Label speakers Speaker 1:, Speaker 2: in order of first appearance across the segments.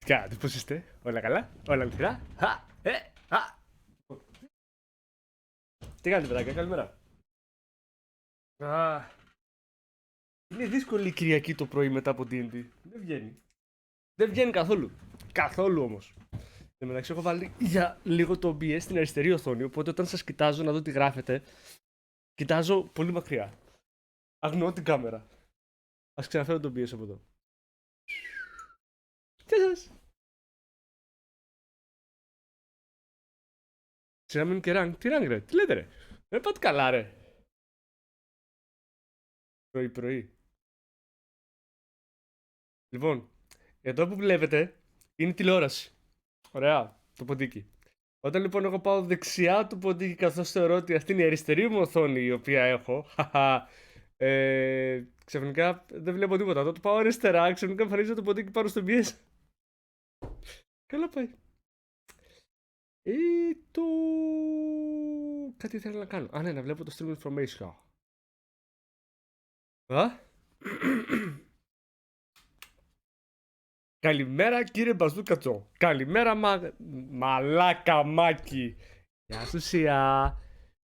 Speaker 1: Τι κάνετε, πώς είστε, όλα καλά, όλα αληθινά. Τι κάνετε, παιδάκια, καλημέρα. Είναι δύσκολη η Κυριακή το πρωί μετά από D&D. Δεν βγαίνει. Δεν βγαίνει καθόλου. Καθόλου όμως. Εν τω μεταξύ, έχω βάλει για λίγο το OBS στην αριστερή οθόνη. Οπότε όταν σας κοιτάζω να δω τι γράφετε, κοιτάζω πολύ μακριά. Αγνοώ την κάμερα. Ας ξαναφέρω το OBS από εδώ. Γεια σας. Συγγνώμη και rank. Τι rank ρε, τι λέτε ρε. Δεν πάτε καλά ρε. Πρωί. Λοιπόν, εδώ που βλέπετε είναι τηλεόραση. Ωραία, το ποντίκι. Όταν λοιπόν εγώ πάω δεξιά του ποντίκι καθώς θεωρώ ότι αυτή είναι η αριστερή μου οθόνη η οποία έχω, ξαφνικά δεν βλέπω τίποτα. Όταν το πάω αριστερά, ξαφνικά εμφανίζεται το ποντίκι πάνω στο BS. Καλά πάει. Κάτι ήθελα να κάνω. Ναι, να βλέπω το stream information. Καλημέρα κύριε Μπαζούκατσο. Καλημέρα μαλάκα Μάκη. Γεια σου Σιά.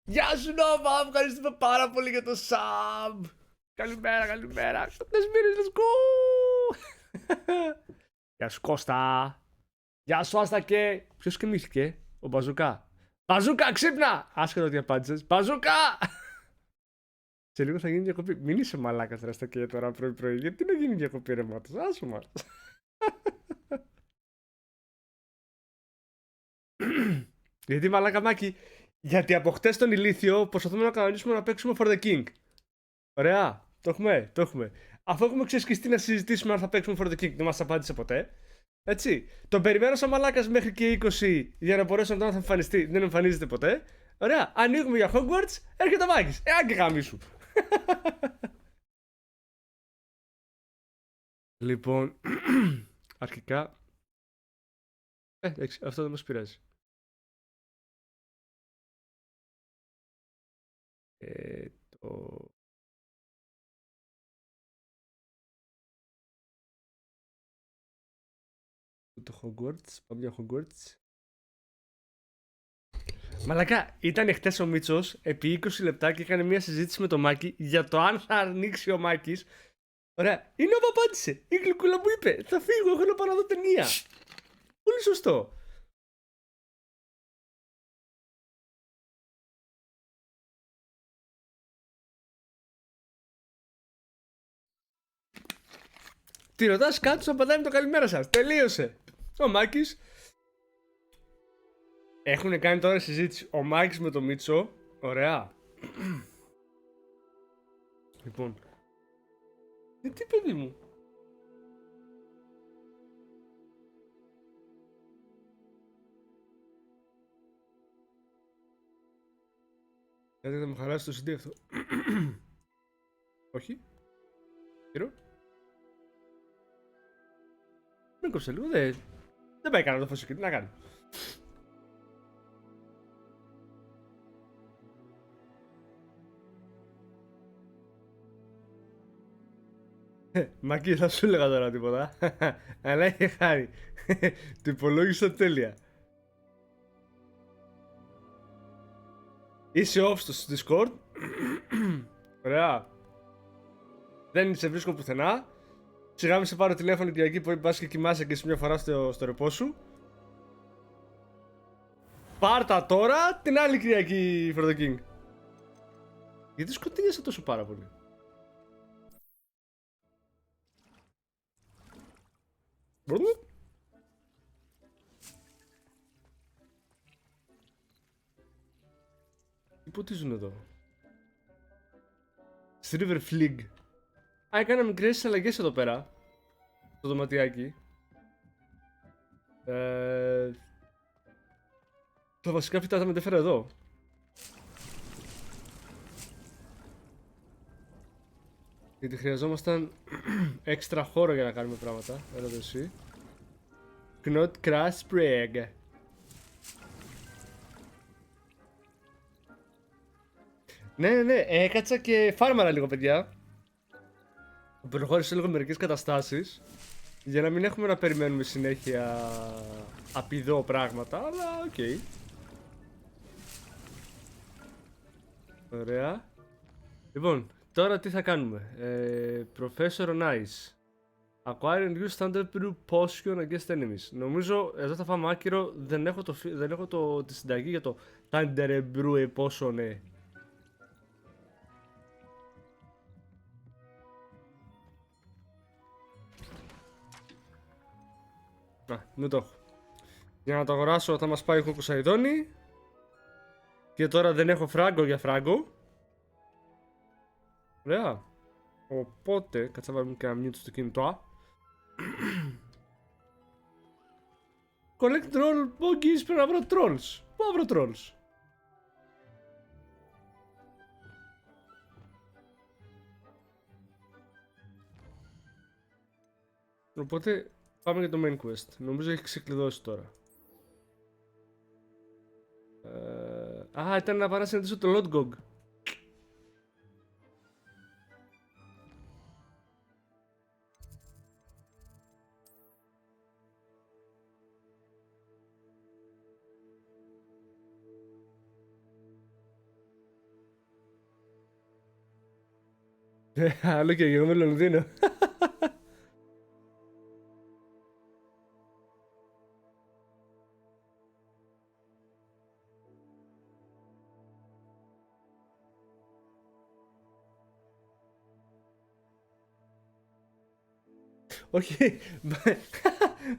Speaker 1: Γεια σου Νόβα. Ευχαριστούμε πάρα πολύ για το sub. Καλημέρα. Κοντές μήνες, let's go. Γεια σου Κώστα. Γεια σου Άστακε. Ποιος κοιμήθηκε, ο Μπαζούκα. Μπαζούκα ξύπνα. Άσχετο ότι απάντησες. Μπαζούκα. Σε λίγο θα γίνει διακοπή. Μην είσαι μαλάκας ρε Αστακέ τώρα πρωί. Γιατί να γίνει διακοπή ρε μάτος. Άσου μας. Γιατί μαλάκα Μάκη, γιατί από χτες τον ηλίθιο προσπαθούμε να κανονίσουμε να παίξουμε for the king. Ωραία, το έχουμε. Αφού έχουμε ξεσκιστεί να συζητήσουμε αν θα παίξουμε for the king, δεν μας απάντησε ποτέ. Έτσι, τον περιμένω σαν μαλάκας μέχρι και 20 για να μπορέσω να τον θα εμφανιστεί, δεν εμφανίζεται ποτέ. Ωραία, ανοίγουμε για Hogwarts, έρχεται ο Μάκης, και γάμισου. Λοιπόν, αρχικά, εντάξει, αυτό δεν μας πειράζει. Το Hogwarts, πάμε για Hogwarts. Μαλακά, ήταν χτες ο Μίτσος επί 20 λεπτά και έκανε μια συζήτηση με τον Μάκη για το αν θα ανοίξει ο Μάκης. Ωραία, η Νόβα απάντησε. Η γλυκούλα μου είπε, θα φύγω, έχω να πάω να δω ταινία. Πολύ σωστό. Τη ρωτάς κάτω, να απαντάει με το καλημέρα σας. Τελείωσε. Ο Μάκης. Έχουν κάνει τώρα συζήτηση ο Μάκης με τον Μίτσο. Ωραία. Λοιπόν. Τι παιδί μου. Γιατί θα μου χαλάσει το CD αυτό. Όχι. Γύρω. Μην κόψε λίγο, δεν πάει κανένα το φως εκεί, τι να κάνει. Μακί, θα σου έλεγα τώρα τίποτα. Αλλά είχε χάρη. Το υπολόγισα τέλεια. Είσαι off στο Discord. Ωραία. Δεν σε βρίσκω πουθενά. Σιγά μη σε πάρω τηλέφωνο Κυριακή που πας και κοιμάσαι και εσύ μια φορά στο ρεπό σου. Πάρτα τώρα την άλλη Κυριακή for the King. Γιατί σκοτεινιάσαι τόσο πάρα πολύ. Τι ποτίζουν εδώ. River Flig. Έκανα μικρές αλλαγές εδώ πέρα. Στο δωματιάκι. Τα βασικά φυτά τα μετέφερα εδώ. Γιατί χρειαζόμασταν έξτρα χώρο για να κάνουμε πράγματα. Έλα εδώ εσύ. Knot Crash Sprague. Ναι, έκατσα και φάρμαρα λίγο παιδιά. Προχώρησα λίγο μερικές καταστάσεις. Για να μην έχουμε να περιμένουμε συνέχεια απειδό πράγματα, αλλά οκ. Okay. Ωραία. Λοιπόν, τώρα τι θα κάνουμε. Professor Nice. Acquire and use standard brew potion against enemies. Νομίζω εδώ θα φάμε άκυρο. Δεν έχω τη συνταγή για το Thunder Brew potion. Δεν το έχω. Για να το αγοράσω θα μας πάει ο Κοκοσαϊδόνη. Και τώρα δεν έχω φράγκο για φράγκο. Ωραία. Οπότε, κάτσε να βάλουμε και ένα mute στο κινητό. Collect troll bogies, πρέπει να βρω trolls. Πού να βρω trolls? Οπότε πάμε για το main quest. Νομίζω έχει ξεκλειδώσει τώρα. Ήταν να πάω να συναντήσω το Lodgog. Άλλο και εγώ με Λονδίνο. Όχι,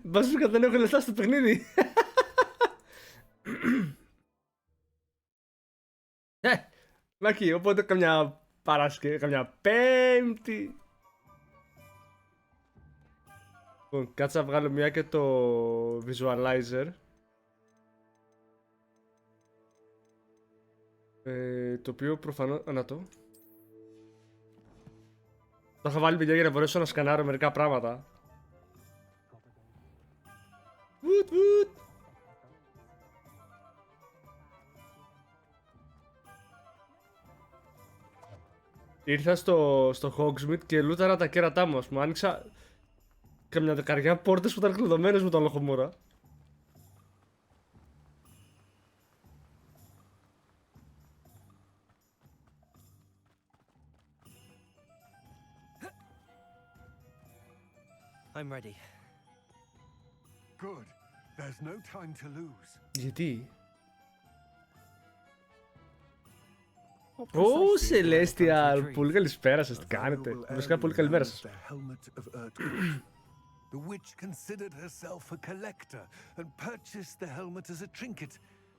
Speaker 1: μπαζούκα δεν έχω λεφτά στο παιχνίδι. Μάκη, οπότε καμιά Παρασκευή, καμιά Πέμπτη. Λοιπόν, κάτσε να βγάλω μια και το visualizer. Το οποίο προφανώς... να το. Το είχα βάλει παιδιά για να μπορέσω να σκανάρω μερικά πράγματα. Βουτ βουτ. Ήρθα στο Hogsmeade και λούταρα τα κέρατά μου, ας πούμε. Άνοιξα καμιά δεκαριά πόρτες που ήταν κλειδωμένες με τον λοχομούρα.
Speaker 2: I'm ready.
Speaker 3: Good. There's no time to lose.
Speaker 1: Γιατί? Ω, Celestial! Πολύ καλησπέρα σας, τι κάνετε? Βασικά πολύ καλημέρα σας.
Speaker 3: The witch considered herself a collector and purchased the helmet as a trinket.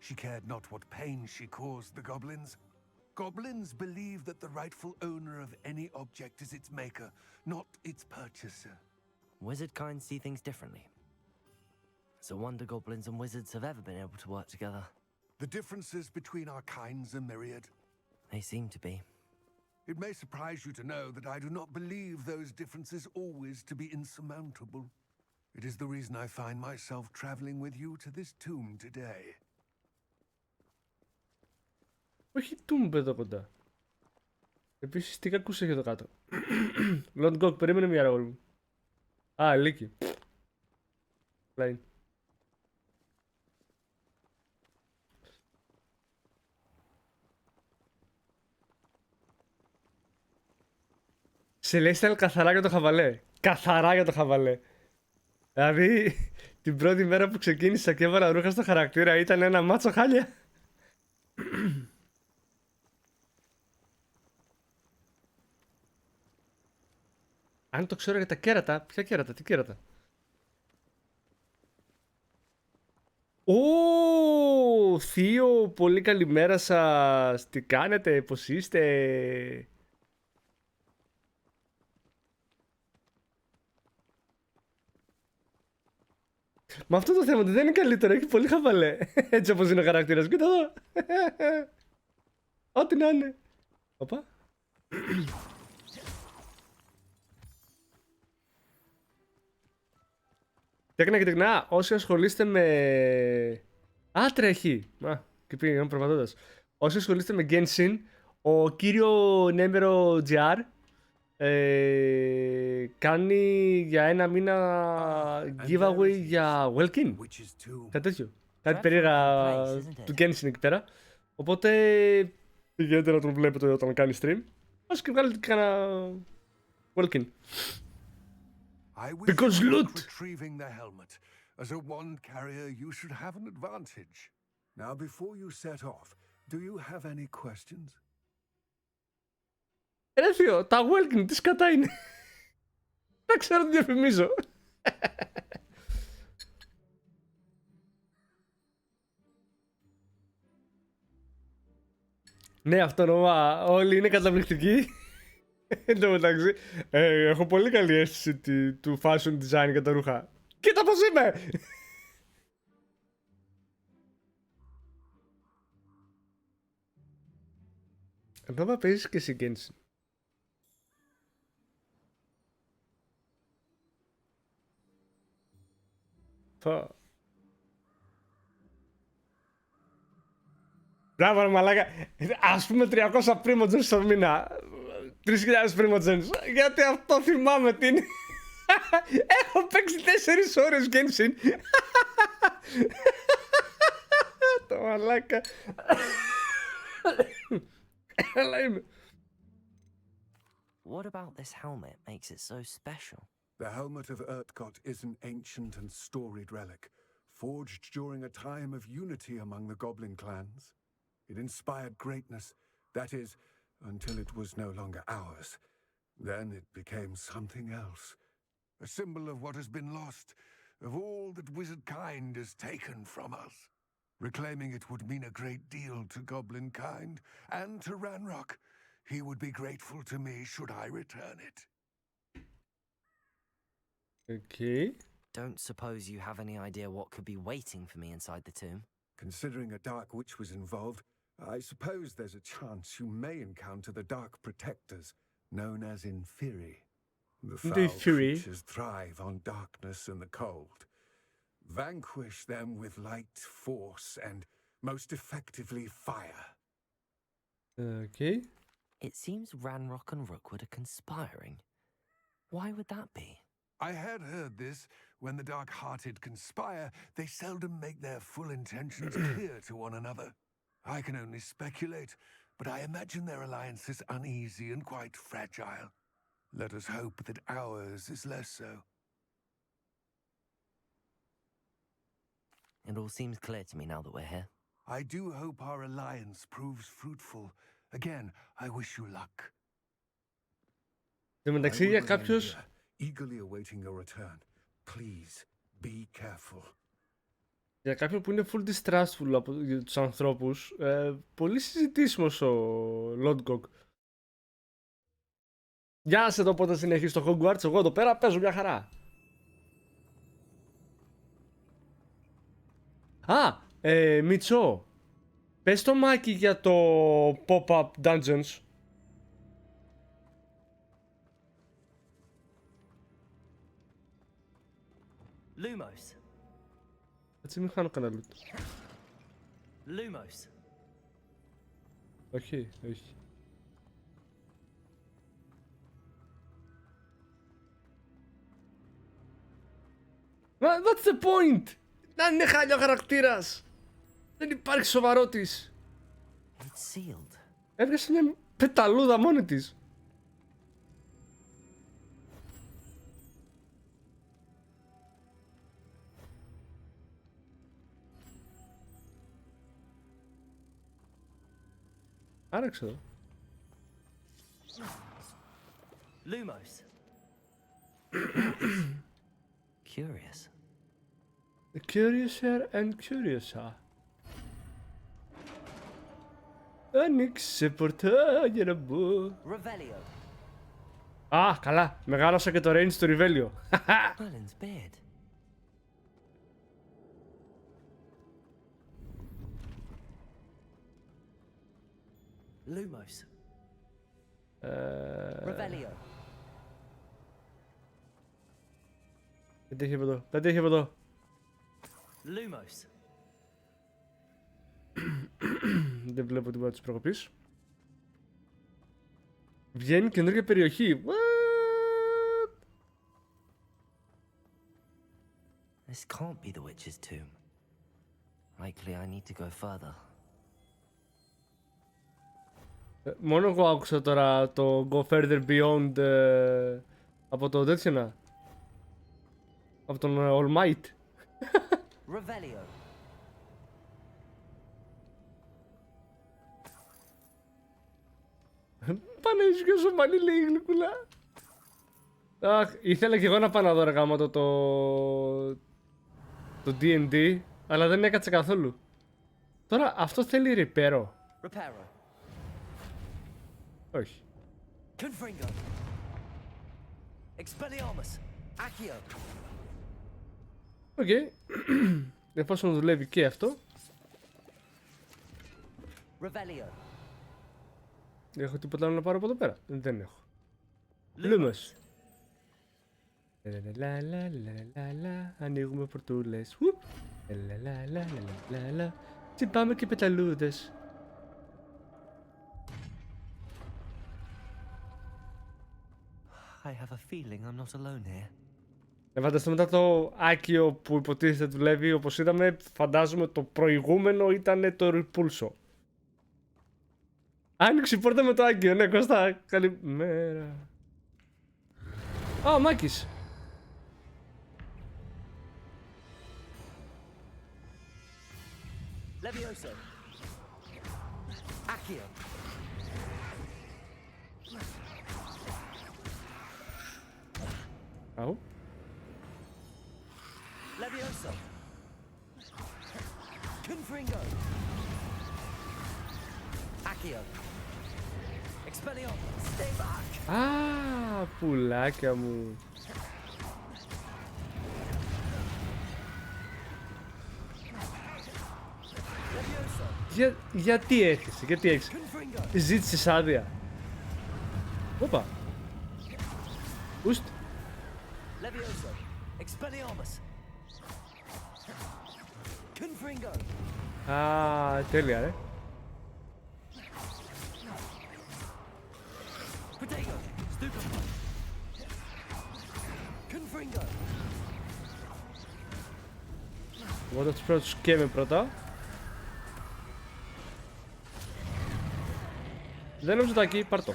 Speaker 3: She cared not what pain she caused the goblins. Goblins believe that the rightful owner of any object is its maker, not its purchaser.
Speaker 2: Wizard kind see things differently. It's a wonder goblins and wizards have ever been able to work together.
Speaker 3: The differences between our kinds are myriad.
Speaker 2: They seem to be.
Speaker 3: It may surprise you to know that I do not believe those differences always to be insurmountable. It is the reason I find myself traveling with you to this tomb today.
Speaker 1: Όχι tomb εδώ κοντά. Επίσης τι κακούς έχει εδώ κάτω. Lord Gog, περίμενε μια ώρα μου. Α, λύκη. Line. Celestial καθαρά για το χαβαλέ. Καθαρά για το χαβαλέ. Δηλαδή, την πρώτη μέρα που ξεκίνησα και έβαλα ρούχα στο χαρακτήρα ήταν ένα μάτσο χάλια. Αν το ξέρω για τα κέρατα, ποια κέρατα, τι κέρατα? Ω, θείο, πολύ καλημέρα σας. Τι κάνετε, πώς είστε? Μα αυτό το θέμα δεν είναι καλύτερο, έχει πολύ χαβαλέ. Έτσι όπως είναι ο χαρακτήρας, κοίτα εδώ. Ό,τι να είναι. Οπα. Τέκνα και τεκνά, όσοι ασχολείστε με... Α, τρέχει. Α, και πήγαμε προπατώντας. Όσοι ασχολείστε με Genshin, ο κύριο Νέμερο GR κάνει για ένα μήνα giveaway για Welkin.
Speaker 3: Witch's tomb.
Speaker 1: Κάτι τέτοιο. Κάτι περίεργα του Genshin εκεί πέρα. Οπότε πηγαίνετε να τον βλέπετε όταν κάνει stream. Ας και βγάλετε και κάνα Welkin.
Speaker 3: I wish
Speaker 1: Because
Speaker 3: you luck
Speaker 1: loot.
Speaker 3: retrieving the helmet. As a wand carrier, you should have an advantage. Now, before you set off, do you have any questions?
Speaker 1: Ρε θείο, τα Welkin τι σκατά είναι. Δεν ξέρω τι διαφημίζω. Ναι, αυτόνομα όλοι είναι καταπληκτικοί. Εν τω μεταξύ, έχω πολύ καλή αίσθηση του fashion design για τα ρούχα. Κοίτα πως είμαι! Εδώ παίζεις και εσύ Genshin. Μπράβο ρε μαλάκα. Ας πούμε 300 Primogens στο μήνα. 3.000 Primogens. Γιατί αυτό θυμάμαι τι είναι. Έχω παίξει 4 ώρες Genshin. Το μαλάκα. Αλλά είμαι.
Speaker 2: What about this helmet makes it so special?
Speaker 3: The helmet of Urtkot is an ancient and storied relic, forged during a time of unity among the goblin clans. It inspired greatness, that is, until it was no longer ours. Then it became something else. A symbol of what has been lost, of all that wizard kind has taken from us. Reclaiming it would mean a great deal to goblin kind, and to Ranrock. He would be grateful to me should I return it.
Speaker 1: Okay.
Speaker 2: Don't suppose you have any idea what could be waiting for me inside the tomb?
Speaker 3: Considering a dark witch was involved, I suppose there's a chance you may encounter the dark protectors, known as Inferi. The foul creatures thrive on darkness and the cold. Vanquish them with light, force, and most effectively fire.
Speaker 1: Okay.
Speaker 2: It seems Ranrock and Rookwood are conspiring. Why would that be?
Speaker 3: I had heard this. When the dark-hearted conspire, they seldom make their full intentions clear to one another. I can only speculate, but I imagine their alliance is uneasy and quite fragile. Let us hope that ours is less so.
Speaker 2: It all seems clear to me now that we're here.
Speaker 3: I do hope our alliance proves fruitful. Again, I wish you luck.
Speaker 1: Εν μεταξύ για κάποιους...
Speaker 3: Eagerly awaiting your return. Please, be careful.
Speaker 1: Για κάποιον που είναι full distrustful από τους ανθρώπους, πολύ συζητήσιμος ο Lodgok. Για να σε δω πότε συνεχίσει το Hogwarts, εγώ εδώ πέρα παίζω μια χαρά. Α, Μιτσό, πες το Μάκη για το pop-up dungeons.
Speaker 2: Lumos.
Speaker 1: Έτσι μην χάνω κανένα loot.
Speaker 2: Lumos.
Speaker 1: Όχι, όχι. What's the point? Να είναι χάλια ο χαρακτήρας. Δεν υπάρχει σοβαρότης.
Speaker 2: It's sealed.
Speaker 1: Έβγασε μια πεταλούδα μόνη της. Άραξε εδώ.
Speaker 2: Lumos. Curious.
Speaker 1: The curiouser and curiouser. Άνοιξε πορτά για να μπω.
Speaker 2: Revelio.
Speaker 1: Α, καλά. Μεγάλωσα και το range του Revelio.
Speaker 2: Merlin's beard. Lumos. Revelio.
Speaker 1: Δεν τέχει από εδώ. Δεν τέχει από εδώ.
Speaker 2: Lumos.
Speaker 1: Δεν βλέπω τίποτα της προκοπής. Βγαίνει καινούργια περιοχή. What?
Speaker 2: This can't be the witch's tomb. Likely I need to go further.
Speaker 1: Μόνο εγώ άκουσα τώρα το Go Further Beyond από το τέτοιο να. Από τον All Might.
Speaker 2: Revelio.
Speaker 1: Πανέζιο σωμανί λέει η γλυκούλα. Αχ, ήθελα και εγώ να πάω να δω ρε γάμο το D&D, αλλά δεν έκατσε καθόλου. Τώρα αυτό θέλει ρηπέρο.
Speaker 2: Reparo.
Speaker 1: Όχι.
Speaker 2: Confringo. Expelliarmus. Accio.
Speaker 1: Οκ. Εφόσον δουλεύει και αυτό.
Speaker 2: Revelio.
Speaker 1: Έχω τίποτα άλλο να πάρω από εδώ πέρα? Δεν έχω. Λούμος. Ανοίγουμε πορτούλες. Τσιμπάμε και πεταλούδες.
Speaker 2: I have a feeling I'm not alone here.
Speaker 1: Φανταστούμε μετά το Άκιο που υποτίθεται δουλεύει, όπως είδαμε, φαντάζομαι το προηγούμενο ήταν το Repulso. Άνοιξε η πόρτα με το Άκιο, ναι Κώστα, καλημέρα. Α, ο Μάκης.
Speaker 2: Levioso. Accio.
Speaker 1: Αου.
Speaker 2: Levioso. Confringo. Accio. Expelliarmus. Stay back.
Speaker 1: Α, πουλάκια μου.
Speaker 2: Levioso.
Speaker 1: Γιατί έρχεσαι, γιατί έχεις?
Speaker 2: Confringo.
Speaker 1: Ζήτησες άδεια. Όπα. Ουστ.
Speaker 2: Levioso. Expelliarmus. Confringo.
Speaker 1: Α, τέλεια ρε.
Speaker 2: Potato. Stupefy. Confringo.
Speaker 1: Εγώ θα τους πρέπει να τους σκέμε πρώτα. Δεν νομίζω τα εκεί, πάρ' το.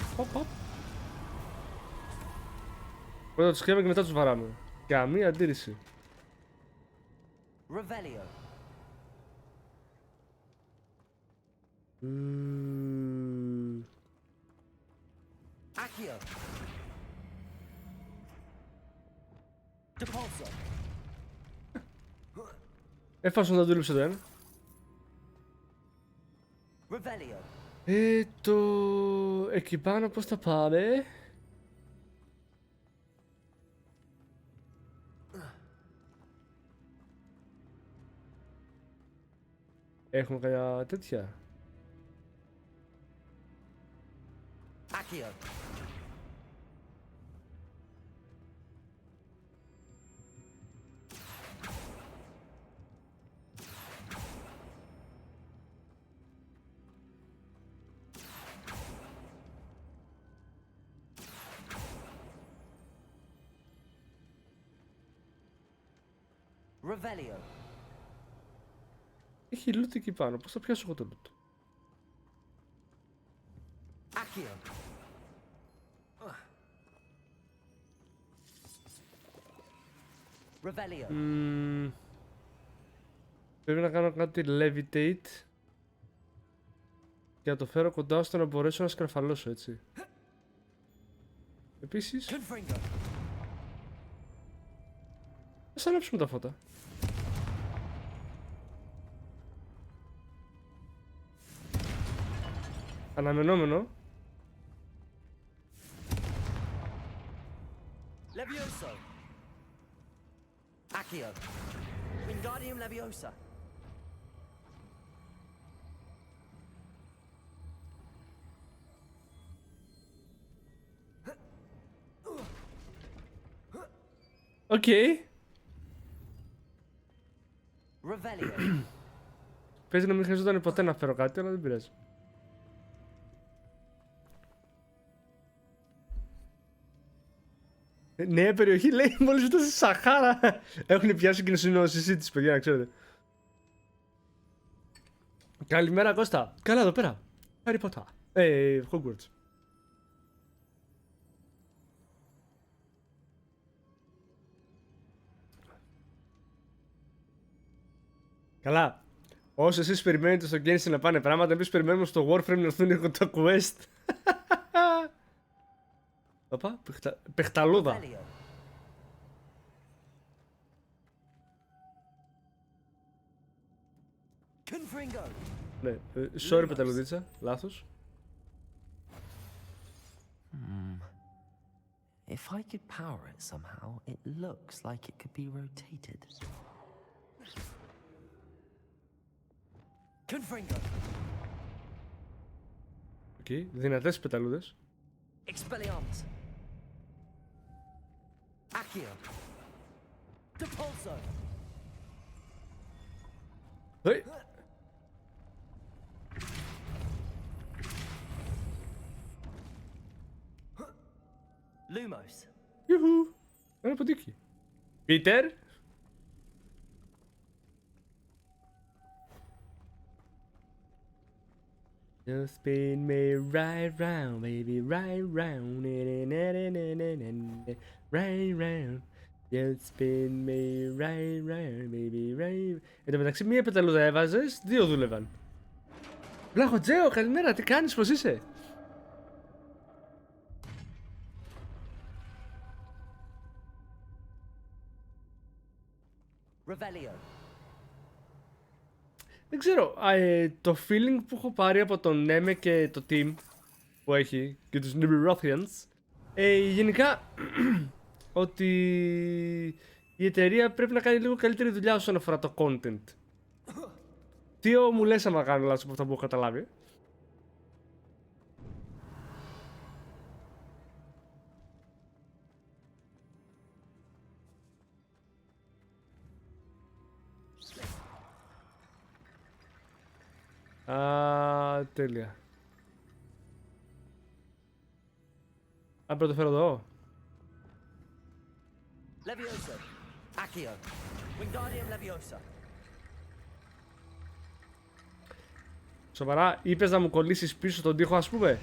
Speaker 1: Πρώτα τους σκέμε και μετά τους βαράμε. Καμία αντίρρηση.
Speaker 2: Revelio. Accio. Depulso.
Speaker 1: Έφασον να δούλεψε το ένα.
Speaker 2: Revelio.
Speaker 1: Εκεί πάνω πώς θα πάμε? Έχουμε κάποια τέτοια?
Speaker 2: Accio. Revelio.
Speaker 1: Έχει loot εκεί πάνω, πώς θα πιάσω εγώ το loot?
Speaker 2: Accio. Revelio.
Speaker 1: Πρέπει να κάνω κάτι levitate και να το φέρω κοντά ώστε να μπορέσω να σκαρφαλώσω, έτσι. Επίσης,
Speaker 2: Confringo.
Speaker 1: ας ανάψουμε τα φώτα. Αναμενόμενο.
Speaker 2: Levioso. Accio. Wingardium Leviosa.
Speaker 1: Οκ.
Speaker 2: Revelio.
Speaker 1: Παίζει να μην χρειαζόταν ποτέ να φέρω κάτι, αλλά δεν πειράζει. Νέα περιοχή λέει μόλις ήταν στη Σαχάρα. Έχουν πιάσει κοινωνική της, παιδιά, να ξέρετε. Καλημέρα Κώστα. Καλά εδώ πέρα. Harry Potter. Hogwarts. Καλά. Όσο εσείς περιμένετε στο Genshin να πάνε πράγματα, εμείς περιμένουμε στο Warframe να έρθουν τα quest. Οπα, παιχταλούδα. Ναι, sorry πεταλουδίτσα, λάθος.
Speaker 2: If I could power it somehow, it looks like it could be rotated. Confringo.
Speaker 1: Οκ, δυνατές πεταλούδες.
Speaker 2: Expelliarmus. Accio. Depulso.
Speaker 1: Hey.
Speaker 2: Lumos.
Speaker 1: Ιουχου. Ένα ποντίκι. Πίτερ. Just spin me right round, baby, right round, right round. Just spin me right round, baby, right. Εν τω μεταξύ, μία πεταλούδα έβαζες, δύο δούλευαν. Βλαχοτζέο, καλημέρα, τι κάνεις, πώς είσαι?
Speaker 2: Revelio.
Speaker 1: Δεν ξέρω, το feeling που έχω πάρει από τον Νέμε και το team που έχει και τους Nibirothians, γενικά ότι η εταιρεία πρέπει να κάνει λίγο καλύτερη δουλειά όσον αφορά το content. Τι μου λες άμα κάνω λάθος από αυτά που έχω καταλάβει? Τέλεια. Αν πρώτο φέρω εδώ.
Speaker 2: Leviosa. Accio. Wingardium Leviosa.
Speaker 1: Σοβαρά, είπες να μου κολλήσεις πίσω τον τοίχο, ας πούμε?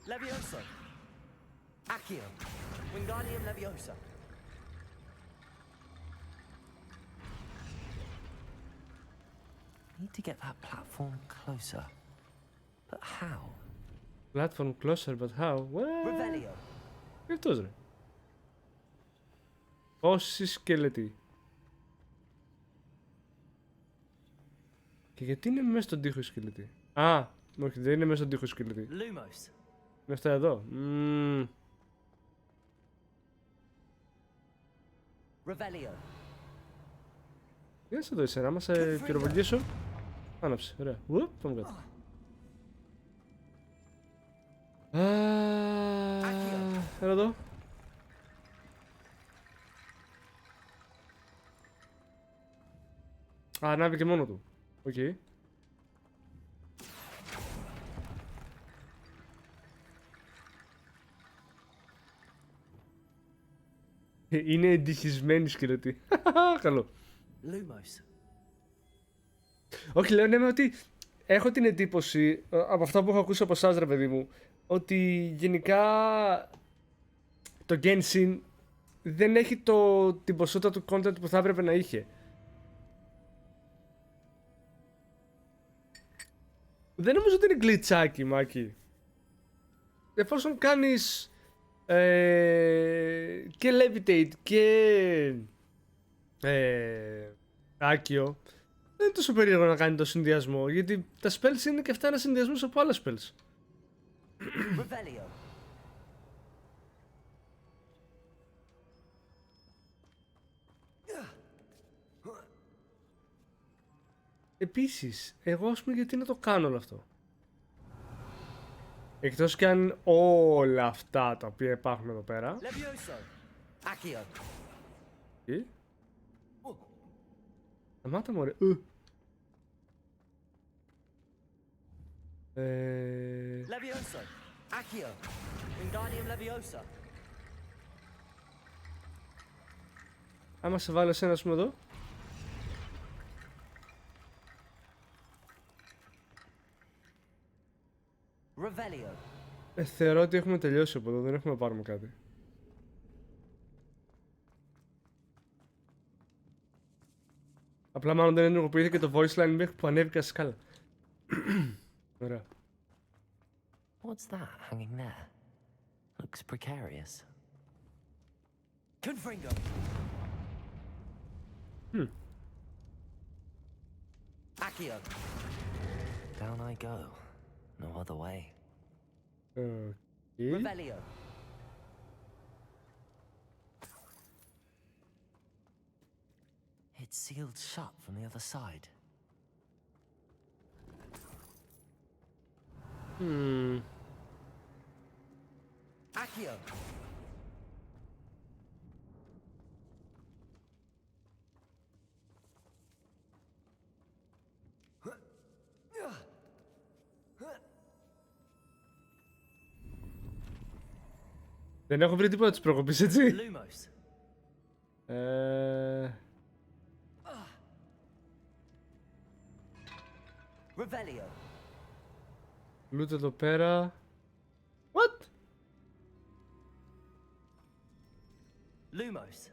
Speaker 2: Leviosa. Accio. Wingardium Leviosa. Need to get that platform closer. But how?
Speaker 1: Platform closer, but how? What?
Speaker 2: Revelio.
Speaker 1: Τι αυτός ρε? Πόσοι σκελετοί. Και γιατί είναι μέσα στον τοίχο η σκελετή? Α, όχι, δεν είναι μέσα στον τοίχο η σκελετή.
Speaker 2: Lumos.
Speaker 1: Είναι αυτά εδώ.
Speaker 2: Revelio.
Speaker 1: Είσαι εδώ εσένα, άμα σε πυροβολήσω. Άναψε, ωραία. Ουπ, πάμε κάτω. Έλα εδώ. Ανάβει και μόνο του. Οκ. Είναι εντυχισμένη σκελετή. Καλό.
Speaker 2: Lumos.
Speaker 1: Όχι, λέω ναι, ότι έχω την εντύπωση από αυτά που έχω ακούσει από εσάς, ρε παιδί μου, ότι γενικά το Genshin δεν έχει την ποσότητα του content που θα έπρεπε να είχε. Δεν νομίζω ότι είναι γκλιτσάκι, Μάκη. Εφόσον κάνεις και Levitate και Accio, δεν είναι τόσο περίεργο να κάνει το συνδυασμό, γιατί τα spells είναι και αυτά ένα συνδυασμός από άλλα spells.
Speaker 2: Revelio.
Speaker 1: Επίσης, εγώ ας πούμε γιατί να το κάνω όλο αυτό. Εκτός κι αν όλα αυτά τα οποία υπάρχουν εδώ πέρα.
Speaker 2: Levioso. Accio.
Speaker 1: Τι? Σταμάτα μωρέ.
Speaker 2: Levioso. Accio. Wingardium Leviosa.
Speaker 1: Άμα σε βάλω εσένα, ας πούμε εδώ.
Speaker 2: Revelio.
Speaker 1: Θεωρώ ότι έχουμε τελειώσει από εδώ, δεν έχουμε να πάρουμε κάτι. Απλά μάλλον δεν ενεργοποιήθηκε το voice line μέχρι που ανέβηκα σκάλα. Ωραία.
Speaker 2: What's that hanging there? Looks precarious. Confringo. Accio. Down I go. No other way.
Speaker 1: Okay.
Speaker 2: Revelio. It's sealed shut from the other side. Accio.
Speaker 1: Δεν έχω βρει τίποτα της προκοπής, έτσι.
Speaker 2: Lumos. Revelio.
Speaker 1: Loot εδώ πέρα. What?
Speaker 2: Lumos.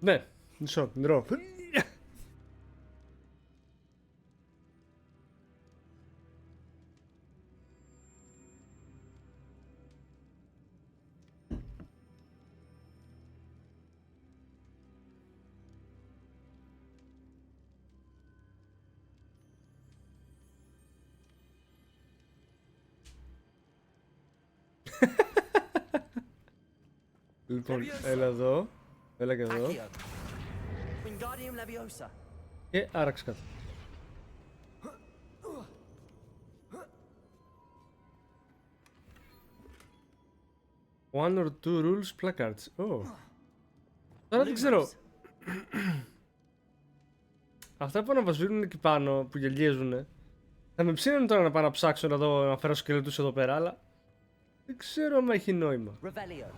Speaker 1: Ναι, μισό, νερό. Λοιπόν, έλα εδώ. Έλα και εδώ.
Speaker 2: Accio. Wingardium Leviosa.
Speaker 1: Και άραξε κάτω. One or two rules placards. Oh. Τώρα δεν ξέρω. Αυτά που αναβασβήνουν εκεί πάνω, που γελιέζουνε, θα με ψήνουν τώρα να πάω να ψάξω να δω, να φέρω σκελετούς εδώ πέρα, αλλά δεν ξέρω αν έχει νόημα.
Speaker 2: Revelio.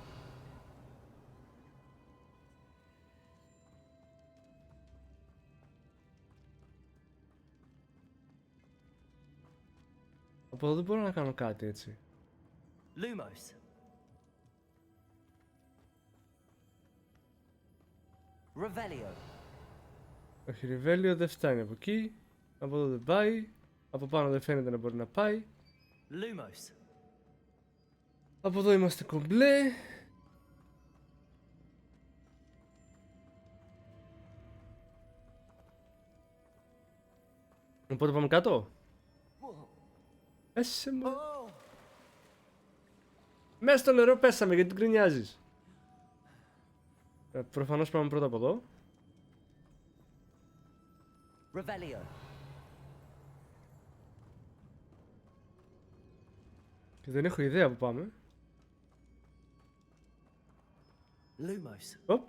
Speaker 1: Από εδώ δεν μπορώ να κάνω κάτι έτσι.
Speaker 2: Lumos. Revelio.
Speaker 1: Όχι, Revelio δεν φτάνει από εκεί. Από εδώ δεν πάει. Από πάνω δεν φαίνεται να μπορεί να πάει.
Speaker 2: Lumos.
Speaker 1: Από εδώ είμαστε κομπλέ. Οπότε πάμε κάτω. Έσε μου. Μέσα στο νερό πέσαμε, γιατί γκρινιάζεις. Προφανώς πάμε πρώτα από εδώ.
Speaker 2: Revelio.
Speaker 1: Και δεν έχω ιδέα που πάμε.
Speaker 2: Lumos.
Speaker 1: Οπ.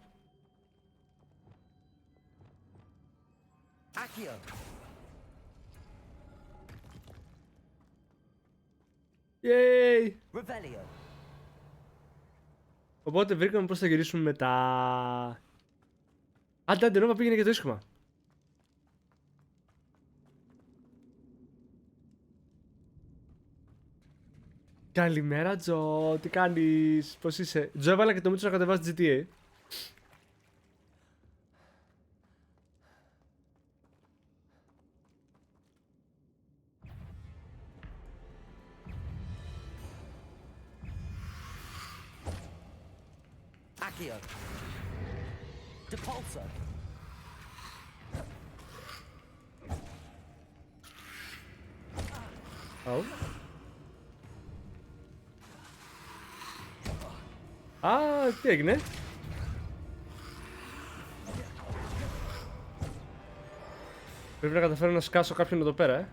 Speaker 2: Accio.
Speaker 1: Yay!
Speaker 2: Revelio.
Speaker 1: Οπότε βρήκαμε πώς θα γυρίσουμε μετά. Άντε, άντε, νόμα πήγαινε και το ίσχυμα. Καλημέρα, Τζο. Τι κάνεις, πώς είσαι? Τζο, έβαλα και το Μίτσο να κατεβάσει GTA.
Speaker 2: Accio. Depulso.
Speaker 1: Αου. Α, τι έγινε? Πρέπει να καταφέρω να σκάσω κάποιον εδώ πέρα,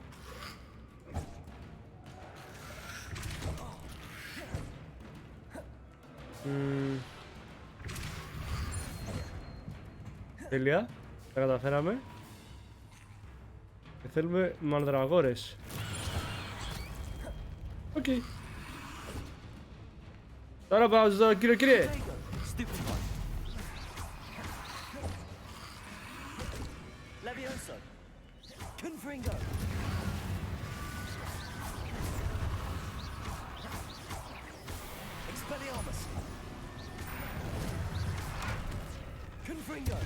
Speaker 1: Τέλεια. Τα καταφέραμε. Και θέλουμε μανδραγόρες. Οκ. Τώρα πάω στο κύριε.
Speaker 2: Stupid one. Levioso. Confringo. Expelliarmus. Confringo.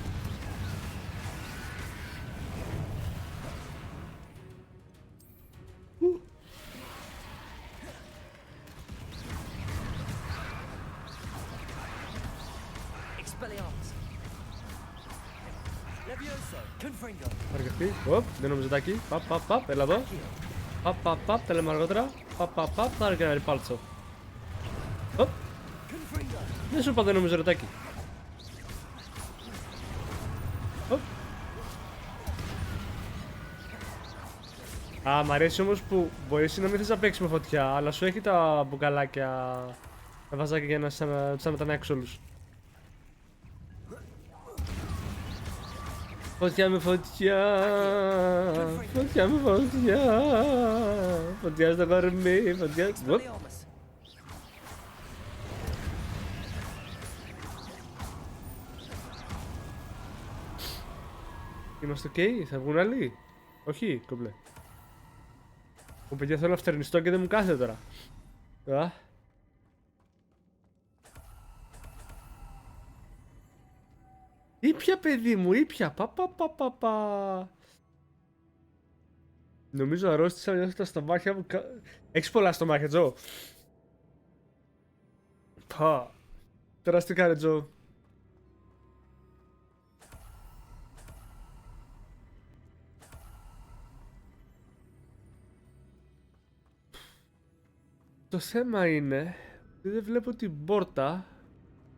Speaker 2: Expelliarmus. Levioso. Confringo.
Speaker 1: Πάρε και αυτή. Οπ, δεν νομίζω τάκι. Παπ, έλα εδώ. Παπ, τα λέμε αργότερα. Παπ, πάρε και ένα ριπάλτσο. Οπ,
Speaker 2: Confringo.
Speaker 1: δεν σου είπα δεν νομίζω ρετάκι. Οπ. Α, μ' αρέσει όμως που μπορείς να μην θες να παίξεις με φωτιά, αλλά σου έχει τα μπουκαλάκια, τα βαζάκια για να σαν να τα ανάξεις όλους. Φωτιά με φωτιά, φωτιά με φωτιά, φωτιά στο κορμί, φωτιά... Οπ.
Speaker 2: Expelliarmus.
Speaker 1: Είμαστε ok, θα βγουν άλλοι. Όχι, κομπλέ. Ω παιδιά θέλω να φτερνιστώ και δεν μου κάθεται τώρα. Α. Ήπια παιδί μου, ήπια. Πα. Νομίζω αρρώστησα μια τα στομάχια μου. Έχεις πολλά στομάχια, Τζο. Πα. Τεραστικά ρε Τζο. Το θέμα είναι ότι δεν βλέπω την πόρτα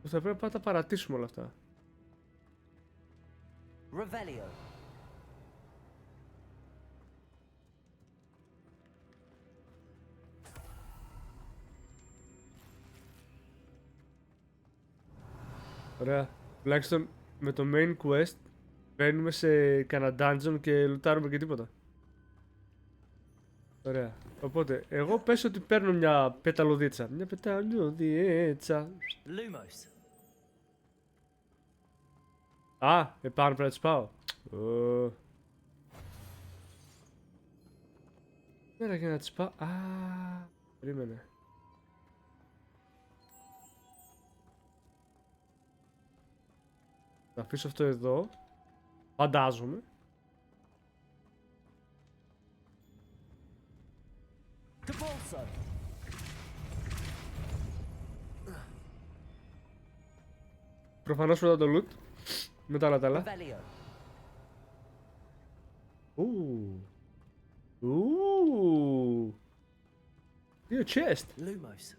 Speaker 1: που θα πρέπει να τα παρατήσουμε όλα αυτά.
Speaker 2: Revelio.
Speaker 1: Ωραία. Τουλάχιστον με το main quest μπαίνουμε σε κανένα dungeon και λουτάρουμε και τίποτα. Ωραία. Οπότε, εγώ πες ότι παίρνω μια πεταλουδίτσα. Μια πεταλουδίτσα.
Speaker 2: Lumos.
Speaker 1: Α, επάνω πρέπει να τις πάω. Πέρα για να τις πάω. Α, περίμενε. Θα αφήσω αυτό εδώ. Φαντάζομαι.
Speaker 2: Capolso.
Speaker 1: Προφανώς μετά το loot. Μετά όλα τα άλλα.
Speaker 2: Revelio.
Speaker 1: Δύο chest.
Speaker 2: Lumos.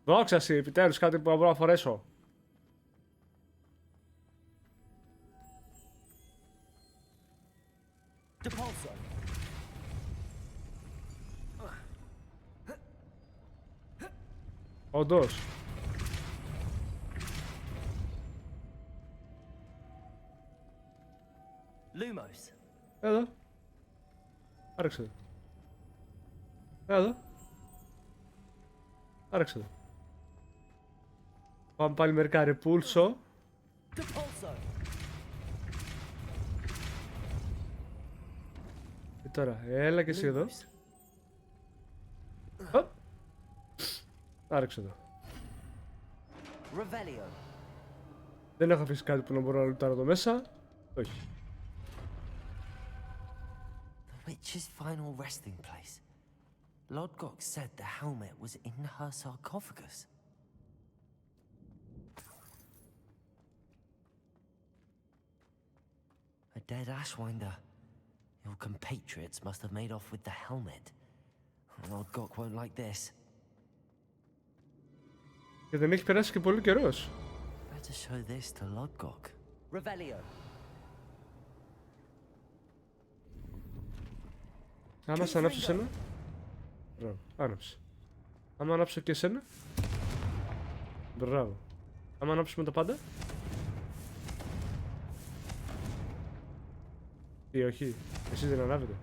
Speaker 1: Δόξαση, επιτέλους κάτι που μπορώ να φορέσω.
Speaker 2: Capolso.
Speaker 1: Όντως.
Speaker 2: Lumos.
Speaker 1: Εδώ. Άρεξε το. Εδώ. Άρεξε το. Πάμε πάλι μερικά ρεπούλσο.
Speaker 2: Capolso.
Speaker 1: Και τώρα, έλα και εσύ εδώ.
Speaker 2: Lumos.
Speaker 1: Οπ. Άρεξε το.
Speaker 2: Revelio.
Speaker 1: Δεν έχω αφήσει κάτι που να μπορώ να λουτάρω εδώ μέσα. Όχι.
Speaker 2: The witch's final resting place. Lodgok said the helmet was in her sarcophagus. A dead Ashwinder. Your compatriots must have made off with the helmet. Lodgok won't like this.
Speaker 1: Και δεν έχει περάσει και πολύ καιρός.
Speaker 2: Better show this to Lodgok. Revelio.
Speaker 1: Άμα σ' ανάψω σένα. Μπράβο, άναψε. Άμα ανάψω και εσένα. Μπράβο. Άμα ανάψουμε τα πάντα. Ή όχι. Εσείς δεν ανάβετε.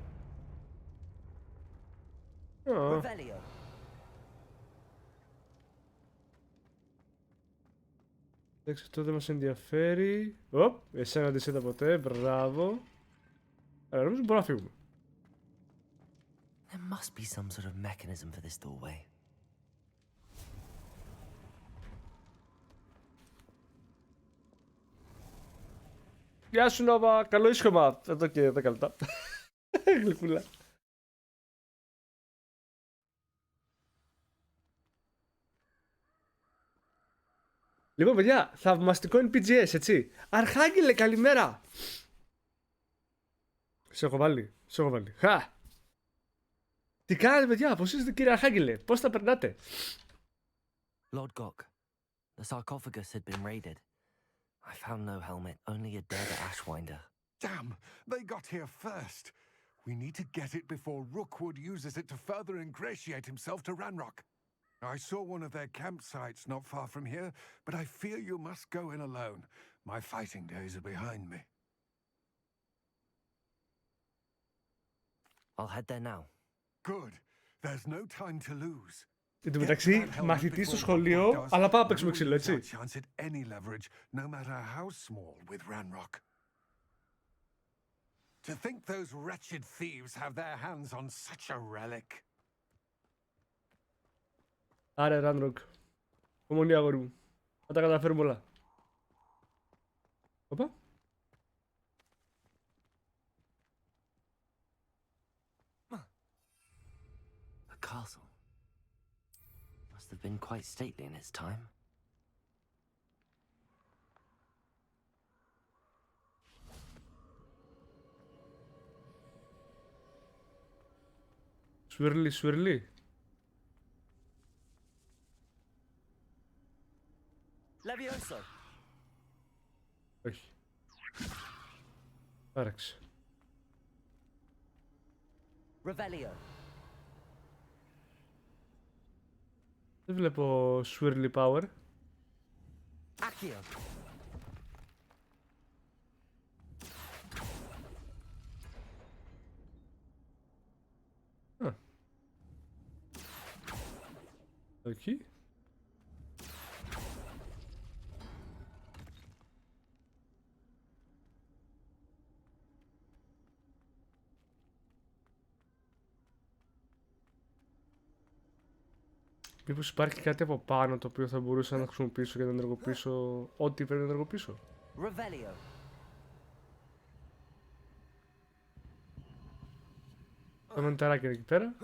Speaker 2: Revelio.
Speaker 1: Εντάξει, αυτό δεν μας ενδιαφέρει. Οπ, εσένα δεν σε είδα ποτέ. Μπράβο. Αλλά νομίζω μπορούμε να φύγουμε.
Speaker 2: There must be some sort of mechanism for this doorway.
Speaker 1: Γεια σου Νόβα, καλό ίσχυμα. Εδώ και 10 λεπτά. Γλυκούλα. Λοιπόν παιδιά, θαυμαστικό NPGS, έτσι. Αρχάγγελε, καλημέρα. Σε έχω βάλει. Χα! Τι κάνετε παιδιά, πώς είστε κύριε Αρχάγγελε, πώς τα περνάτε?
Speaker 2: Lord Gok, the sarcophagus had been raided. I found no helmet, only a dead Ashwinder.
Speaker 3: Damn, they got here first. We need to get it before Rookwood uses it to further ingratiate himself to Ranrock. I saw one of their campsites not far from here, but I fear you must go in alone. My fighting days are behind me.
Speaker 2: I'll head there now.
Speaker 3: Good. There's no time to lose.
Speaker 1: Εν τω μεταξύ, μαθητή στο σχολείο, αλλά πάμε να παίξουμε ξύλο, έτσι.
Speaker 3: To think those wretched thieves have their hands on such a relic.
Speaker 1: Άρα, Ράνροκ. Ομονή αγόρι μου. Θα τα καταφέρουμε όλα. Οπα.
Speaker 2: A castle. Must have been quite stately in its time.
Speaker 1: Σουερλί.
Speaker 2: Levioso.
Speaker 1: Όχι. Άραξε.
Speaker 2: Revelio.
Speaker 1: Δεν βλέπω Swirly Power.
Speaker 2: Accio.
Speaker 1: Όχι. Μήπως υπάρχει κάτι από πάνω το οποίο θα μπορούσα να χρησιμοποιήσω για να ενεργοποιήσω ό,τι πρέπει να ενεργοποιήσω.
Speaker 2: Revelio.
Speaker 1: Τα μανιταράκια εκεί πέρα.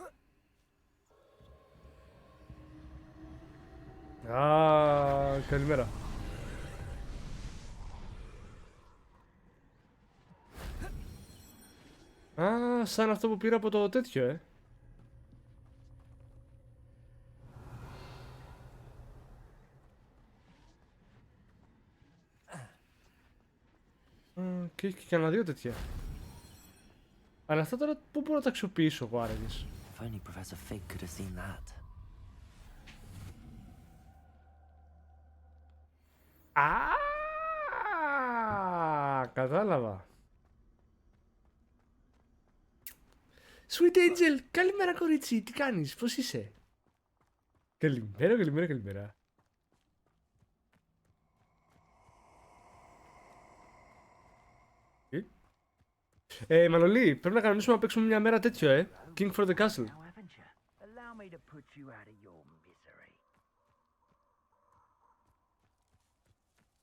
Speaker 1: Α, καλημέρα. Α, σαν αυτό που πήρα από το τέτοιο, Και έχει και κανένα δύο τέτοια. Αλλά αυτά τώρα πού μπορώ να τα αξιοποιήσω εγώ άραγες?
Speaker 2: If only Professor Fig could have seen that.
Speaker 1: Α, κατάλαβα. Sweet Angel, καλημέρα κορίτσι, τι κάνεις, πώς είσαι? Καλημέρα. Μανολή, πρέπει να κανονίσουμε να παίξουμε μια μέρα τέτοιο, King for the Castle.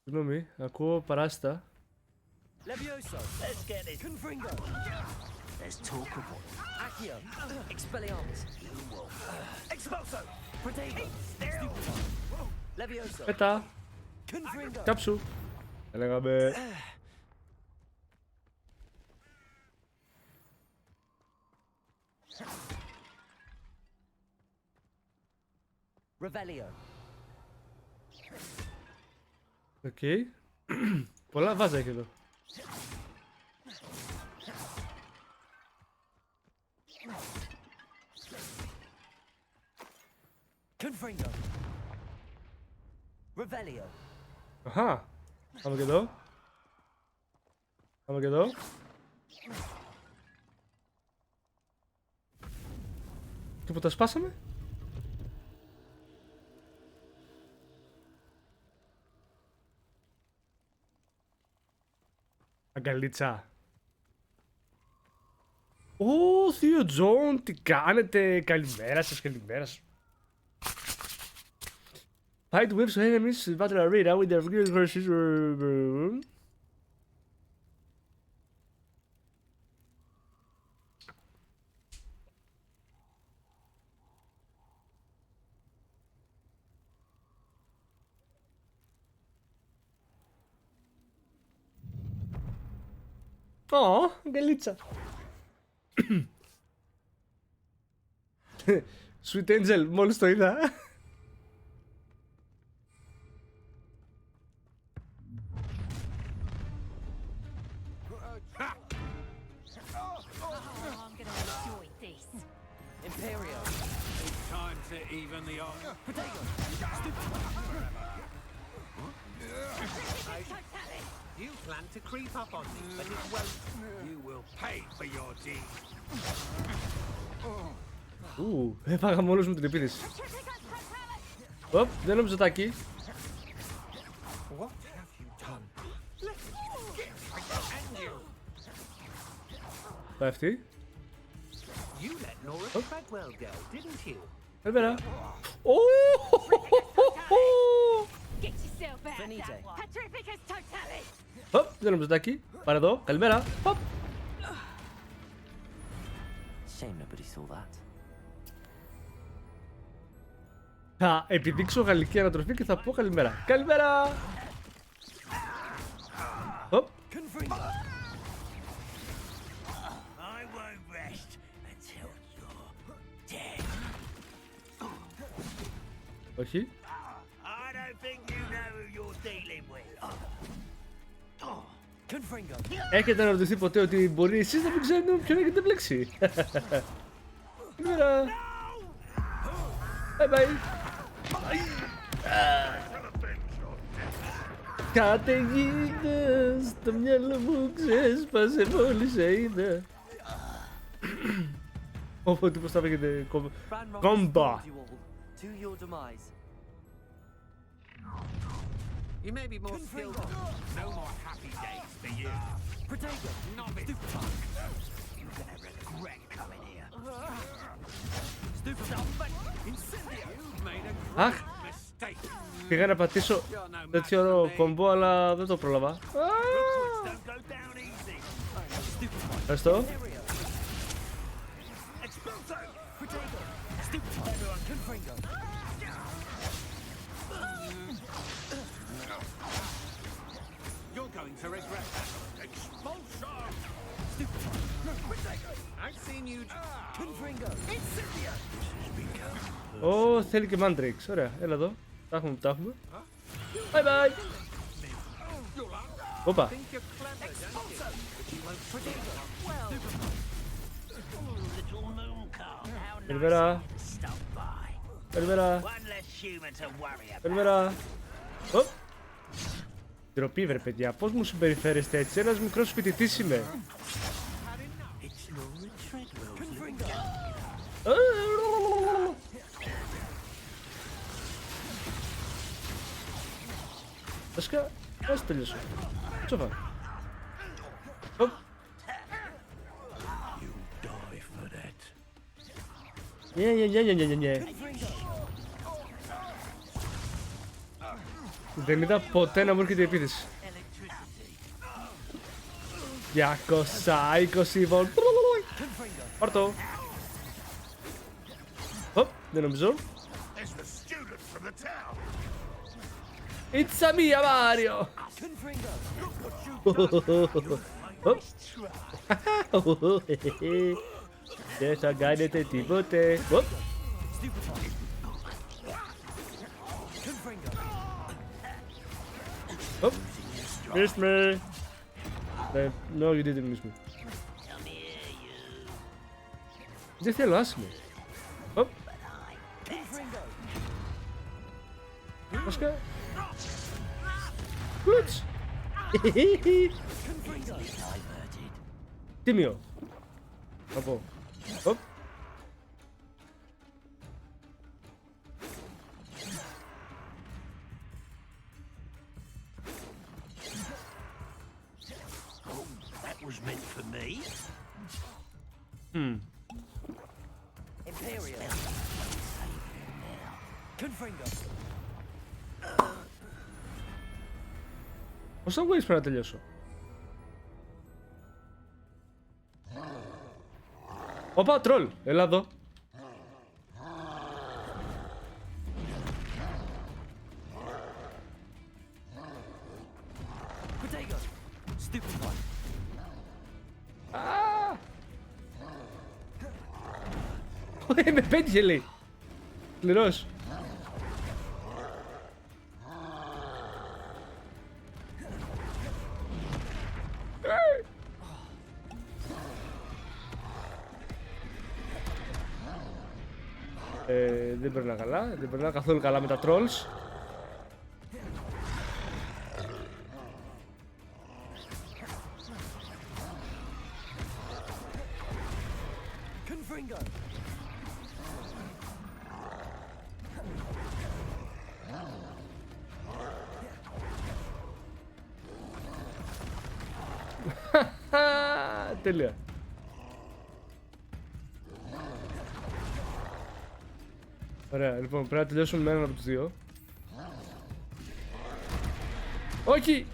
Speaker 1: Συγγνώμη, ακούω παράστα.
Speaker 2: Levioso. Let's get this. Confringo. There's talk of what? Accio. Expelliarmus. Expulso. Protego. Levioso.
Speaker 1: Πέτα,
Speaker 2: Confringo.
Speaker 1: κάψου. Έλεγαμε.
Speaker 2: Revelio.
Speaker 1: Οκ. Πολλά βάζα έχει εδώ.
Speaker 2: Confringo. Revelio.
Speaker 1: Αχα. Πάμε και εδώ. Πάμε και εδώ. Τίποτα σπάσαμε. Αγκαλίτσα. Ω, Θείο Τζον, τι κάνετε? Καλημέρα σας, καλημέρα σας. Fight with enemies in battle arena with their real versus. Ω, αγκαλίτσα. Sweet Angel, μόλις το είδα.
Speaker 2: Imperio.
Speaker 3: Time to even the odds.
Speaker 2: Potato.
Speaker 3: You plan to creep up on me, but it won't. You will pay for your deed.
Speaker 1: Έφαγαμε όλους με την επίθεση. Οπ, δεν νόμιζα τάκι.
Speaker 3: What have you done?
Speaker 1: Πέφτει.
Speaker 3: You let Nora Treadwell go, didn't you?
Speaker 1: Καλημέρα.
Speaker 4: Get yourself out
Speaker 2: Finite.
Speaker 4: that one. Petrificus totalis.
Speaker 1: Οπ, δεν νόμιζα τάκι. Πάρε εδώ, καλημέρα. Οπ.
Speaker 2: Shame nobody saw that.
Speaker 1: Θα επιδείξω γαλλική ανατροφή και θα πω καλημέρα. Καλημέρα. Οπ.
Speaker 2: Confringo.
Speaker 5: I won't rest until you're dead.
Speaker 1: Όχι.
Speaker 5: I don't think you know who you're dealing with.
Speaker 2: Confringo.
Speaker 1: Έχετε αναρωτηθεί ποτέ ότι μπορεί εσείς να μην ξέρετε με ποιον έχετε μπλέξει? Καλημέρα. Bye bye. Καταιγίδα στο μυαλό μου ξέσπασε μόλις σε είδα. Ω, τι πως θα λέγεται κόμπα.
Speaker 2: To your demise.
Speaker 3: You may be more skilled. No more happy days for you.
Speaker 2: Potato.
Speaker 3: Novice.
Speaker 5: You're gonna regret coming here.
Speaker 2: Stupid.
Speaker 3: Incendio. You've made a
Speaker 1: Αχ,
Speaker 3: great mistake.
Speaker 1: πήγα να πατήσω τέτοιο κομπό αλλά δεν το πρόλαβα.
Speaker 5: Don't go down easy.
Speaker 1: Ευχαριστώ.
Speaker 5: Expulso!
Speaker 2: Potato. Stupid. Everyone. Confringo.
Speaker 3: You're going to regret that. Expulso! I've seen you.
Speaker 2: Confringo.
Speaker 1: Ω, θέλει και Mandrax. Ωραία, έλα εδώ. Τα έχουμε που τα έχουμε. Bye bye. Όπα.
Speaker 3: Think you're clever, don't you? But you won't forget.
Speaker 5: Little moon car. How nice
Speaker 1: Καλημέρα.
Speaker 5: stop by.
Speaker 1: Καλημέρα.
Speaker 5: One less human to worry about.
Speaker 1: Καλημέρα. Οπ. Ντροπή βρε παιδιά, πώς μου συμπεριφέρεστε έτσι? Ένας μικρός φοιτητής είμαι.
Speaker 5: It's Nora Treadwell.
Speaker 1: Βασικά, ας τελειώσω. Τσόφα. Οπ.
Speaker 5: Die for that.
Speaker 1: Νιε. Δεν είδα ποτέ να μου έρχεται η επίθεση. 220 βολ. Πάρ' το. Οπ, δεν νομίζω.
Speaker 3: It's the students from the town.
Speaker 1: It's a mia Mario. Οπ. Δεν θα κάνετε τίποτε. Οπ. Οπ. Missed me. No, you didn't miss me. Δεν θέλω, άσε με. Οπ. Βασικά. Λουτς. Τίμιο. Θα πω. Οπ.
Speaker 5: That was meant for me.
Speaker 2: Imperial. Confringo.
Speaker 1: Πόσα waves πρέπει να τελειώσω? Όπα, τρολ, έλα εδώ.
Speaker 2: Potato. Stupid one.
Speaker 1: Με πέτυχε, λέει. Σκληρός. Δεν περνά καλά, δεν περνά καθόλου καλά με τα trolls.
Speaker 2: Confringo.
Speaker 1: Τέλεια. Ωραία, λοιπόν, πρέπει να τελειώσουμε με έναν από τους δύο. Όχι!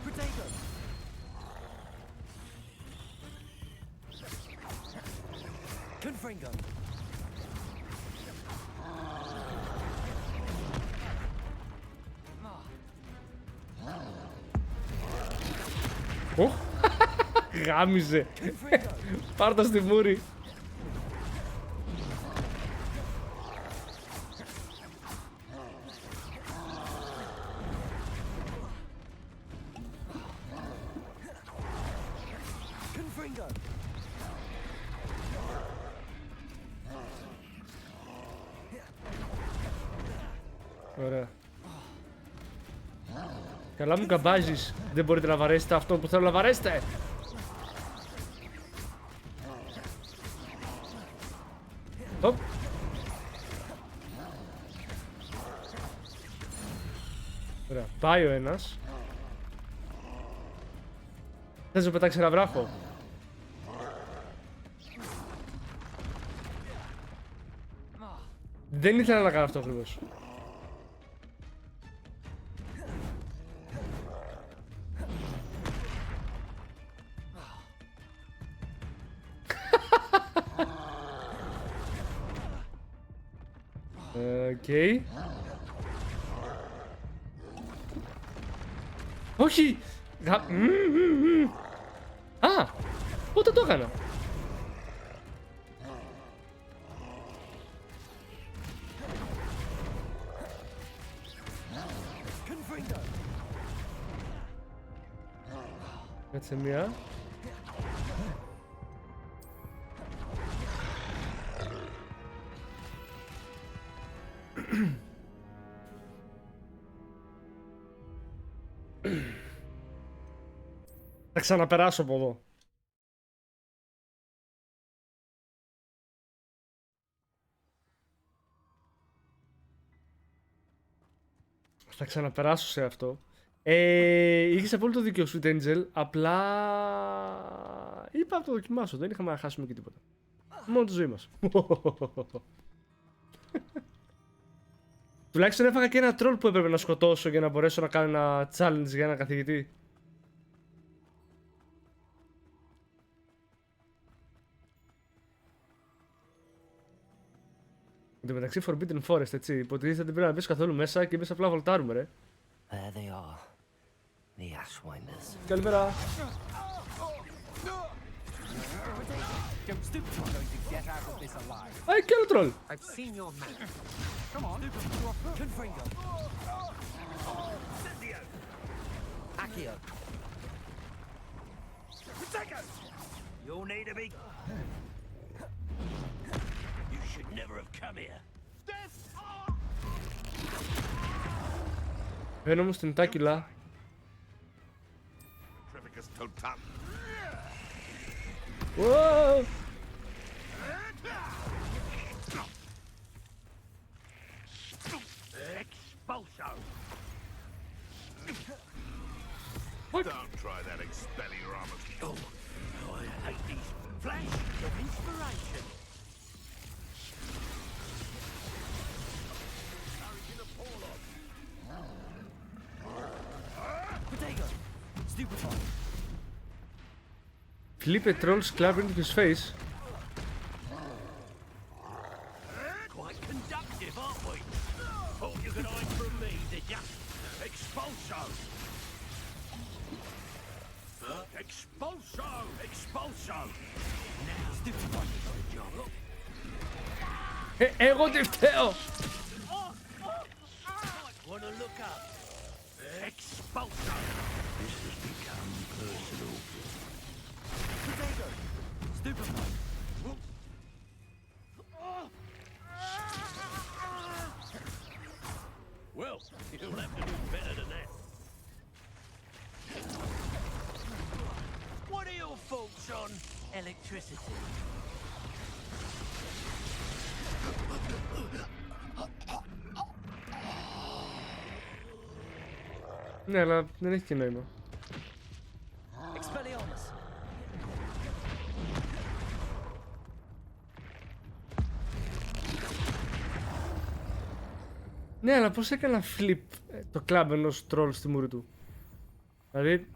Speaker 2: Potato. Confringo.
Speaker 1: Γάμιζε. Πάρ' το στη μούρη.
Speaker 2: Confringo.
Speaker 1: Ωραία. Καλά μου καμπάζεις. Δεν μπορείτε να βαρέσετε αυτό που θέλω να βαρέσετε. Οπ. Ωραία, πάει ο ένας. Θες να πετάξει ένα βράχο? Δεν ήθελα να κάνω αυτό ακριβώς. Οκ. Όχι! Α! Πότε το έκανα? Κάτσε μία. Θα ξαναπεράσω από εδώ. Θα ξαναπεράσω σε αυτό. Είχες απόλυτο δίκιο, Sweet Angel. Απλά είπα να το δοκιμάσω. Δεν είχαμε να χάσουμε και τίποτα. Μόνο τη ζωή μας. Τουλάχιστον έφαγα και ένα τρόλ που έπρεπε να σκοτώσω για να μπορέσω να κάνω ένα challenge για ένα καθηγητή. Εν τω μεταξύ Forbidden Forest, έτσι. Υποτίθεται δεν πρέπει να μπεις καθόλου μέσα και εμείς απλά βολτάρουμε, ρε.
Speaker 2: There they are. The Ashwinders.
Speaker 1: Καλημέρα.
Speaker 6: Don't stoop to going to get out of this alive.
Speaker 1: Α, και άλλο τρόλ.
Speaker 6: I've seen your map.
Speaker 2: Confringo.
Speaker 5: Incendio!
Speaker 2: Accio.
Speaker 5: Protego! You'll need to be... You should never have come here.
Speaker 1: Venomous Tentacula.
Speaker 3: Trevicus totam.
Speaker 1: Whoa!
Speaker 5: Expulso!
Speaker 3: Don't try that Expelliarmus.
Speaker 5: Oh, I hate these flashes of inspiration.
Speaker 2: Protego. Stupefy.
Speaker 1: Flip a troll's clap into his face.
Speaker 5: Quite conductive, aren't we? Thought you could hide from me, did ya? Expulso! Expulso! Expulso! Now, Stupefy got a job.
Speaker 1: Εγώ τι φταίω!
Speaker 5: Might want to look up. Expulso! This has become personal.
Speaker 2: Protego. Stupefy.
Speaker 5: Well, you'll have to do better than that. What are your thoughts on electricity?
Speaker 1: Ναι, αλλά δεν έχει και νόημα.
Speaker 2: Expelliarmus.
Speaker 1: Ναι, αλλά πώς έκανα flip το κλαμπ ενός τρόλ στη μούρη του. Δηλαδή...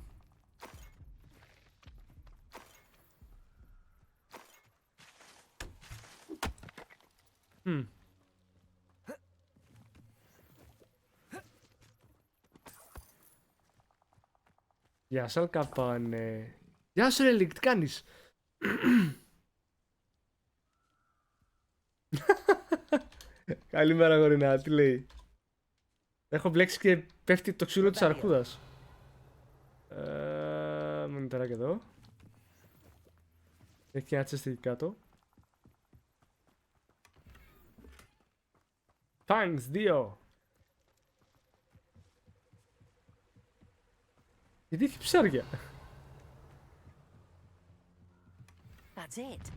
Speaker 1: Γεια σου, Αλκαπάνε. Γεια σου, Ρελίκ, τι κάνεις? Καλημέρα, γορινά, τι λέει? Έχω μπλέξει και πέφτει το ξύλο της αρκούδας. Μονιτεράκι εδώ. Έχει και ένα τσέστη εκεί κάτω. Thanks, 2. Γιατί έχει ψάρια?
Speaker 2: That's it.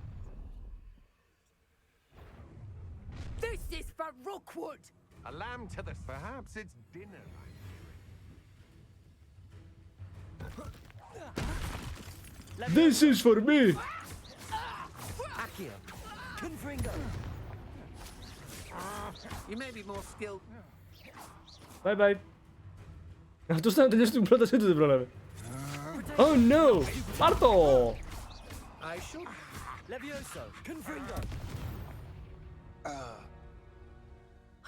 Speaker 4: This is for Rookwood!
Speaker 3: A lamb to the... Perhaps it's dinner.
Speaker 1: This is for me!
Speaker 2: Accio. Confringo.
Speaker 3: You may be more skilled.
Speaker 1: Bye bye. Αυτός ήταν να τελειώσει την πρότασή του, δεν πρόλαβε. Oh no! Πάρ' το!
Speaker 3: I should.
Speaker 2: Levioso. Confringo.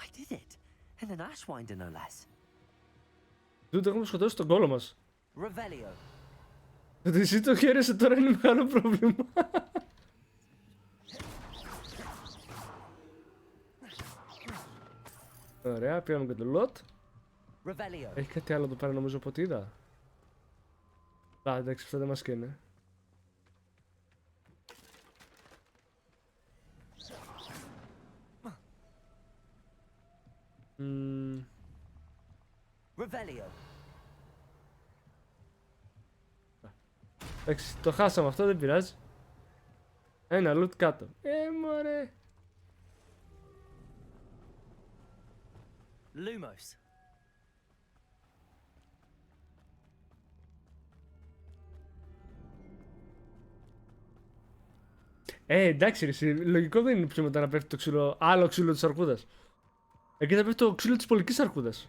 Speaker 2: I did it. And an Ashwinder, no less.
Speaker 1: Τούτο έχουμε σκοτώσει τον κόλο μας.
Speaker 2: Revelio.
Speaker 1: Το ότι εσύ το χαίρεσαι τώρα είναι μεγάλο πρόβλημα. Ωραία, πήραμε και το lot.
Speaker 2: Revelio.
Speaker 1: Έχει κάτι άλλο εδώ πέρα νομίζω από ό,τι είδα. Α, εντάξει, αυτά δεν μας καίνε.
Speaker 2: Revelio.
Speaker 1: Εντάξει, το χάσαμε αυτό, δεν πειράζει. Ένα loot κάτω. Μωρέ.
Speaker 2: Lumos.
Speaker 1: Εντάξει, ρε, λογικό δεν είναι πιο μετά να πέφτει το ξύλο, άλλο ξύλο της αρκούδας. Εκεί θα πέφτει το ξύλο της πολικής αρκούδας.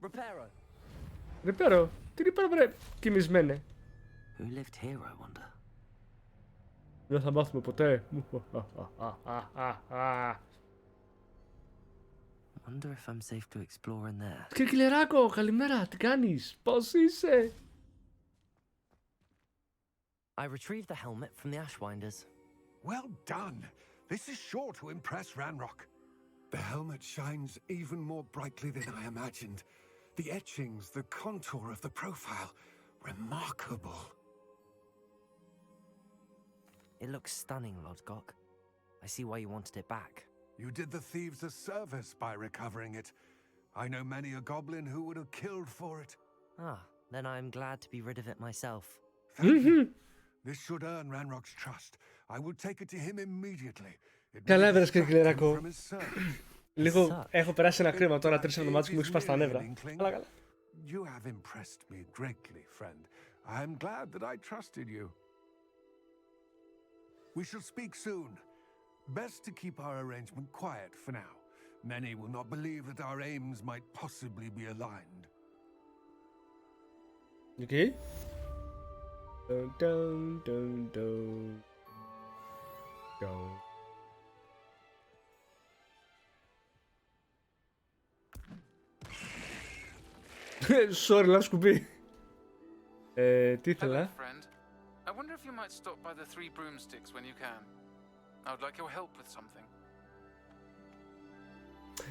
Speaker 2: Reparo.
Speaker 1: Ρεπέρο, τι ρεπέρο βρε, κοιμισμένε.
Speaker 2: Who lived here, I wonder?
Speaker 1: Δεν θα μάθουμε ποτέ.
Speaker 2: Wonder if I'm safe to explore in there.
Speaker 1: Κυρκυλεράκο, καλημέρα, τι κάνεις, πώς είσαι?
Speaker 2: I retrieved the helmet from the Ashwinders.
Speaker 3: Well done. This is sure to impress Ranrock. The helmet shines even more brightly than I imagined. The etchings, the contour of the profile, remarkable.
Speaker 2: It looks stunning, Lodgok. I see why you wanted it back.
Speaker 3: You did the thieves a service by recovering it. I know many a goblin who would have killed for it.
Speaker 2: Ah, then I am glad to be rid of it myself.
Speaker 3: Thank you. This should earn Ranrock's trust. I will take it to him immediately. It may
Speaker 1: Καλά έβρες,
Speaker 3: distract him
Speaker 1: Κυριακό.
Speaker 3: from his search.
Speaker 1: Λίγο έχω περάσει ένα κρίμα τώρα 3 εβδομάδες και μου έχει σπάσει τα νεύρα. Αλλά καλά.
Speaker 3: You have impressed me greatly, friend. I am glad that I trusted you. We shall speak soon. Best to keep our arrangement quiet for now. Many will not believe that our aims might possibly be aligned.
Speaker 1: Okay. Dun, dun, dun, dun. Dun. Sorry, λάθος κουμπί. Τι ήθελα.
Speaker 6: Hello, friend. I wonder if you might stop by the Three Broomsticks when you can. I would like your help with something.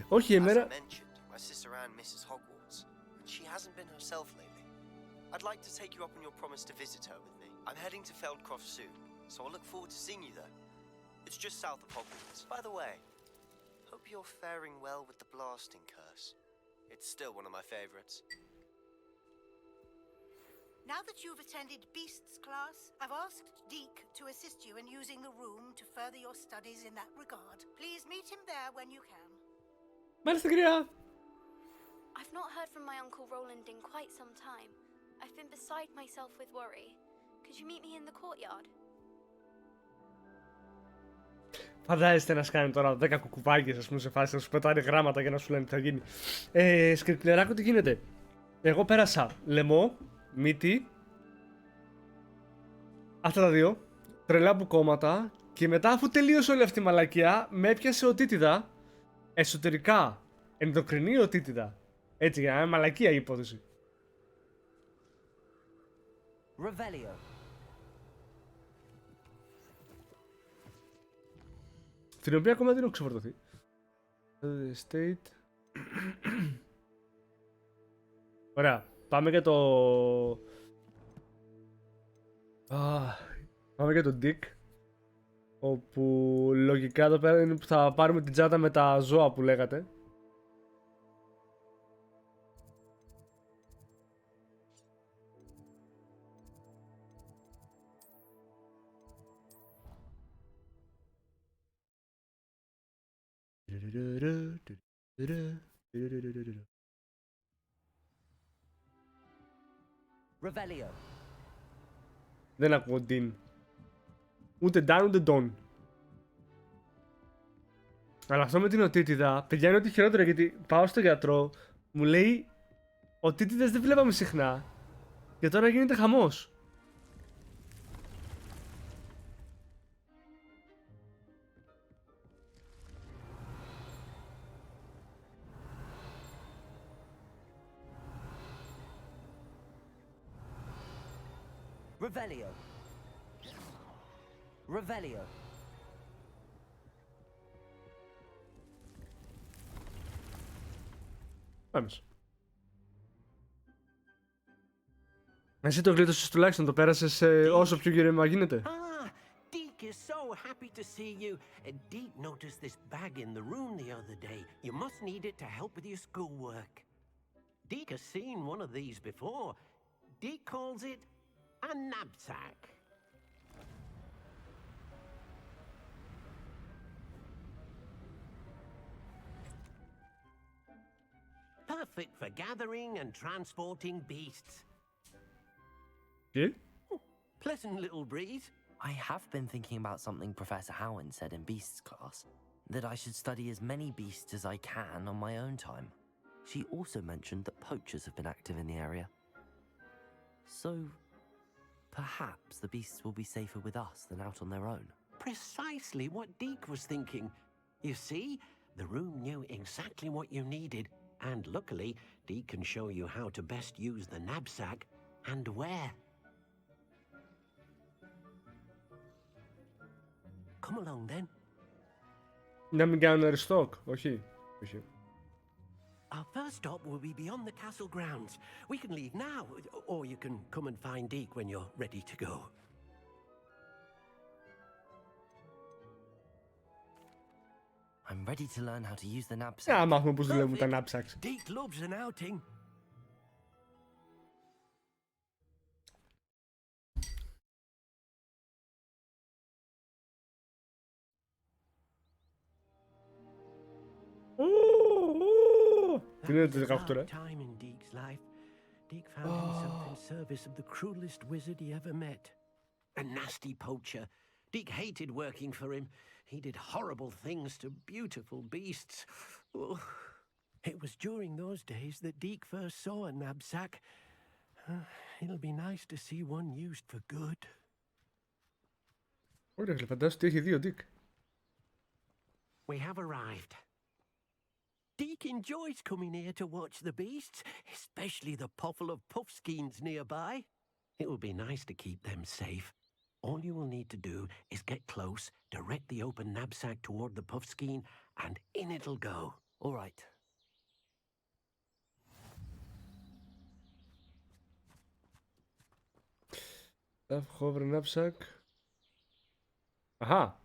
Speaker 1: Όχι, εμένα...
Speaker 7: As I mentioned, my sister Anne misses Hogwarts, and she hasn't been herself lately. I'd like to take you up on your promise to visit her with me. I'm heading to Feldcroft soon, so I look forward to seeing you there. It's just south of Hogwarts. By the way, hope you're faring well with the blasting curse. It's still one of my favorites.
Speaker 8: Now that you've attended Beasts class, I've asked Deke to assist you in using the room to further your studies in that regard. Please meet him there when you can.
Speaker 1: Μάλιστα, κυρία.
Speaker 9: I've not heard from my Uncle Roland in quite some time. I've been beside myself with worry. Could you meet me in the courtyard?
Speaker 1: Φαντάζεστε να σκάνει τώρα 10 κουκουβάγες, ας πούμε, σε φάση να σου πετάνε γράμματα για να σου λένε τι θα γίνει. Σκριπτλεράκο, τι γίνεται. Εγώ πέρασα λαιμό, μύτη, αυτά τα δύο, τρελά μπουκώματα και μετά, αφού τελείωσε όλη αυτή η μαλακία, με έπιασε οτίτιδα, εσωτερικά, ενδοκρινή οτίτιδα. Έτσι, για να είναι μαλακία η υπόθεση.
Speaker 2: Revelio.
Speaker 1: Την οποία ακόμα δεν έχω ξεφορτωθεί. State. Ωραία. Πάμε για το... Πάμε για το Dick. Όπου λογικά εδώ πέρα είναι που θα πάρουμε την τσάντα με τα ζώα που λέγατε.
Speaker 2: Revelio.
Speaker 1: Δεν ακούω Dean. Ούτε Ντάν ούτε Ντόν. Αλλά αυτό με την οτίτιδα, παιδιά, είναι ότι χειρότερο, γιατί πάω στο γιατρό, μου λέει οτίτιδες δεν βλέπαμε συχνά και τώρα γίνεται χαμός.
Speaker 2: Revelio. Revelio.
Speaker 1: Πάμε. Εσύ το γλίτωσες τουλάχιστον, το πέρασες όσο πιο γερήμα γίνεται.
Speaker 5: Ah, Deke is so happy to see you. Deke noticed this bag in the room the other day. You must need it to help with your schoolwork. Deke has seen one of these before. Deke calls it a knapsack. Perfect for gathering and transporting beasts.
Speaker 1: Τι?
Speaker 5: Pleasant little breeze.
Speaker 2: I have been thinking about something Professor Howin said in Beasts class. That I should study as many beasts as I can on my own time. She also mentioned that poachers have been active in the area. So, perhaps the beasts will be safer with us than out on their own.
Speaker 5: Precisely what Deke was thinking. You see, the room knew exactly what you needed, and luckily, Deke can show you how to best use the knapsack and where. Come along then.
Speaker 1: Να μην κάνουν restock, όχι.
Speaker 5: Our first stop will be beyond the castle grounds. We can leave now, or you can come and find Deke when you're ready to go.
Speaker 2: I'm ready to learn how to use the knapsack.
Speaker 1: Να μάθουμε πώς δουλεύουν τα knapsacks.
Speaker 5: Deke loves an outing.
Speaker 1: Τι είναι το 18, ρε.
Speaker 5: Time in Deke's life. Deke found himself in service of the cruelest wizard he ever met. A nasty poacher. Deke hated working for him. He did horrible things to beautiful beasts. Oh. It was during those days that Deke first saw a knapsack. It'll be nice to see one used for good.
Speaker 1: Ωραία, φαντάζομαι ότι έχει δύο Dick.
Speaker 5: We have arrived. Deke enjoys coming here to watch the beasts, especially the potful of puffskeins nearby. It will be nice to keep them safe. All you will need to do is get close, direct the open knapsack toward the puffskein, and in it'll go.
Speaker 2: All right.
Speaker 1: Hover knapsack. Αχα.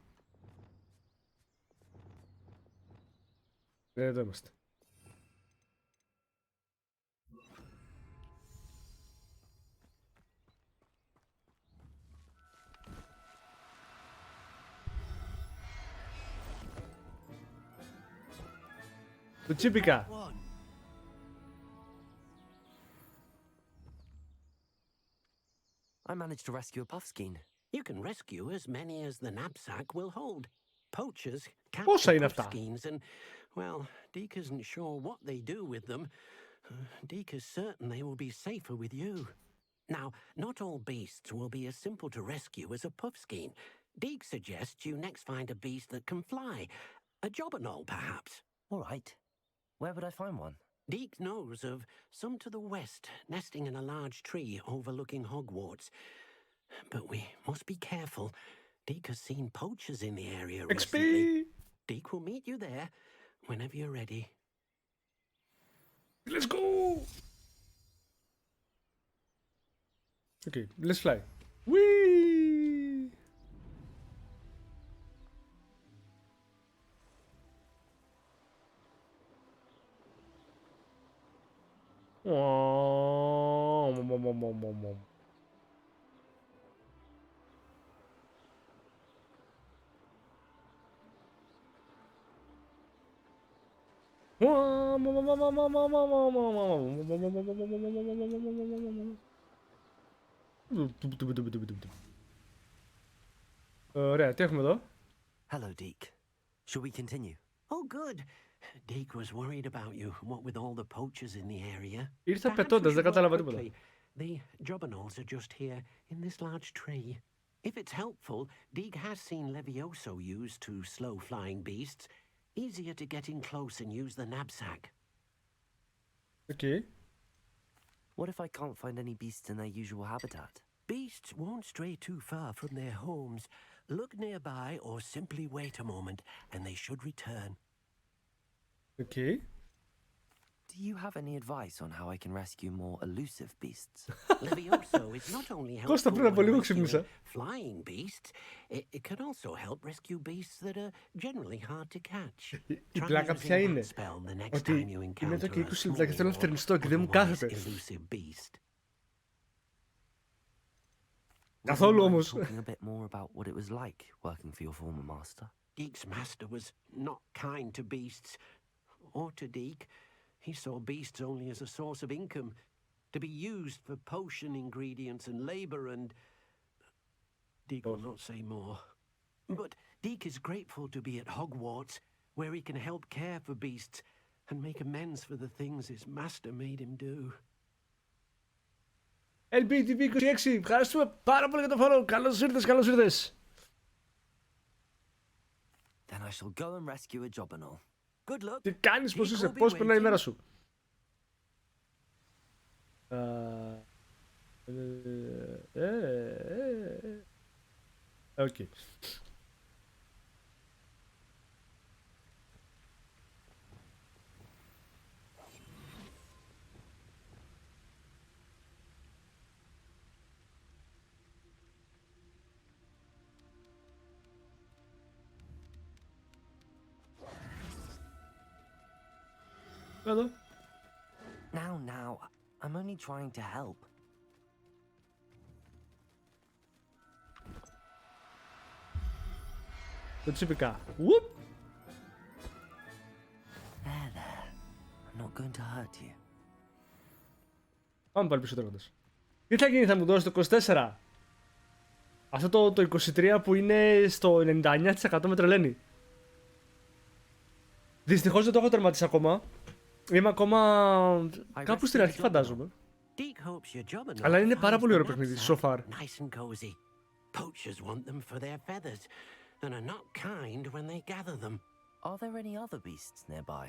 Speaker 1: Εδώ είμαστε. Το τσίπικα.
Speaker 2: I managed to rescue a puffskein.
Speaker 5: You can rescue as many as the knapsack will hold. Poachers
Speaker 1: Πόσα
Speaker 5: capture
Speaker 1: είναι αυτά?
Speaker 5: puffskeins and, well, Deke isn't sure what they do with them. Deke is certain they will be safer with you. Now, not all beasts will be as simple to rescue as a puffskein. Deke suggests you next find a beast that can fly. A jobberknoll, perhaps.
Speaker 2: All right. Where would I find one?
Speaker 5: Deke knows of some to the west, nesting in a large tree overlooking Hogwarts. But we must be careful. Deke has seen poachers in the area recently. Deke will meet you there whenever you're ready.
Speaker 1: Let's go! Okay, let's fly. Whee! Ωραία, τι έχουμε εδώ?
Speaker 2: Hello, Deke. Shall we continue?
Speaker 5: Oh, good. Deke was worried about you, what with all the poachers in the area.
Speaker 1: Ήρθα
Speaker 5: Perhaps we
Speaker 1: πετώντας, δεν
Speaker 5: should go
Speaker 1: κατάλαβα τίποτα.
Speaker 5: quickly. The jobberknolls are just here, in this large tree. If it's helpful, Deke has seen Levioso used to slow flying beasts. Easier to get in close and use the knapsack.
Speaker 1: Okay.
Speaker 2: What if I can't find any beasts in their usual habitat?
Speaker 5: Beasts won't stray too far from their homes. Look nearby or simply wait a moment, and they should return.
Speaker 1: Okay.
Speaker 2: Do you have any advice on how I can rescue more elusive beasts?
Speaker 5: Levioso is not only
Speaker 1: Κώστα, πριν από λίγο
Speaker 5: helpful when
Speaker 1: ξύπνησα.
Speaker 5: rescuing flying beasts, it can also help rescue beasts that are generally hard to catch.
Speaker 1: Η
Speaker 5: Try
Speaker 1: πλάκα
Speaker 5: using
Speaker 1: ποια
Speaker 5: that
Speaker 1: είναι?
Speaker 5: spell the next
Speaker 1: Ότι
Speaker 5: time you
Speaker 1: είμαι εδώ
Speaker 5: encounter
Speaker 1: και
Speaker 5: a
Speaker 1: 20 λεπτά και θέλω να
Speaker 5: small
Speaker 1: φτερνιστώ και δεν μου
Speaker 5: or
Speaker 1: κάθεται.
Speaker 5: otherwise elusive beast.
Speaker 1: Καθόλου
Speaker 2: Would you mind
Speaker 1: όμως.
Speaker 2: talking a bit more about what it was like working for your former master?
Speaker 5: Deke's master was not kind to beasts, or to Deke. He saw beasts only as a source of income, to be used for potion ingredients and labor and... Deke will not say more. But Deke is grateful to be at Hogwarts, where he can help care for beasts and make amends for the things his master made him do.
Speaker 1: LBTV26, ευχαριστούμε πάρα πολύ για το follow. Καλώς ήρθες, καλώς ήρθες.
Speaker 2: Then I shall go and rescue a jobberknoll. Good luck.
Speaker 1: Τι κάνεις, πώς
Speaker 5: Deke
Speaker 1: είσαι,
Speaker 5: will be
Speaker 1: πώς περνάει η
Speaker 5: waiting.
Speaker 1: μέρα σου? Οκ. Εδώ.
Speaker 2: Now, I'm only trying to help.
Speaker 1: Το τσίπικα. Ουπ.
Speaker 2: There. I'm not going to hurt you.
Speaker 1: Πάμε πάλι πίσω τρώγοντας. Τι θα γίνει, θα μου δώσει το 24. Αυτό το 23 που είναι στο 99% με τρελαίνει. Δυστυχώς δεν το έχω τερματίσει ακόμα. Είμαι ακόμα κάπου στην αρχή φαντάζομαι. Αλλά είναι πάρα πολύ ωραίο παιχνίδι, so far.
Speaker 5: Poachers want them for their feathers and are not kind when they gather them.
Speaker 2: Are there any other beasts nearby?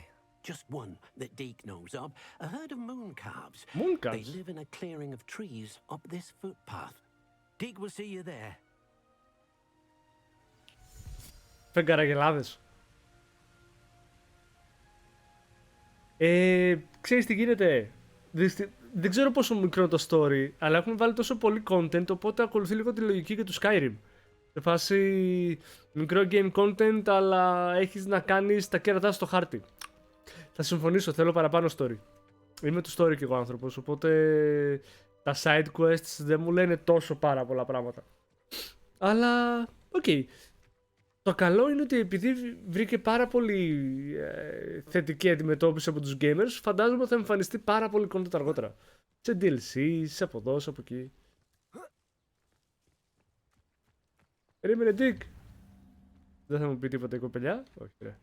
Speaker 5: Just one that Deke knows of, a herd of moon calves.
Speaker 1: Moon
Speaker 5: They
Speaker 1: calves?
Speaker 5: live in a clearing of trees up this footpath. Deke will see you there.
Speaker 1: Φεγγαραγελάδες. Ξέρεις τι γίνεται. Δεν ξέρω πόσο μικρό είναι το story, αλλά έχουμε βάλει τόσο πολύ content, οπότε ακολουθεί λίγο τη λογική και του Skyrim. Σε φάση μικρό game content, αλλά έχεις να κάνεις τα κέρατά στο χάρτη. Θα συμφωνήσω, θέλω παραπάνω story. Είμαι του story κι εγώ άνθρωπος, οπότε τα side quests δεν μου λένε τόσο πάρα πολλά πράγματα. Αλλά, οκ. Το καλό είναι ότι επειδή βρήκε πάρα πολύ θετική αντιμετώπιση από τους gamers, φαντάζομαι θα εμφανιστεί πάρα πολύ content αργότερα. Σε DLC, σε από εδώ, σε από εκεί. Περίμενε, Dick. Δεν θα μου πει τίποτα η κοπελιά. Όχι, ρε.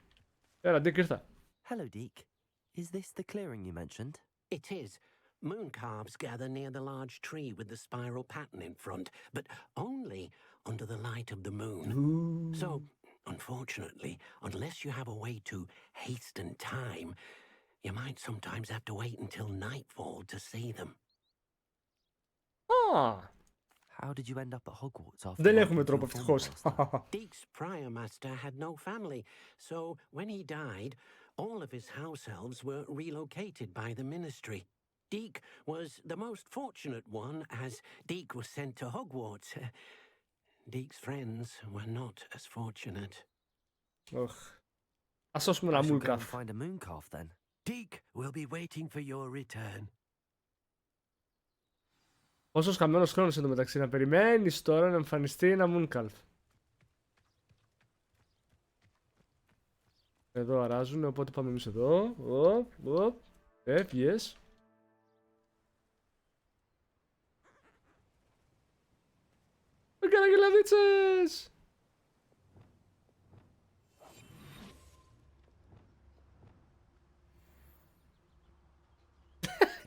Speaker 1: Έλα, Dick, ήρθα.
Speaker 2: Hello, Deke. Is this the clearing you mentioned?
Speaker 5: It is. Moon calves gather near the large tree with the spiral pattern in front, but only under the light of the moon.
Speaker 1: Ooh.
Speaker 5: So, unfortunately, unless you have a way to hasten time, you might sometimes have to wait until nightfall to see them.
Speaker 1: Ah.
Speaker 2: How did you end up at Hogwarts after
Speaker 1: Δεν
Speaker 2: working
Speaker 1: έχουμε
Speaker 2: for
Speaker 1: τρόπο
Speaker 2: your
Speaker 1: ευτυχώς.
Speaker 2: former master?
Speaker 5: Deke's prior master had no family, so when he died, all of his house elves were relocated by the ministry. Deke was the most fortunate one, as Deke was sent to Hogwarts. Deke's friends were not as fortunate.
Speaker 1: Ας σώσουμε ένα
Speaker 2: I shall go and
Speaker 1: moon calf.
Speaker 2: find a moon calf then.
Speaker 5: Deke will be waiting for your return.
Speaker 1: Πόσος χαμένος χρόνος εντωμεταξύ να περιμένεις τώρα να εμφανιστεί ένα moon calf. Εδώ αράζουν, οπότε πάμε εμείς εδώ. Έφυγες. Με καραγελαδίτσες!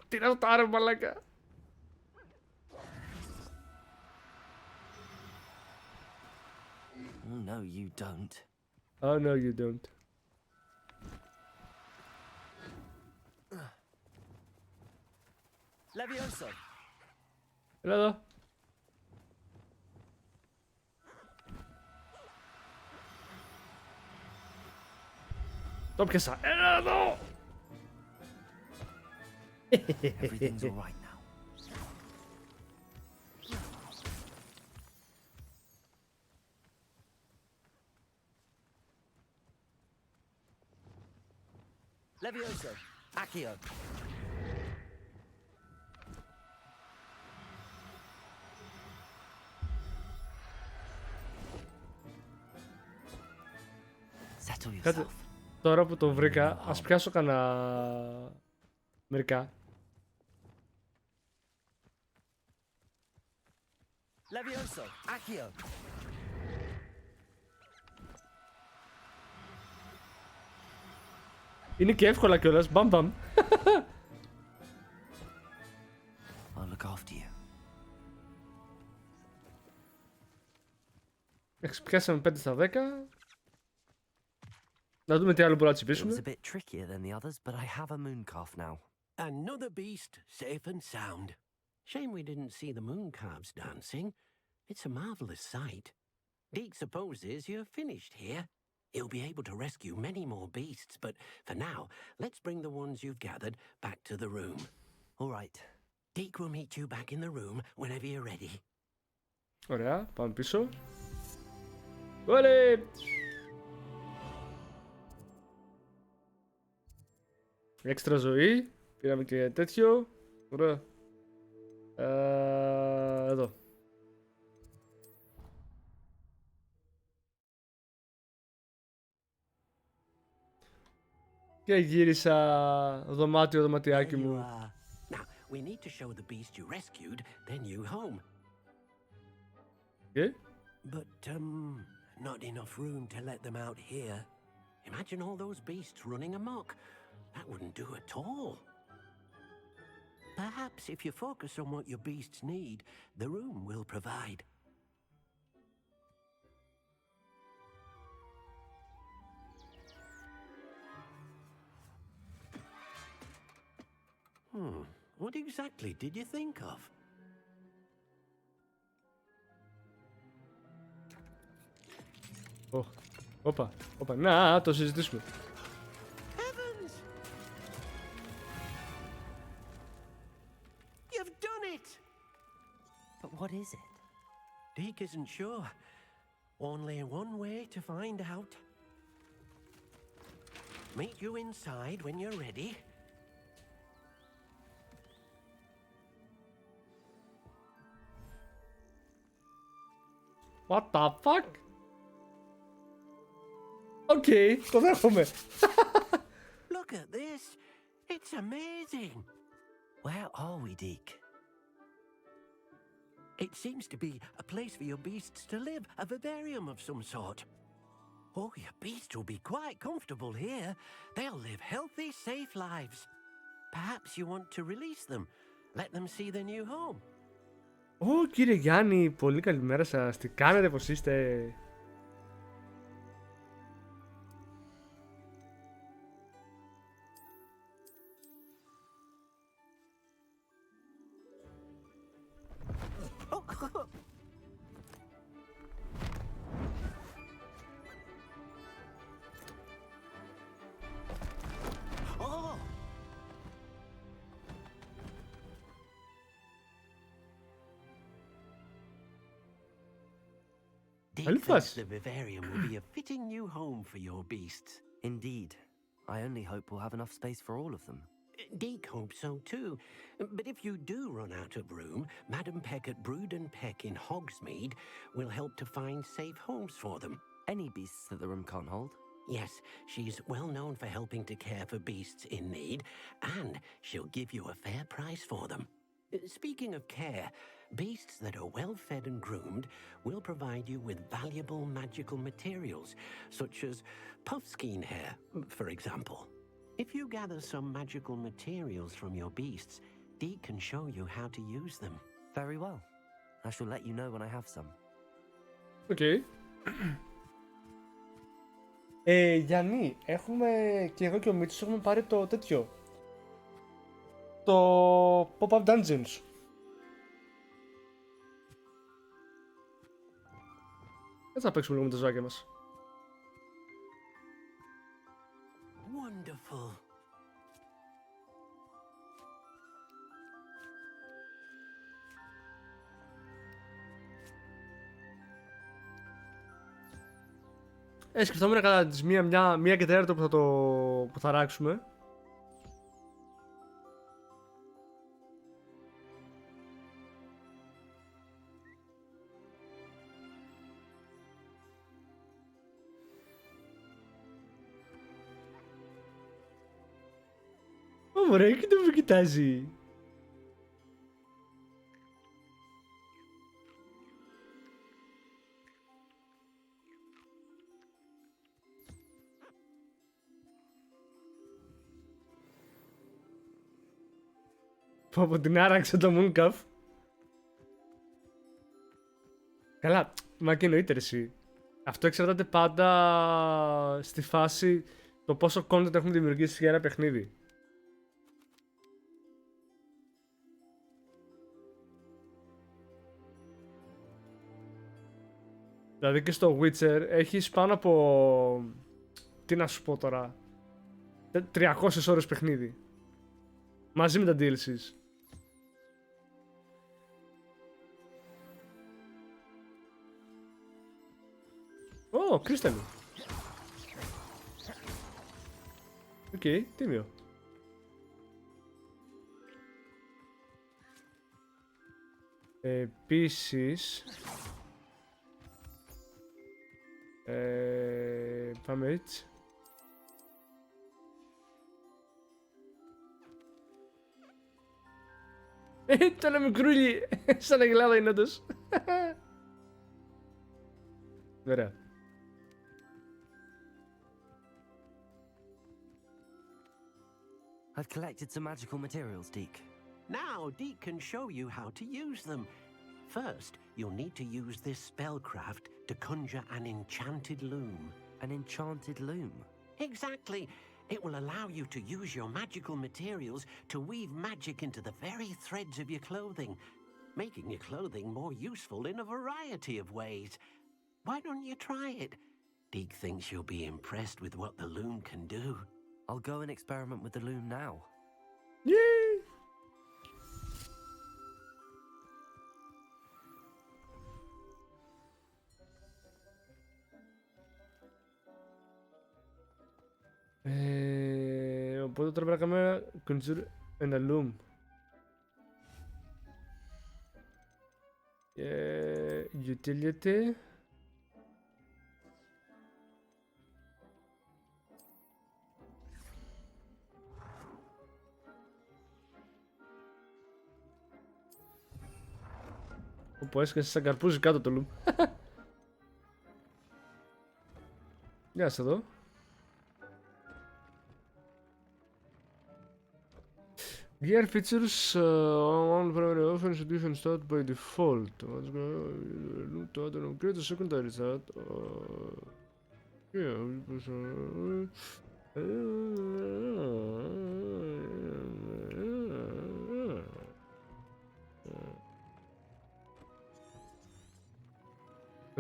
Speaker 1: Τι είναι αυτά ρε μαλάκα.
Speaker 2: Oh, no, you don't.
Speaker 1: Oh no you don't.
Speaker 2: Levioso!
Speaker 1: Έλα εδώ. Το πιάσα. Έλα εδώ.
Speaker 2: Everything's all right now. Levioso! Accio! Settle
Speaker 1: Κάτσε.
Speaker 2: yourself.
Speaker 1: Τώρα που το βρήκα, ας πιάσω κανένα... μερικά.
Speaker 2: Levioso! Accio!
Speaker 1: Είναι και εύκολα κιόλας, μπαμ μπαμ.
Speaker 2: I'll look after you.
Speaker 1: Πιάσαμε 5 στα 10. Να δούμε τι άλλο μπορούμε να
Speaker 2: It was
Speaker 1: τσιπήσουμε.
Speaker 2: a bit trickier than the others, but I have a moon calf now.
Speaker 5: Another beast, safe and sound. Shame we didn't see the moon calves dancing. It's a marvelous sight. Deke supposes you're finished here. He'll be able to rescue many more beasts, but for now, let's bring the ones you've gathered back to the room.
Speaker 2: All right.
Speaker 5: Deke will meet you back in the room whenever you're ready.
Speaker 1: Ωραία, πάμε πίσω. Olé! Έξτρα ζωή. Πήραμε και τέτοιο. Ωραία. Εδώ. Και γύρισα δωμάτιάκι
Speaker 5: There you
Speaker 1: μου.
Speaker 5: are. Now, we need to show the beast you rescued their new home.
Speaker 1: Και.
Speaker 5: But, not enough room to let them out here. Imagine all those beasts running amok. That wouldn't do at all. Perhaps if you focus on what your beasts need, the room will provide. What exactly did you think of?
Speaker 1: Όπα. Να, το συζητήσουμε.
Speaker 5: Heavens! You've done it!
Speaker 2: But what is it?
Speaker 5: Deke isn't sure. Only one way to find out. Meet you inside when you're ready.
Speaker 1: What the fuck? Οκ, το δέχομαι.
Speaker 5: Look at this. It's amazing.
Speaker 2: Where are we, Deke?
Speaker 5: It seems to be a place for your beasts to live, a vivarium of some sort. Oh, your beasts will be quite comfortable here. They'll live healthy, safe lives. Perhaps you want to release them. Let them see their new home.
Speaker 1: Ω, κύριε Γιάννη, πολύ καλημέρα σας. Τι κάνετε, πως είστε?
Speaker 5: Oh! Deke thinks
Speaker 1: Alphas.
Speaker 5: the vivarium will be a fitting new home for your beasts.
Speaker 2: Indeed. I only hope we'll have enough space for all of them.
Speaker 5: Deke hopes so too. But if you do run out of room, Madam Peck at Brood and Peck in Hogsmeade will help to find safe homes for them.
Speaker 2: Any beasts that the room can't hold?
Speaker 5: Yes, she's well known for helping to care for beasts in need, and she'll give you a fair price for them. Speaking of care, beasts that are well fed and groomed will provide you with valuable magical materials, such as puffskein hair, for example. If you gather some magical materials from your beasts, Deke can show you how to use them.
Speaker 2: Very well. I shall let you know when I have some.
Speaker 1: Οκ. Γιάννη, έχουμε και εγώ και ο Μίτσος έχουμε πάρει το τέτοιο. Το Pop-Up Dungeons. Έτσι θα παίξουμε λίγο με τα ζωάκια μας.
Speaker 5: Wonderful.
Speaker 1: Σκεφτόμουν κατά τις μία και τέταρτο που θα ράξουμε. Ωραία, και το με κοιτάζει. Που από την άραξε το Mooncalf. Καλά, μα και εννοείται εσύ. Αυτό εξαρτάται πάντα στη φάση το πόσο content έχουμε δημιουργήσει για ένα παιχνίδι. Δηλαδή και στο Witcher έχεις πάνω από... Τι να σου πω τώρα... 300 ώρες παιχνίδι. Μαζί με τα DLCs. Ω, κρίσταλι. Οκ, τίμιο. Επίσης πάμε έτσι. Το ένα μικρούλι σαν αγελάδα είναι όντως. Ωραία.
Speaker 2: I've collected some magical materials, Deke.
Speaker 5: Now, Deke can show you how to use them. First, you'll need to use this spellcraft to conjure an enchanted loom.
Speaker 2: An enchanted loom?
Speaker 5: Exactly. It will allow you to use your magical materials to weave magic into the very threads of your clothing, making your clothing more useful in a variety of ways. Why don't you try it? Deke thinks you'll be impressed with what the loom can do.
Speaker 2: I'll go and experiment with the loom now.
Speaker 1: Yay! Οπότε τώρα πρέπει να κάνουμε conjure and a loom. Utility. Όπου έσκασε σαν καρπούζι κάτω το loom. Γεια σας εδώ. Gear features one primary offense different stat by default. Let's go. Loot to add an upgrade to secondary stat. Yeah.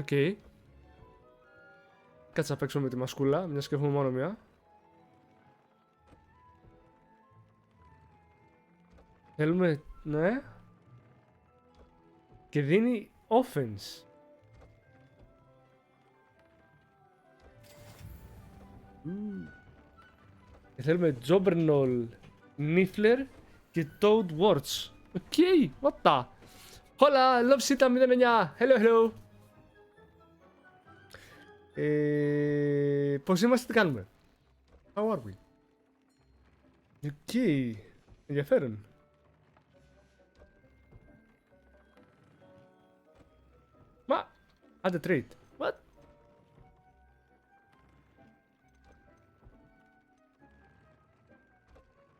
Speaker 1: Οκ. Κάτσε να παίξουμε με τη μασκούλα, μιας και έχουμε μόνο μια. Θέλουμε, ναι. Και δίνει offense. Και θέλουμε Jobberknoll, Niffler και Toad Warts. Οκ, what the. Hola, Love Sita 09. Hello, hello. Πώς είμαστε, τι κάνουμε. How are we. Οκ, ενδιαφέρον. Μα, add a trait. What?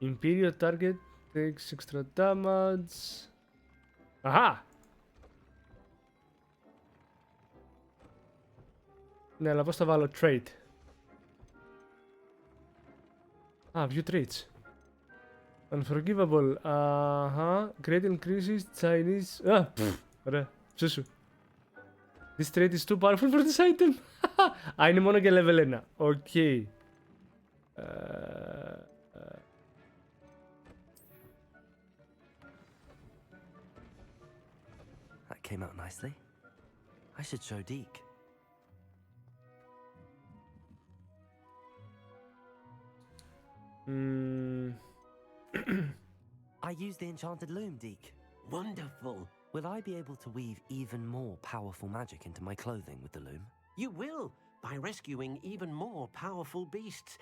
Speaker 1: Imperial target takes extra damage. Αχα! Ναι, αλλά πώς θα βάλω trait. View traits. Unforgivable. Αχα. Great increases Chinese. Ωραία. Ψήσου. This trait is too powerful for this item. Είναι μόνο και level 1. Οκ.
Speaker 2: That came out nicely. I should show Deke. I use the enchanted loom, Deke.
Speaker 5: Wonderful.
Speaker 2: Will I be able to weave even more powerful magic into my clothing with the loom?
Speaker 5: You will, by rescuing even more powerful beasts.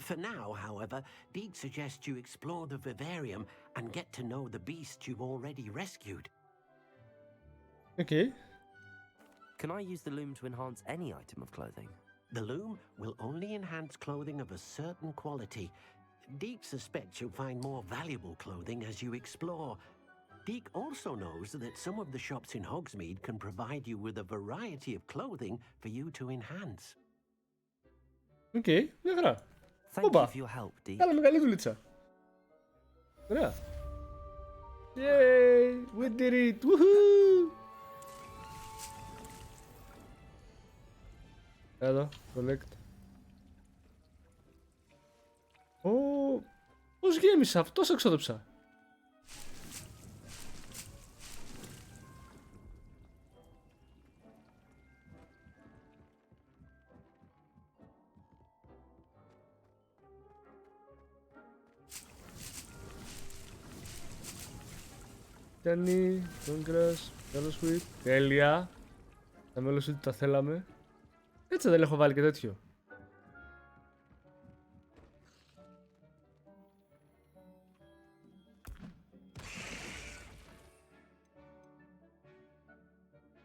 Speaker 5: For now, however, Deke suggests you explore the vivarium and get to know the beasts you've already rescued.
Speaker 1: Okay.
Speaker 2: Can I use the loom to enhance any item of clothing?
Speaker 5: The loom will only enhance clothing of a certain quality. Deke suspects you'll find more valuable clothing as you explore. Deke also knows that some of the shops in Hogsmeade can provide you with a variety of clothing for you to enhance.
Speaker 1: Okay, μια χαρά.
Speaker 2: Thank you for your help, Deke.
Speaker 1: Κάναμε καλή δουλίτσα. Ωραία. Yay! We did it! Woohoo! Εδώ, collect. Πώς γέμισα αυτό, τόσο εξόδεψα. Τιάννη, Congress, Fellowship. Τέλεια. Τα Fellowship τα θέλαμε. Έτσι δεν έχω βάλει και τέτοιο.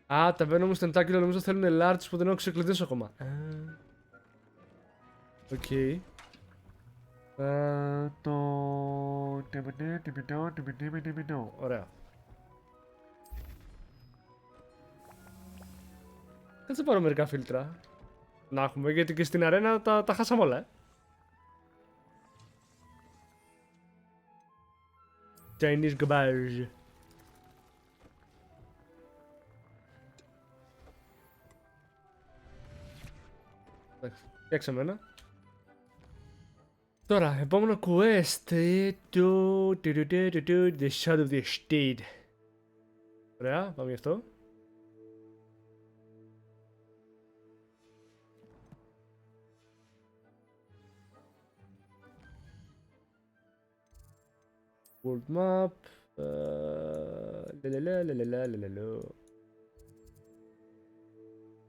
Speaker 1: Α, τα Venomous Tentacle νομίζω θέλουν large που δεν έχω ξεκλειδίσει ακόμα. Οκ. Ωραία. Κάτσε πάρω μερικά φίλτρα. Να έχουμε, γιατί και στην αρένα τα χάσαμε όλα, Chinese garbage. Εντάξει, φτιάξαμε ένα. Τώρα, επόμενο quest. The Shadow of the State. Ωραία, πάμε γι' αυτό. World map.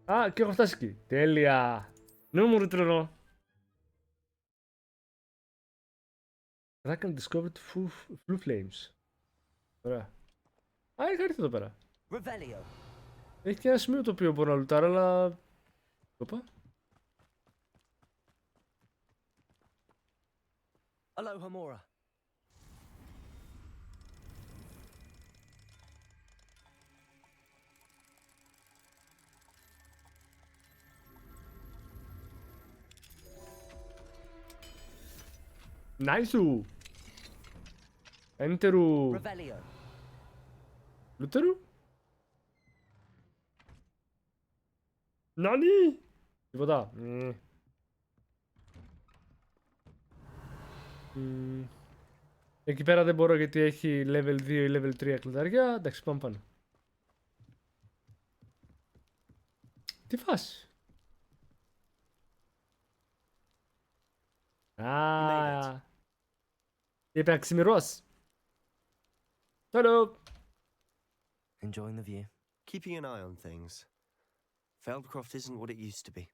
Speaker 1: Α, και έχω φτάσει εκεί. Τέλεια. Ναι, μου τρελό. Track and discovered blue flames. Ωραία. Α, είχα έρθει εδώ πέρα. Έχει και ένα σημείο το οποίο μπορώ να λουτάρω, αλλά... Οπα.
Speaker 2: Aloha Mora.
Speaker 1: Νάισου. Έντερου. Λούτερου. Νάνι. Τίποτα. Εκεί πέρα δεν μπορώ γιατί έχει level 2 ή level 3 κλειδαριά. Εντάξει, πάμε πάνω. Τι φάση. Ah. Είπε να ξημερώσει. Hello.
Speaker 2: Enjoying the view.
Speaker 7: Keeping an eye on things. Feldcroft isn't what it used to be.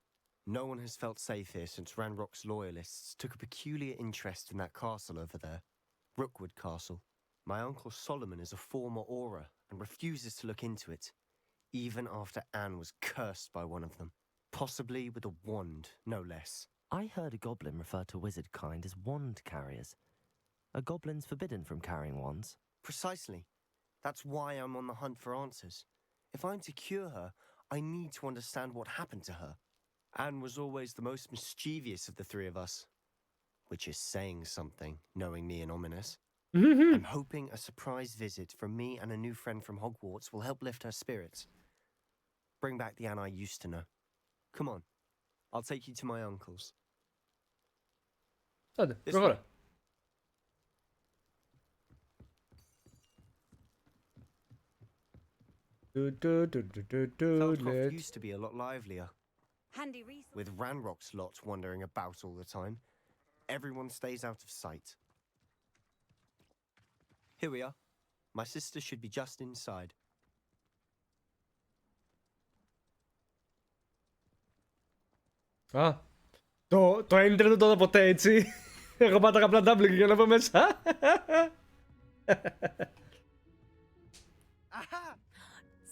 Speaker 7: No one has felt safe here since Ranrock's loyalists took a peculiar interest in that castle over there. Rookwood Castle. My uncle Solomon is a former Auror and refuses to look into it, even after Anne was cursed by one of them. Possibly with a wand, no less.
Speaker 2: I heard a goblin refer to wizard kind as wand carriers. Are goblins forbidden from carrying wands?
Speaker 7: Precisely. That's why I'm on the hunt for answers. If I'm to cure her, I need to understand what happened to her. Anne was always the most mischievous of the three of us. Which is saying something, knowing me and ominous. I'm hoping a surprise visit from me and a new friend from Hogwarts will help lift her spirits. Bring back the Anne I used to know. Come on. I'll take you to my uncle's.
Speaker 1: Άντε, προχώρα.
Speaker 7: Feldcroft used to be a lot livelier.
Speaker 4: Handy resource.
Speaker 7: With Ranrock's lot wandering about all the time, everyone stays out of sight. Here we are. My sister should be just inside.
Speaker 1: Α, το enter δεν το είδα ποτέ έτσι. Εγώ πάταγα απλά W για να πω μέσα.
Speaker 4: Aha!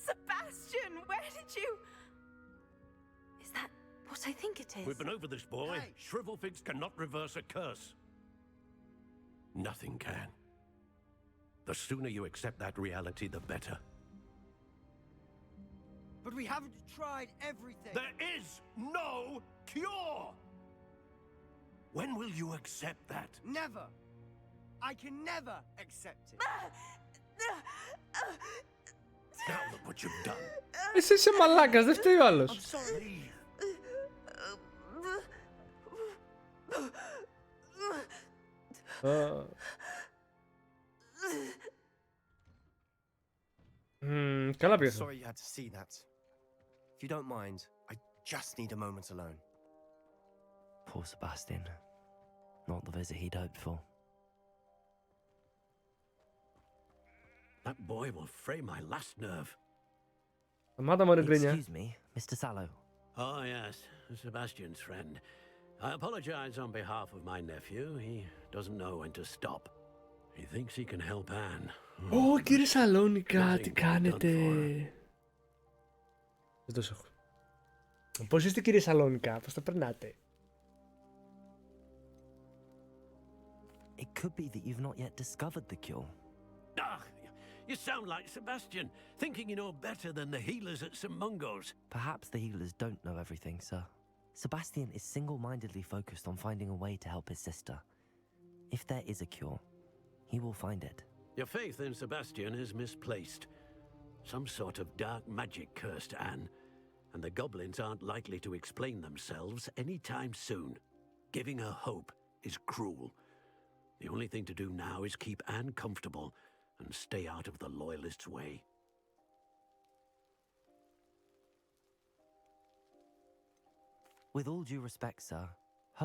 Speaker 4: Sebastian, where did you... Is that what I think it is?
Speaker 10: We've been over this, boy.
Speaker 3: Hey.
Speaker 10: Shrivelfigs cannot reverse a curse. Nothing can. The sooner you accept that reality, the better.
Speaker 11: But we haven't tried everything.
Speaker 10: There is no cure! When will you accept that?
Speaker 11: Never. I can never accept it.
Speaker 10: Now look what you've done.
Speaker 1: Εσύ είσαι μαλάκας, δεν φταίει ο άλλος.
Speaker 10: I'm sorry.
Speaker 1: Καλά πιέσα.
Speaker 7: Sorry you had to see that. If you don't mind, I just need a moment alone.
Speaker 2: Poor Sebastian. Not the visit he'd hoped for.
Speaker 10: That boy will fray my last nerve.
Speaker 1: Σταμάτα μωρέ γκρίνια.
Speaker 2: Excuse me, Mr. Sallow.
Speaker 10: Oh, yes, Sebastian's friend. I apologize on behalf of my nephew. He doesn't know when to stop. He thinks he can help Anne.
Speaker 1: Ω, κύριε Σαλόνικα, τι κάνετε? Δεν το έχω. Πώς είστε κύριε Σαλόνικα, πώς τα περνάτε?
Speaker 2: It could be that you've not yet discovered the cure.
Speaker 10: Ah, you sound like Sebastian, thinking you know better than the healers at St. Mungo's.
Speaker 2: Perhaps the healers don't know everything, sir. Sebastian is single-mindedly focused on finding a way to help his sister. If there is a cure, he will find it.
Speaker 10: Your faith in Sebastian is misplaced. Some sort of dark magic cursed Anne, and the goblins aren't likely to explain themselves anytime soon. Giving her hope is cruel. The only thing to do now is keep Anne comfortable and stay out of the Loyalists' way.
Speaker 2: With all due respect, sir,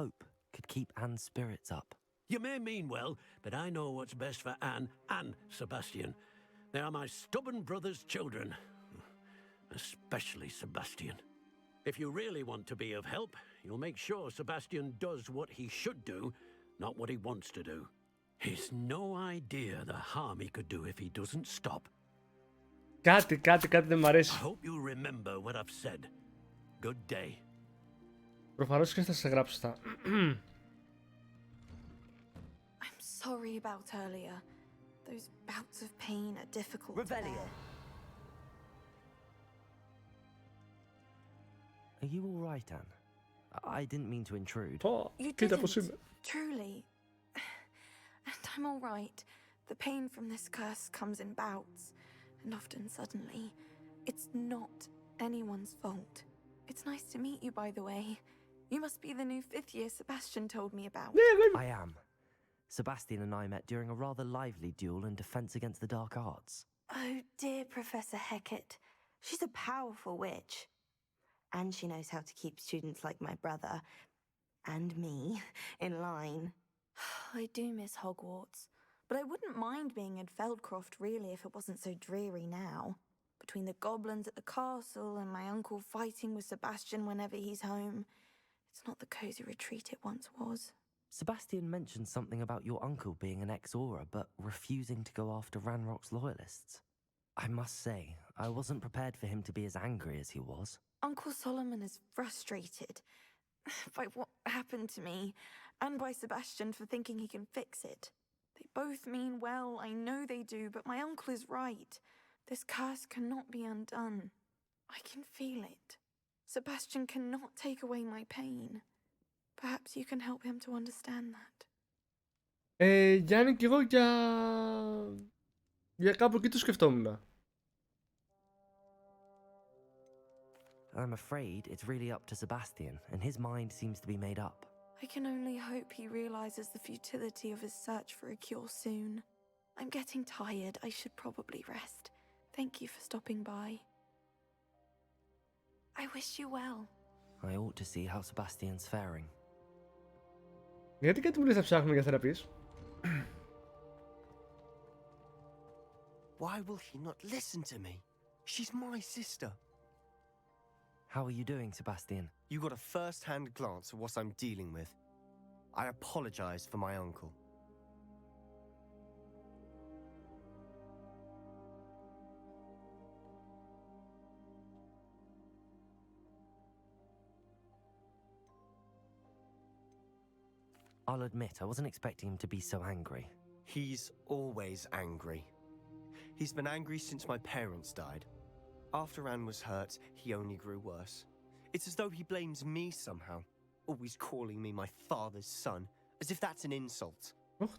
Speaker 2: hope could keep Anne's spirits up.
Speaker 10: You may mean well, but I know what's best for Anne and Sebastian. They are my stubborn brother's children. Especially Sebastian. If you really want to be of help, you'll make sure Sebastian does what he should do, not what he wants to do. He's no idea the harm he could do if he doesn't stop.
Speaker 1: Κάτι δεν μ' αρέσει.
Speaker 10: I hope you remember what I've said. Good day.
Speaker 1: Προφανώς και θα σας γράψω τα.
Speaker 4: I'm sorry about earlier. Those bouts of pain are difficult to bear.
Speaker 2: Are you all right, Anne? I didn't mean to intrude.
Speaker 4: You
Speaker 1: Κοίτα πως
Speaker 4: didn't,
Speaker 1: είμαι.
Speaker 4: truly. And I'm all right. The pain from this curse comes in bouts, and often suddenly. It's not anyone's fault. It's nice to meet you, by the way. You must be the new 5th year Sebastian told me about.
Speaker 2: I am. Sebastian and I met during a rather lively duel in defense against the dark arts.
Speaker 12: Oh, dear Professor Hecat. She's a powerful witch. And she knows how to keep students like my brother and me in line.
Speaker 4: I do miss Hogwarts, but I wouldn't mind being in Feldcroft really if it wasn't so dreary now. Between the goblins at the castle and my uncle fighting with Sebastian whenever he's home, it's not the cozy retreat it once was.
Speaker 2: Sebastian mentioned something about your uncle being an ex-Auror, but refusing to go after Ranrock's loyalists. I must say, I wasn't prepared for him to be as angry as he was.
Speaker 4: Uncle Solomon is frustrated by what happened to me, and by Sebastian for thinking he can fix it. They both mean well, I know they do, but my uncle is right. This curse cannot be undone. I can feel it. Sebastian cannot take away my pain. Perhaps you can help him to understand that.
Speaker 1: Γιάννη, κι εγώ για κάπου εκεί το σκεφτόμουν.
Speaker 2: I'm afraid it's really up to Sebastian, and his mind seems to be made up.
Speaker 4: I can only hope he realizes the futility of his search for a cure soon. I'm getting tired. I should probably rest. Thank you for stopping by. I wish you well.
Speaker 2: I ought to see how Sebastian's faring.
Speaker 1: Γιατί κάτι μου λες να ψάχνουμε για θεραπείες?
Speaker 13: Why will he not listen to me? She's my sister.
Speaker 2: How are you doing, Sebastian?
Speaker 13: You got a first-hand glance at what I'm dealing with. I apologize for my uncle.
Speaker 2: I'll admit, I wasn't expecting him to be so angry.
Speaker 13: He's always angry. He's been angry since my parents died. After Anne was hurt, he only grew worse. It's as though he blames me somehow, always calling me my father's son, as if that's an insult.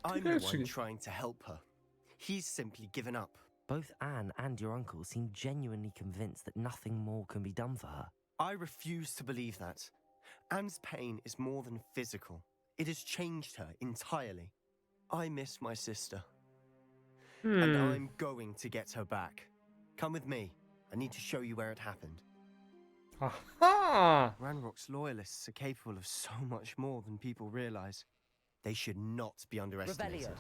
Speaker 13: I'm the one trying to help her. He's simply given up.
Speaker 2: Both Anne and your uncle seem genuinely convinced that nothing more can be done for her.
Speaker 13: I refuse to believe that. Anne's pain is more than physical. It has changed her entirely. I miss my sister. And I'm going to get her back. Come with me. I need to show you where it happened.
Speaker 1: Aha!
Speaker 13: Ranrock's loyalists are capable of so much more than people realize. They should not be underestimated.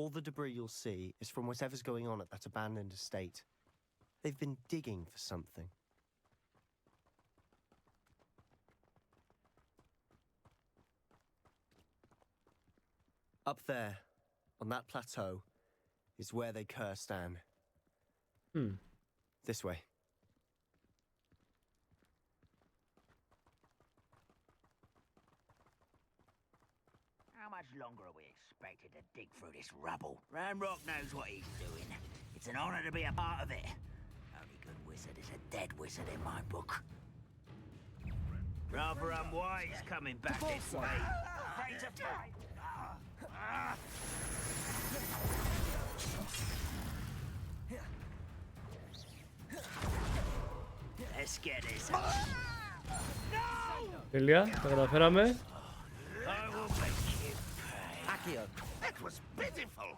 Speaker 13: All the debris you'll see is from whatever's going on at that abandoned estate. They've been digging for something. Up there, on that plateau, is where they cursed Anne. This way.
Speaker 14: How much longer are we expected to dig through this rubble? Ramrock knows what he's doing. It's an honor to be a part of it. Only good wizard is a dead wizard in my book. Rather unwise coming back this way. Afraid to fight. Let's get this up.
Speaker 1: Τέλεια, τα καταφέραμε.
Speaker 14: I will make you pay. Accio. That was pitiful.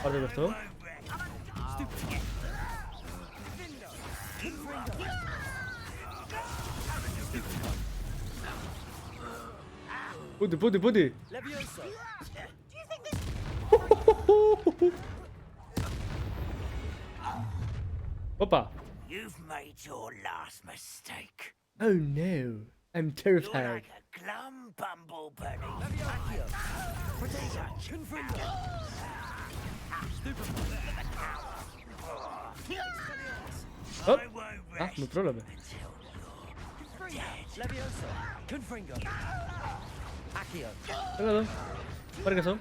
Speaker 1: Πάρτε και αυτό. Πούντι. Όπα.
Speaker 14: You've made your last mistake.
Speaker 1: Oh no, I'm
Speaker 14: You're
Speaker 1: terrified.
Speaker 14: like a glum bumblebee.
Speaker 1: Oh. Α, με πρόλαβε. Έλα εδώ. Πάρε και αυτό.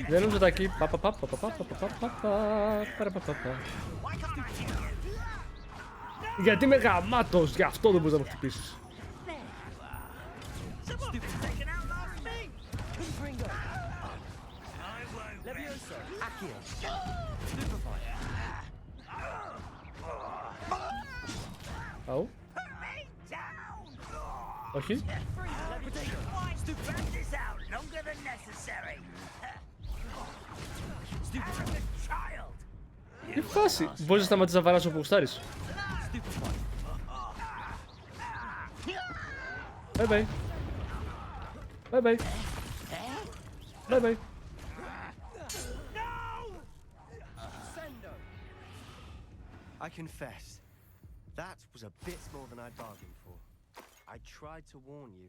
Speaker 1: Δεν νομίζω τάκι. Γιατί είμαι γαμάτος, γι' αυτό δεν μπορείς να με χτυπήσεις. Αου. Όχι. Τι φάση. Μπορείς να σταματήσεις να βαράς όπου γουστάρεις. Bye bye. Bye bye. Bye bye.
Speaker 13: I confess, that was a bit more than I bargained for. I tried to warn you.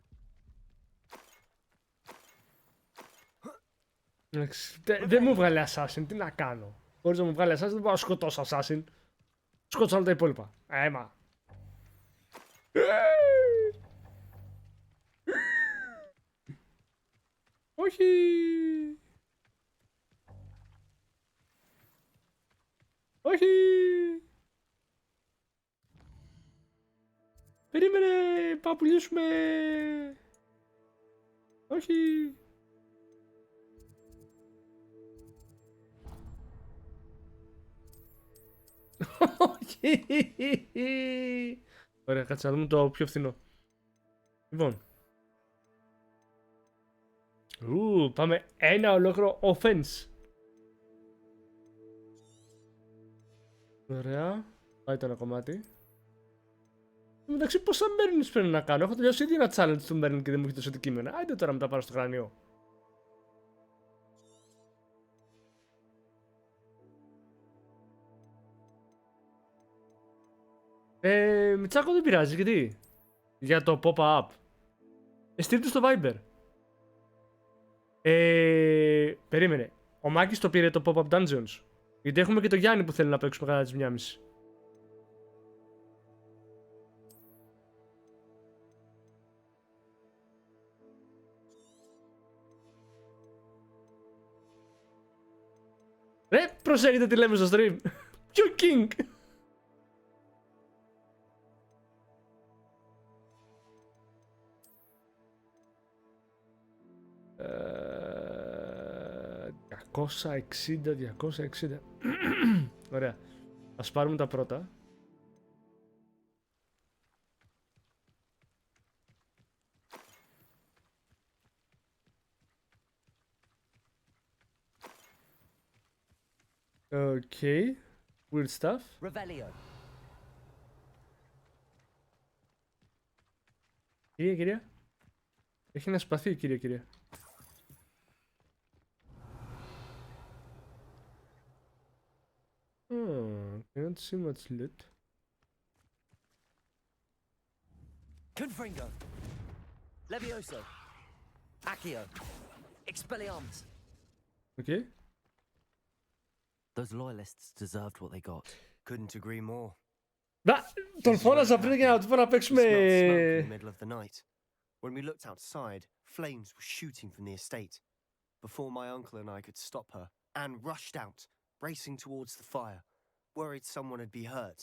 Speaker 1: Δεν μου βγάλε assassin, τι να κάνω. Χωρίς να μου βγάλει assassin δεν μπορώ να σκοτώσω assassin. Σκότωσα όλα τα υπόλοιπα. Έμα. Όχι. Όχι. Περίμενε, πάω να πουλήσουμε. Όχι. Όχι. Ωραία, κάτσε να δούμε το πιο φθηνό. Λοιπόν. Πάμε ένα ολόκληρο offense. Ωραία. Πάει το ένα κομμάτι. Εντάξει, πόσα Merlins πρέπει να κάνω. Έχω τελειώσει ήδη ένα challenge του Merlin και δεν μου έχει τόσο αντικείμενα. Άιντε τώρα μετά πάρω στο κρανίο. Μιτσάκο δεν πειράζει, γιατί. Για το pop-up. Στείλτε στο Viber. Περίμενε. Ο Μάκης το πήρε το pop-up dungeons. Γιατί έχουμε και το Γιάννη που θέλει να παίξουμε κατά τις 1:30. Ρε, προσέχετε τι λέμε στο stream. Ποιο King. $260. Ωραία. Ας πάρουμε τα πρώτα. Okay. Weird stuff.
Speaker 2: Revelio.
Speaker 1: Κυρία. Έχει ένα σπαθί, κυρία. Cannot see much loot.
Speaker 2: Confringo. Levioso. Accio. Expelliarmus.
Speaker 1: Okay.
Speaker 2: Those loyalists deserved what they got.
Speaker 13: Couldn't agree more.
Speaker 1: Τον φώναζα πριν για να του πω να παίξουμε.
Speaker 13: In the middle of the night. When we looked outside, flames were shooting from the estate. Before my uncle and I could stop her, Anne rushed out, racing towards the fire, worried someone had been hurt.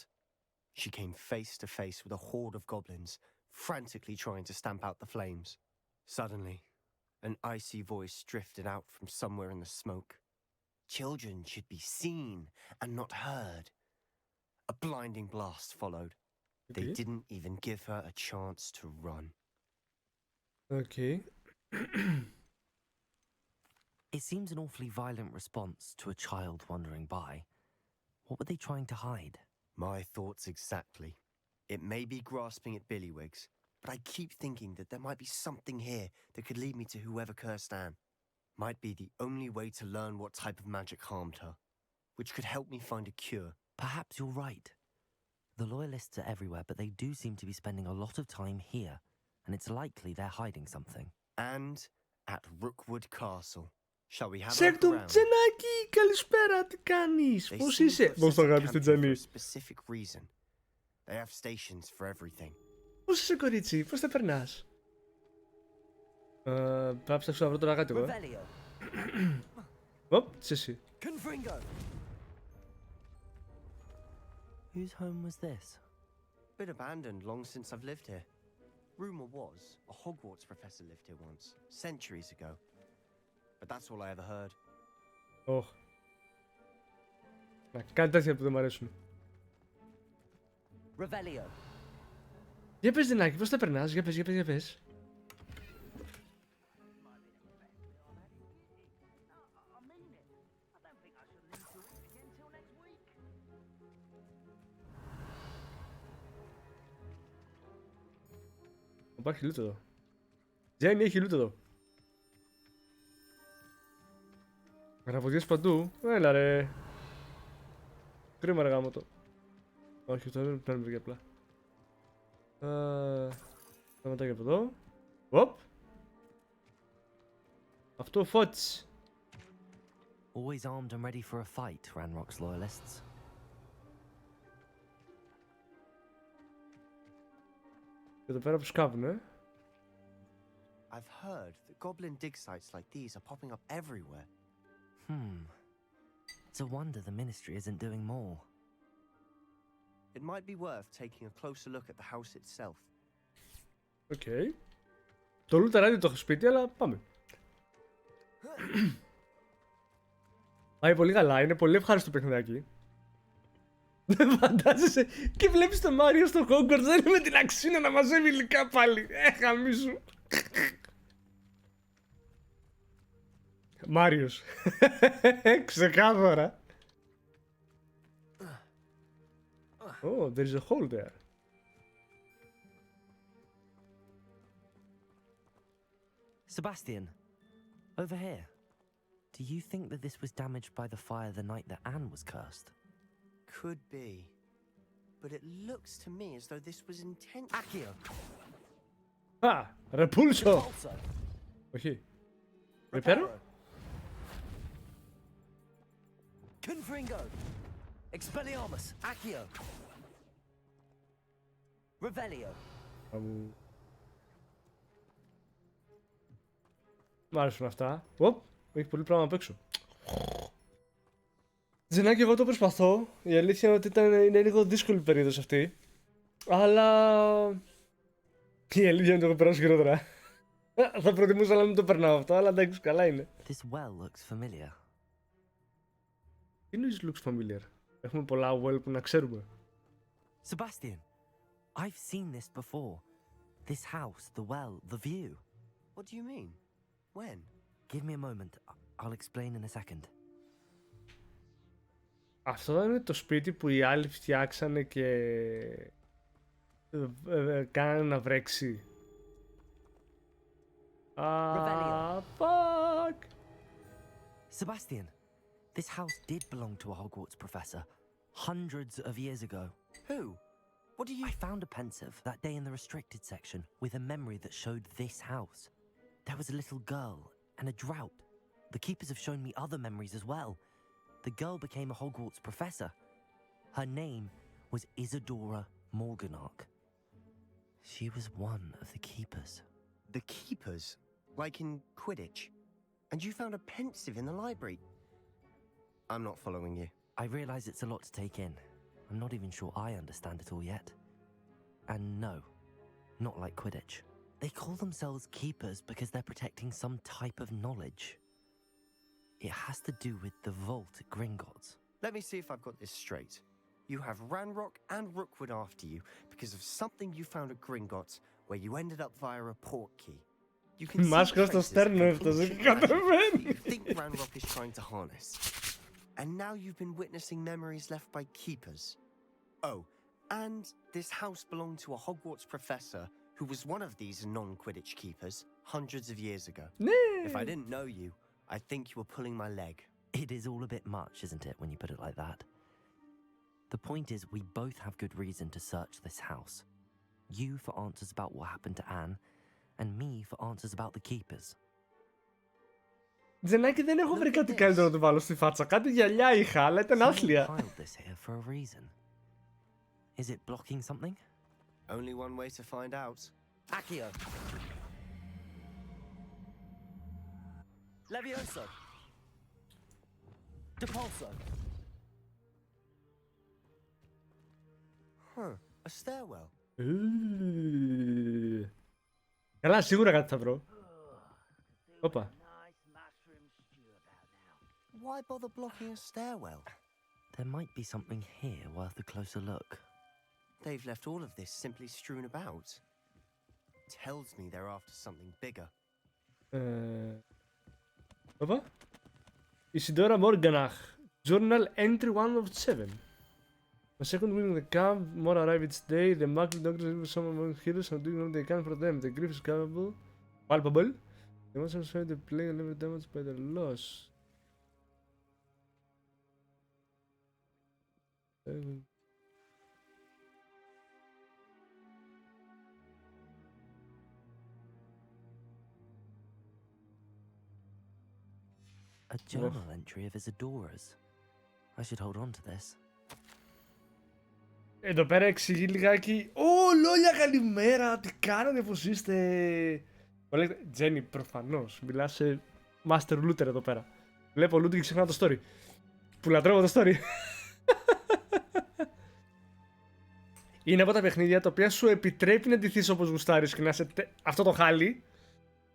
Speaker 13: She came face to face with a horde of goblins, frantically trying to stamp out the flames. Suddenly, an icy voice drifted out from somewhere in the smoke. Children should be seen and not heard. A blinding blast followed. They didn't even give her a chance to run.
Speaker 1: Okay.
Speaker 2: It seems an awfully violent response to a child wandering by. What were they trying to hide?
Speaker 13: My thoughts exactly. It may be grasping at Billywigs, but I keep thinking that there might be something here that could lead me to whoever cursed Anne. Might be the only way to learn what type of magic harmed her, which could help me find a cure.
Speaker 2: Perhaps you're right. The loyalists are everywhere, but they do seem to be spending a lot of time here, and it's likely they're hiding something.
Speaker 13: And at Rookwood Castle. Shall we have a look
Speaker 1: Σέκτο
Speaker 13: around?
Speaker 1: Τζενάκι, καλησπέρα, τι κάνεις, πώς είσαι? Πώς το αγάπης την Τζενί?
Speaker 13: Specific reason. They have stations for everything.
Speaker 1: Πώς είσαι, κορίτσι, πώς θα περνάς? Πρέπει να ψάξω να βρω τώρα κάτι εγώ. Οπ, τι εσύ?
Speaker 2: Whose home was this?
Speaker 13: Been abandoned long since I've lived here. Rumor was a Hogwarts professor lived here once, centuries ago. But that's all I ever heard.
Speaker 1: Oh. Να κάνει τέτοια που δεν μου αρέσουν.
Speaker 2: Revelio.
Speaker 1: Για πες, Δινάκη, πώς θα περνάς? Για πες. Υπάρχει loot εδώ. Τζένι, έχει loot εδώ. Γραφωδιές παντού. Έλα ρε. Κρίμα ρε γάμο το. Όχι, αυτό δεν παίρνουμε και απλά. Σταματάει από εδώ. Οπ. Αυτό φώτισε.
Speaker 2: Always armed and ready for a fight, Ranrock's loyalists.
Speaker 1: Και εδώ πέρα που σκάβουνε.
Speaker 13: I've heard that goblin dig sites like these are popping up everywhere.
Speaker 2: It's a wonder the ministry isn't doing more.
Speaker 13: It might be worth taking a closer look at the house itself.
Speaker 1: Okay. Το loot-άρισμα το έχω σπίτι, αλλά πάμε. Πάει πολύ καλά, είναι πολύ ευχάριστο παιχνιδάκι. Δεν φαντάζεσαι και βλέπεις τον Μάριο στο Hogwarts, δεν είναι με την αξίνα να μαζεύει υλικά πάλι. Χαμίσου. Μάριος. Ξεκάθαρα. Oh, there is a hole there.
Speaker 2: Sebastian, over here. Do you think that this was damaged by the fire the night that Anne was cursed?
Speaker 13: Could be. But it looks to me as though this was intentional.
Speaker 2: Accio.
Speaker 1: Repulso. Όχι. Reparo?
Speaker 2: Confringo. Expelliarmus. Accio. Revelio.
Speaker 1: Μ' άρεσουν αυτά. Οπ, έχει πολύ πράγμα απ' έξω. Τζενάκι, εγώ το προσπαθώ. Η αλήθεια είναι ότι είναι λίγο δύσκολη η περίοδος αυτή. Αλλά η αλήθεια είναι ότι το έχω περάσει χειρότερα. Θα προτιμούσα να μην το περνάω αυτό, αλλά εντάξει, καλά είναι.
Speaker 2: This well looks familiar.
Speaker 1: Τι εννοείς looks familiar? Έχουμε πολλά well που να ξέρουμε.
Speaker 2: Sebastian, I've seen this before. This house, the well, the view.
Speaker 13: What do you mean? When?
Speaker 2: Give me a moment. I'll explain in a second.
Speaker 1: Αυτό δεν είναι το σπίτι που οι άλλοι φτιάξανε και κάνανε να βρέξει. Fuck.
Speaker 2: Sebastian, this house did belong to a Hogwarts professor hundreds of years ago.
Speaker 13: Who? What do you...
Speaker 2: I found a pensive that day in the restricted section with a memory that showed this house. There was a little girl and a drought. The keepers have shown me other memories as well. The girl became a Hogwarts professor. Her name was Isadora Morganach. She was one of the keepers.
Speaker 13: The keepers? Like in Quidditch? And you found a pensive in the library? I'm not following you.
Speaker 2: I realize it's a lot to take in. I'm not even sure I understand it all yet. And no, not like Quidditch. They call themselves keepers because they're protecting some type of knowledge. It has to do with the vault at Gringotts.
Speaker 13: Let me see if I've got this straight. You have Ranrock and Rookwood after you because of something you found at Gringotts where you ended up via a port key. You can see traces of ancient magic you think Ranrock is trying to harness. And now you've been witnessing memories left by keepers. Oh, and this house belonged to a Hogwarts professor who was one of these non-Quidditch keepers hundreds of years ago. If I didn't know you, I'd think you were pulling my leg.
Speaker 2: It is all a bit much, isn't it, when you put it like that? The point is, we both have good reason to search this house. You for answers about what happened to Anne, and me for answers about the keepers.
Speaker 1: Τζενάκι, δεν έχω βρει κάτι καλύτερο να το βάλω στη φάτσα. Κάτι γυαλιά είχα, αλλά ήταν άθλια.
Speaker 2: Piled this here for a reason. Is it blocking something?
Speaker 13: Only one way to find out.
Speaker 2: Accio. Levioso. Depulso.
Speaker 13: Huh, a stairwell.
Speaker 1: Καλά, σίγουρα κάτι θα βρω. Όπα.
Speaker 13: Why bother blocking a stairwell?
Speaker 2: There might be something here worth a closer look.
Speaker 13: They've left all of this simply strewn about. Tells me they're after something bigger.
Speaker 1: Όπα. Isidora Morganach. Journal entry 1 of 7. A second win in the camp, more arrive each day. The Muggle doctors give some among heroes and doing what they can for them. The grief is palpable. They must also the plague and never damaged by the loss.
Speaker 2: A journal entry of Isadora's. I should hold on to this.
Speaker 1: Εδώ πέρα εξηγεί λιγάκι. Λόλια, καλημέρα! Τι κάνετε, πώς είστε? Τζένι, προφανώς. Μιλάς σε Master Looter εδώ πέρα. Βλέπω loot και ξεχνάω το story. Που λατρεύω το story. Είναι από τα παιχνίδια τα οποία σου επιτρέπει να ντυθείς όπως γουστάρεις και να είσαι αυτό το χάλι.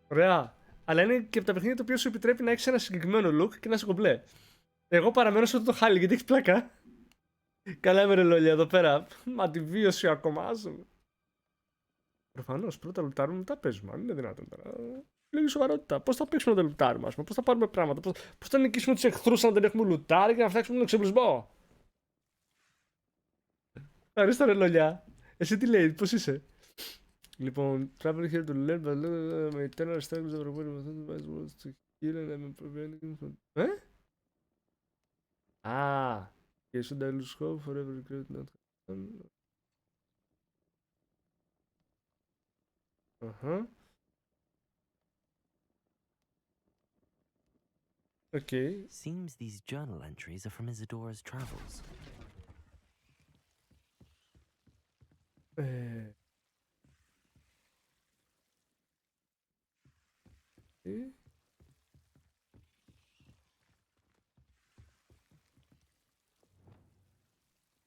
Speaker 1: Ωραία. Αλλά είναι και από τα παιχνίδια τα οποία σου επιτρέπει να έχεις ένα συγκεκριμένο look και να είσαι κομπλέ. Εγώ παραμένω σε αυτό το χάλι γιατί έχει πλάκα. Καλά με ρε Λόλια εδώ πέρα. Μα τη βίωση ακόμα. Προφανώς πρώτα λουτάρουμε, μετά παίζουμε. Αν είναι δυνατόν τώρα. Λίγη σοβαρότητα. Πώς θα παίξουμε να το λουτάρουμε, ας πούμε. Πώς θα πάρουμε πράγματα. Πώς θα νικήσουμε τους εχθρούς αν δεν έχουμε λουτάρει και να φτιάξουμε τον εξοπλισμό. Ευχαριστώ ρε Λόλια. Εσύ τι λέει, πώς είσαι? Λοιπόν, travel here to learn, but my eternal struggles of the world to heal and I'm preventing from... Okay, should I lose hope forever regret not happen? Okay.
Speaker 2: Seems these journal entries are from Isadora's travels.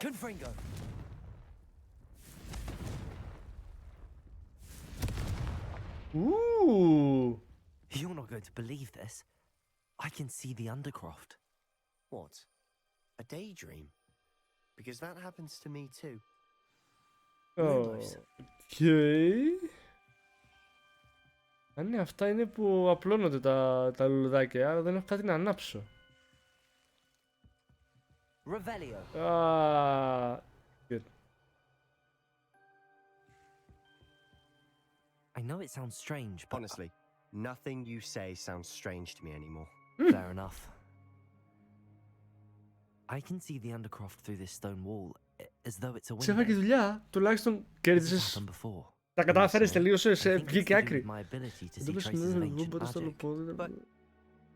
Speaker 2: Confringo.
Speaker 1: Ooh.
Speaker 2: You're not going to believe this. I can see the Undercroft.
Speaker 13: What? A daydream? Because that happens to me too.
Speaker 1: Okay. Ναι, αυτά είναι που απλώνονται τα λουλουδάκια, άρα δεν έχω κάτι να ανάψω.
Speaker 2: Revelio.
Speaker 1: Good.
Speaker 2: I know it sounds strange, but
Speaker 13: Honestly, nothing you say sounds strange to me anymore.
Speaker 2: fair enough. I can see the Undercroft through this stone wall, as though it's a
Speaker 1: Σε έφαγε
Speaker 2: window.
Speaker 1: δουλειά. Τουλάχιστον
Speaker 2: This has
Speaker 1: κέρδισες.
Speaker 2: happened before.
Speaker 1: Τα κατάφερες,
Speaker 2: I
Speaker 1: τελείωσες,
Speaker 2: think it's
Speaker 1: βγήκε
Speaker 2: to do
Speaker 1: άκρη.
Speaker 2: with my ability to
Speaker 1: Δεν
Speaker 2: see
Speaker 1: το
Speaker 2: traces of
Speaker 1: σημαίνει εγώ,
Speaker 2: ancient
Speaker 1: μπορείς να το
Speaker 2: magic.
Speaker 1: πω.
Speaker 13: But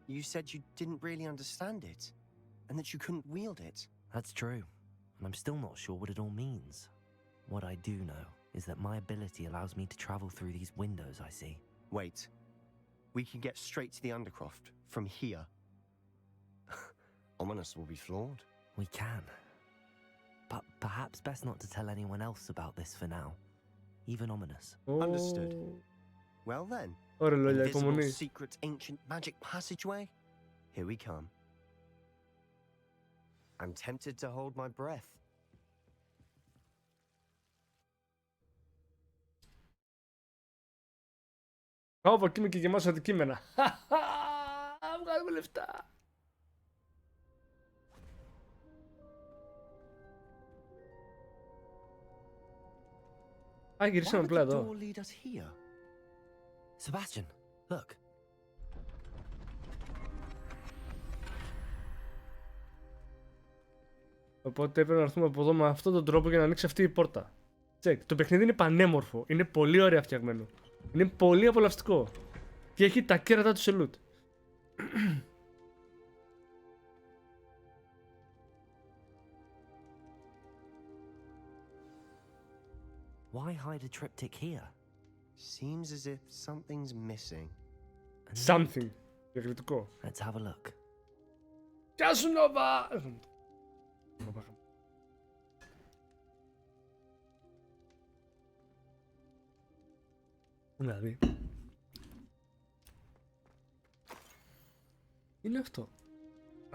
Speaker 13: you said you didn't really understand it, and that you couldn't wield it.
Speaker 2: That's true, and I'm still not sure what it all means. What I do know is that my ability allows me to travel through these windows I see.
Speaker 13: Wait. We can get straight to the Undercroft from here. Ominous will be floored.
Speaker 2: We can. But perhaps best not to tell anyone else about this for now. Even Ominous.
Speaker 13: Understood. Well then.
Speaker 1: Ωραία λόγια,
Speaker 13: Invisible
Speaker 1: υπομονή.
Speaker 13: secret ancient magic passageway? Here we come. I'm tempted to hold my breath.
Speaker 1: Πάω από εκεί και γεμάσω αντικείμενα. Βγάλουμε λεφτά. Α, γυρίσαμε απλά εδώ.
Speaker 2: Sebastian, look.
Speaker 1: Οπότε έπρεπε να έρθουμε από εδώ με αυτόν τον τρόπο για να ανοίξει αυτή η πόρτα. Τσεκ. Το παιχνίδι είναι πανέμορφο. Είναι πολύ ωραία φτιαγμένο. Είναι πολύ απολαυστικό. Και έχει τα κέρατα του σε loot.
Speaker 2: Why hide a triptych here?
Speaker 13: Seems as if something's missing.
Speaker 1: Something. Διακριτικό.
Speaker 2: Let's have a look.
Speaker 1: Γεια σου, Νόβα! Δηλαδή. Είναι αυτό.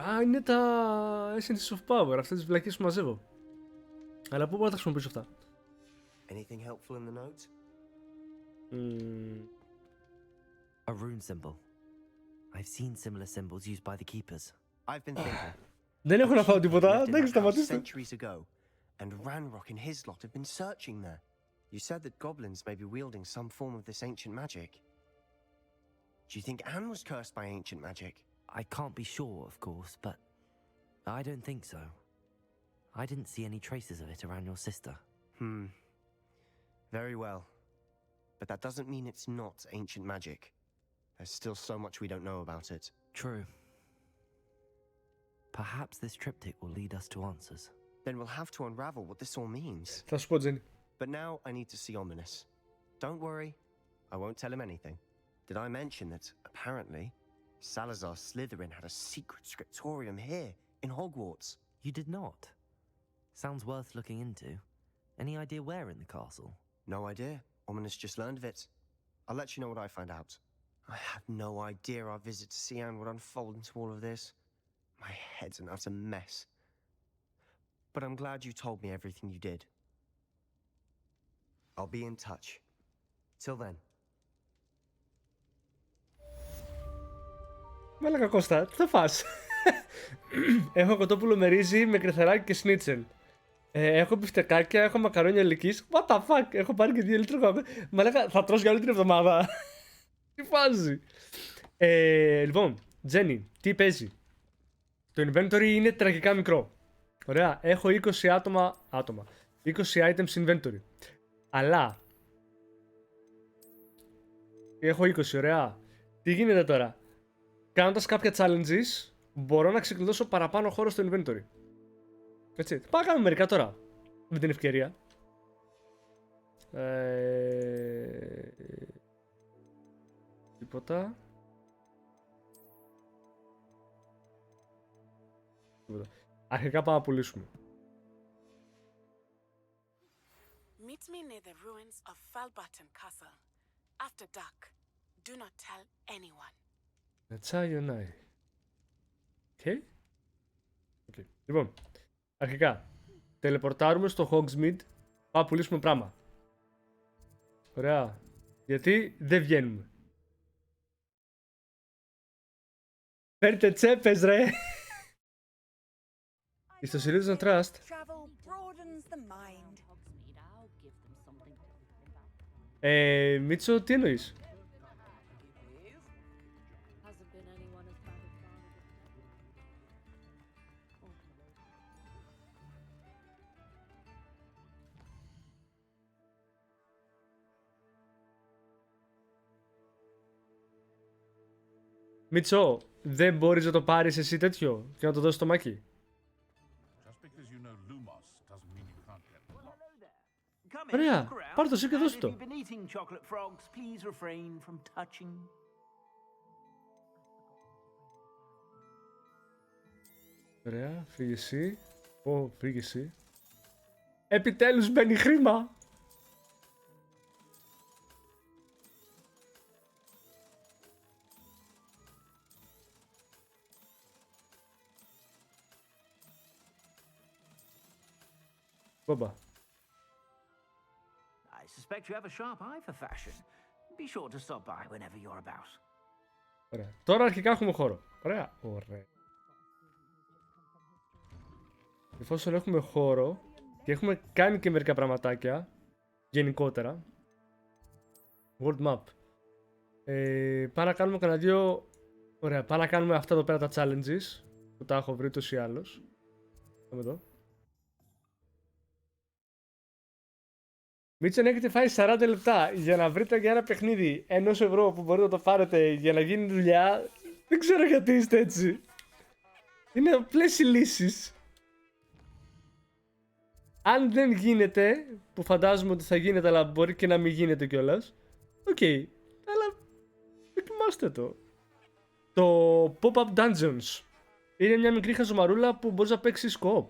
Speaker 1: Α, είναι τα Essence of Power, αυτές τις βλακίες που μαζεύω. Αλλά πού μπορώ να τα χρησιμοποιήσω αυτά?
Speaker 13: Anything helpful in the note?
Speaker 2: A rune symbol. I've seen similar symbols used by the keepers.
Speaker 13: I've been thinking.
Speaker 1: Δεν έχω να φάω τίποτα,
Speaker 13: Lived in
Speaker 1: δεν
Speaker 13: that house
Speaker 1: σταματήστε.
Speaker 13: centuries ago, and Ranrock and his lot have been searching there. You said that goblins may be wielding some form of this ancient magic. Do you think Anne was cursed by ancient magic?
Speaker 2: I can't be sure, of course, but I don't think so. I didn't see any traces of it around your sister.
Speaker 13: Very well. But that doesn't mean it's not ancient magic. There's still so much we don't know about it.
Speaker 2: True. Perhaps this triptych will lead us to answers.
Speaker 13: Then we'll have to unravel what this all means.
Speaker 1: Θα σου πω, Τζένι.
Speaker 13: But now I need to see Ominous. Don't worry, I won't tell him anything. Did I mention that, apparently, Salazar Slytherin had a secret scriptorium here, in Hogwarts?
Speaker 2: You did not? Sounds worth looking into. Any idea where in the castle?
Speaker 13: No idea. Ominous just learned of it. I'll let you know what I find out. I had no idea our visit to Sian would unfold into all of this. My head's an utter mess. But I'm glad you told me everything you did. I'll be in touch. Till then.
Speaker 1: Μέλακα Κώστα, τι θα φας? Έχω κοτόπουλο με ρύζι, με κρεθεράκι και σνίτσελ. Έχω μπιφτεκάκια, έχω μακαρόνια ελικής. What the fuck, έχω πάρει και 2 λίτρα κοκακόλα. Μαλάκα, θα τρως για όλη την εβδομάδα. Τι φάζει? Λοιπόν, Τζένι, τι παίζει? Το inventory είναι τραγικά μικρό. Ωραία, έχω 20 άτομα. 20 items inventory. Αλλά έχω 20, ωραία. Τι γίνεται τώρα? Κάνοντας κάποια challenges, μπορώ να ξεκλειδώσω παραπάνω χώρο στο inventory. Έτσι, πάμε να κάνουμε μερικά τώρα, με την ευκαιρία. Τίποτα. Αρχικά πάμε να πουλήσουμε.
Speaker 15: Meet me near the ruins of Falbutton Castle. After dark. Do not tell anyone.
Speaker 1: Τσάγιονάι. Οκ. Λοιπόν, αρχικά, τελεπορτάρουμε στο Hogsmeade. Πάμε να πουλήσουμε πράγμα. Ωραία. Γιατί δεν βγαίνουμε. Φέρτε τσέπες, ρε. Ιστοσελίδες να trust.
Speaker 16: Travel broadens the mind.
Speaker 1: Μίτσο, τι εννοείς? Μίτσο, δεν μπορείς να το πάρεις εσύ τέτοιο και να το δώσεις το μάκι? Ωραία, πάρ' το εσύ και δώσ' το. Ωραία, φύγε εσύ. Ω, φύγε εσύ. Επιτέλους μπαίνει χρήμα. Μπαμπα.
Speaker 14: I suspect you have a sharp eye for fashion. Be sure to stop by whenever you're about.
Speaker 1: Ωραία. Τώρα αρχικά έχουμε χώρο. Ωραία. Ωραία. Εφόσον έχουμε χώρο και έχουμε κάνει και μερικά πραγματάκια γενικότερα. World Map. Πάμε να κάνουμε κανένα δύο. Ωραία. Πάμε να κάνουμε αυτά εδώ πέρα τα challenges που τα έχω βρει ούτως ή άλλως. Πάμε εδώ. Μίτσον, έχετε φάει 40 λεπτά για να βρείτε για ένα παιχνίδι 1 ευρώ που μπορείτε να το πάρετε για να γίνει δουλειά. Δεν ξέρω γιατί είστε έτσι. Είναι απλές οι λύσεις. Αν δεν γίνεται, που φαντάζομαι ότι θα γίνεται, αλλά μπορεί και να μην γίνεται κιόλας. Οκ, αλλά δοκιμάστε το. Το Pop-Up Dungeons είναι μια μικρή χαζομαρούλα που μπορείς να παίξεις co-op.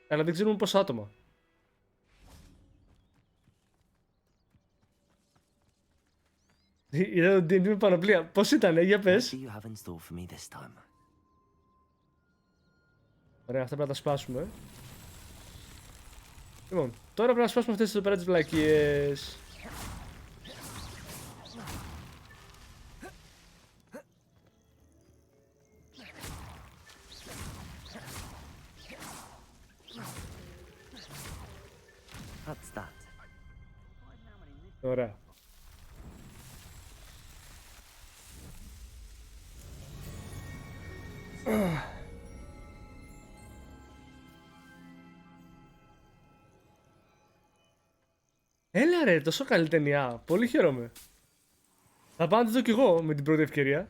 Speaker 1: Αλλά δεν ξέρουμε πόσα άτομα. Είδα το D&D με πανοπλία. Πώς ήτανε, για πες. Ωραία, αυτά πρέπει να τα σπάσουμε. Λοιπόν, τώρα πρέπει να σπάσουμε αυτές τις πέρα τις βλακίες.
Speaker 2: That's that.
Speaker 1: Ωραία. Έλα ρε, τόσο καλή ταινία. Πολύ χαίρομαι. Θα πάω να τη δω κι εγώ με την πρώτη ευκαιρία.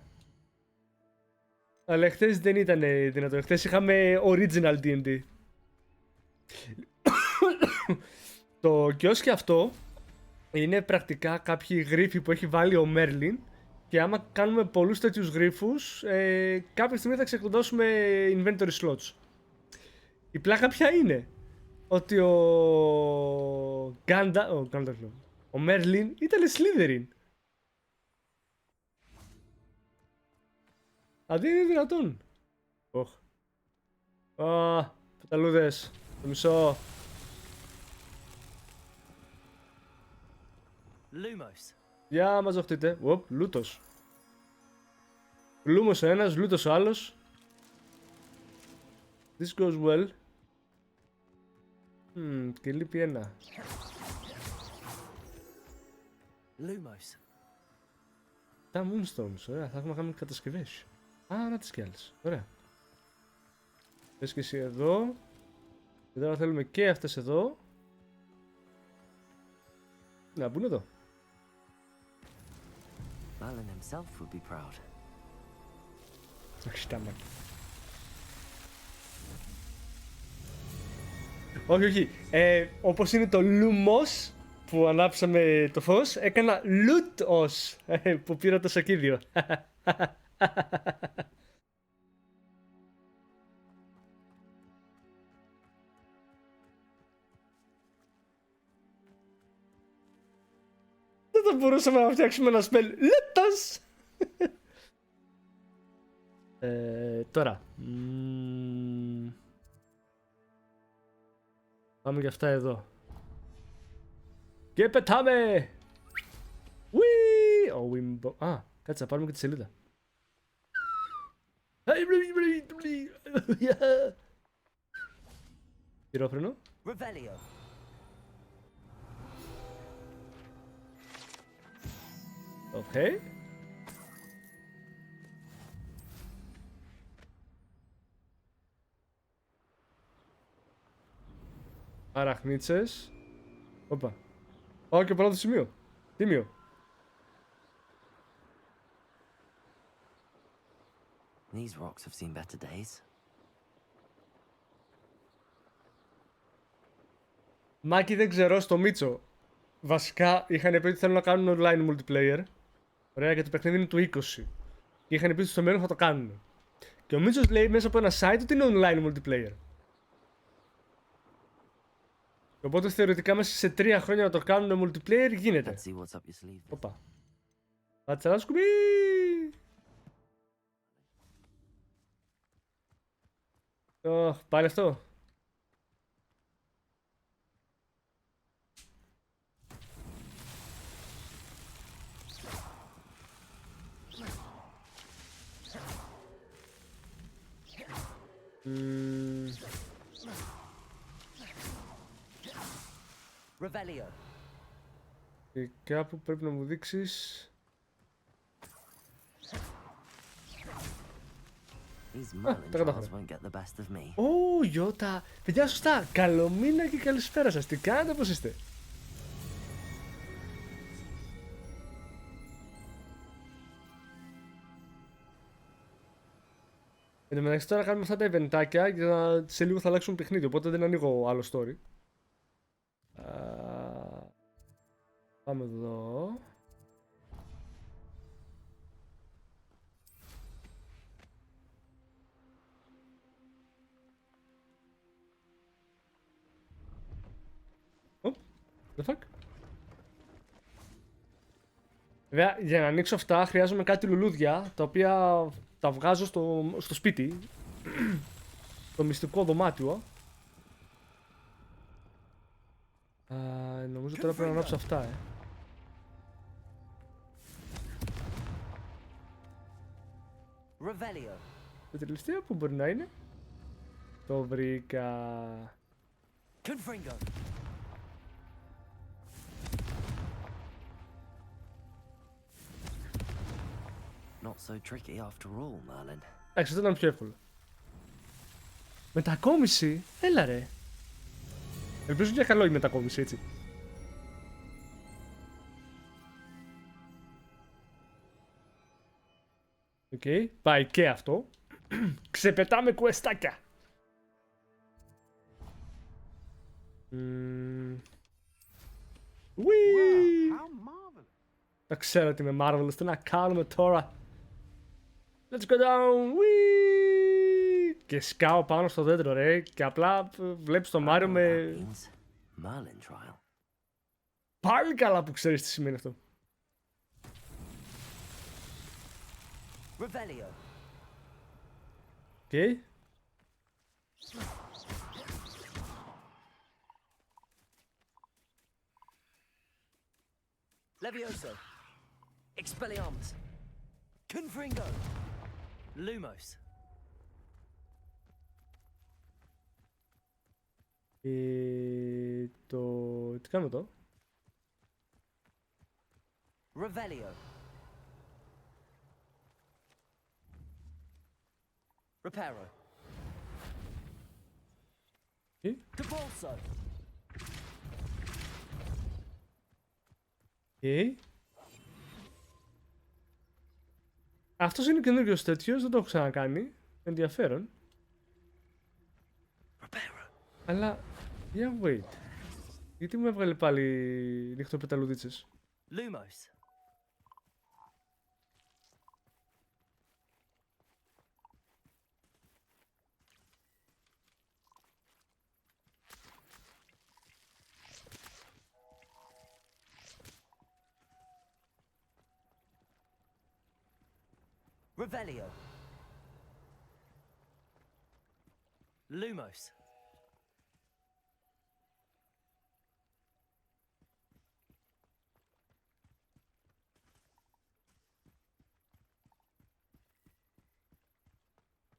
Speaker 1: Αλλά χθες δεν ήταν δυνατό. Χθες είχαμε original D&D. Το κιόσκι αυτό είναι πρακτικά κάποιοι γρίφοι που έχει βάλει ο Μέρλιν. Και άμα κάνουμε πολλούς τέτοιους γρίφους, κάποια στιγμή θα ξεκλειδώσουμε inventory slots. Η πλάκα ποια είναι? Ότι ο Μέρλιν ήταν Slytherin. Αντί είναι δυνατόν. Πεταλούδες. Το μισό.
Speaker 13: Lumos.
Speaker 1: Για μαζοχτείτε. Λούτος. Λούμος ο ένας, λούτος ο άλλος. This goes well. Και λείπει ένα.
Speaker 13: Lumos.
Speaker 1: Τα Moonstones, ωραία, θα έχουμε κάνει κατασκευές. Να τις κι άλλες, ωραία. Πες και εσύ εδώ. Και τώρα θέλουμε και αυτές εδώ. Να μπουν εδώ.
Speaker 2: Merlin himself would be proud.
Speaker 1: Όχι, όχι. Όπως είναι το Lumos που ανάψαμε το φως, έκανα loot-os που πήρα το σακίδιο. Δεν θα μπορούσαμε να φτιάξουμε ένα spell loot-os. Τώρα. Πάμε για αυτά εδώ. Και πετάμε! Ουί! Α, κάτσε να πάρουμε και τη σελίδα. Χειρόφρενο. Οκ. Αραχνίτσες. Όπα. Πάω και πρώτο σημείο. Τίμιο.
Speaker 2: These rocks have seen better days.
Speaker 1: Μάκη, δεν ξέρω, στο Μίτσο. Βασικά είχαν πει ότι θέλουν να κάνουν online multiplayer. Ωραία, και το παιχνίδι είναι του 20. Και είχαν πει ότι στο μέλλον θα το κάνουν. Και ο Μίτσος λέει μέσα από ένα site ότι είναι online multiplayer. Οπότε θεωρητικά μέσα σε 3 χρόνια να το κάνουν multiplayer γίνεται. Οπα. Πάτσα ένα σκουμπί! Πάλι αυτό. Και κάπου πρέπει να μου δείξεις. Τα κατάφερα. Ω, Γιώτα. Παιδιά, σωστά. Καλό μήνα και καλησπέρα σας. Τι κάνετε, πώς είστε? Εν τω μεταξύ τώρα κάνουμε αυτά τα eventάκια και σε λίγο θα αλλάξουν παιχνίδι, οπότε δεν ανοίγω άλλο story. Πάμε εδώ. The fuck? Βέβαια, για να ανοίξω αυτά χρειάζομαι κάτι λουλούδια, τα οποία τα βγάζω στο σπίτι. Το μυστικό δωμάτιο. Νομίζω τώρα πρέπει να ανάψω αυτά, Το τελευταίο που μπορεί να είναι. Το βρήκα.
Speaker 2: Not so tricky after all, Merlin.
Speaker 1: Εντάξει, αυτό ήταν πιο εύκολο. Μετακόμιση, έλα ρε. Ελπίζω για καλό η μετακόμιση, έτσι. Οκ, πάει και αυτό. Ξεπετάμε κουεστάκια. Τα ξέρω ότι είμαι Marvelous, τι να κάνουμε τώρα. Let's go down, wee! Και σκάω πάνω στο δέντρο, ρε, και απλά βλέπεις τον Μάριο με... Πάλι καλά που ξέρεις τι σημαίνει αυτό. Okay.
Speaker 17: Levioso. Expelliarmus. Confringo. Lumos.
Speaker 1: Τι κάνουμε εδώ?
Speaker 17: Revelio. Reparo. Debolso.
Speaker 1: Αυτός είναι καινούριος τέτοιος, δεν το έχω ξανακάνει. Ενδιαφέρον. Αλλά, yeah, wait. Γιατί μου έβγαλε πάλι νυχτοπεταλουδίτσες?
Speaker 17: Lumos. Revelio. Lumos.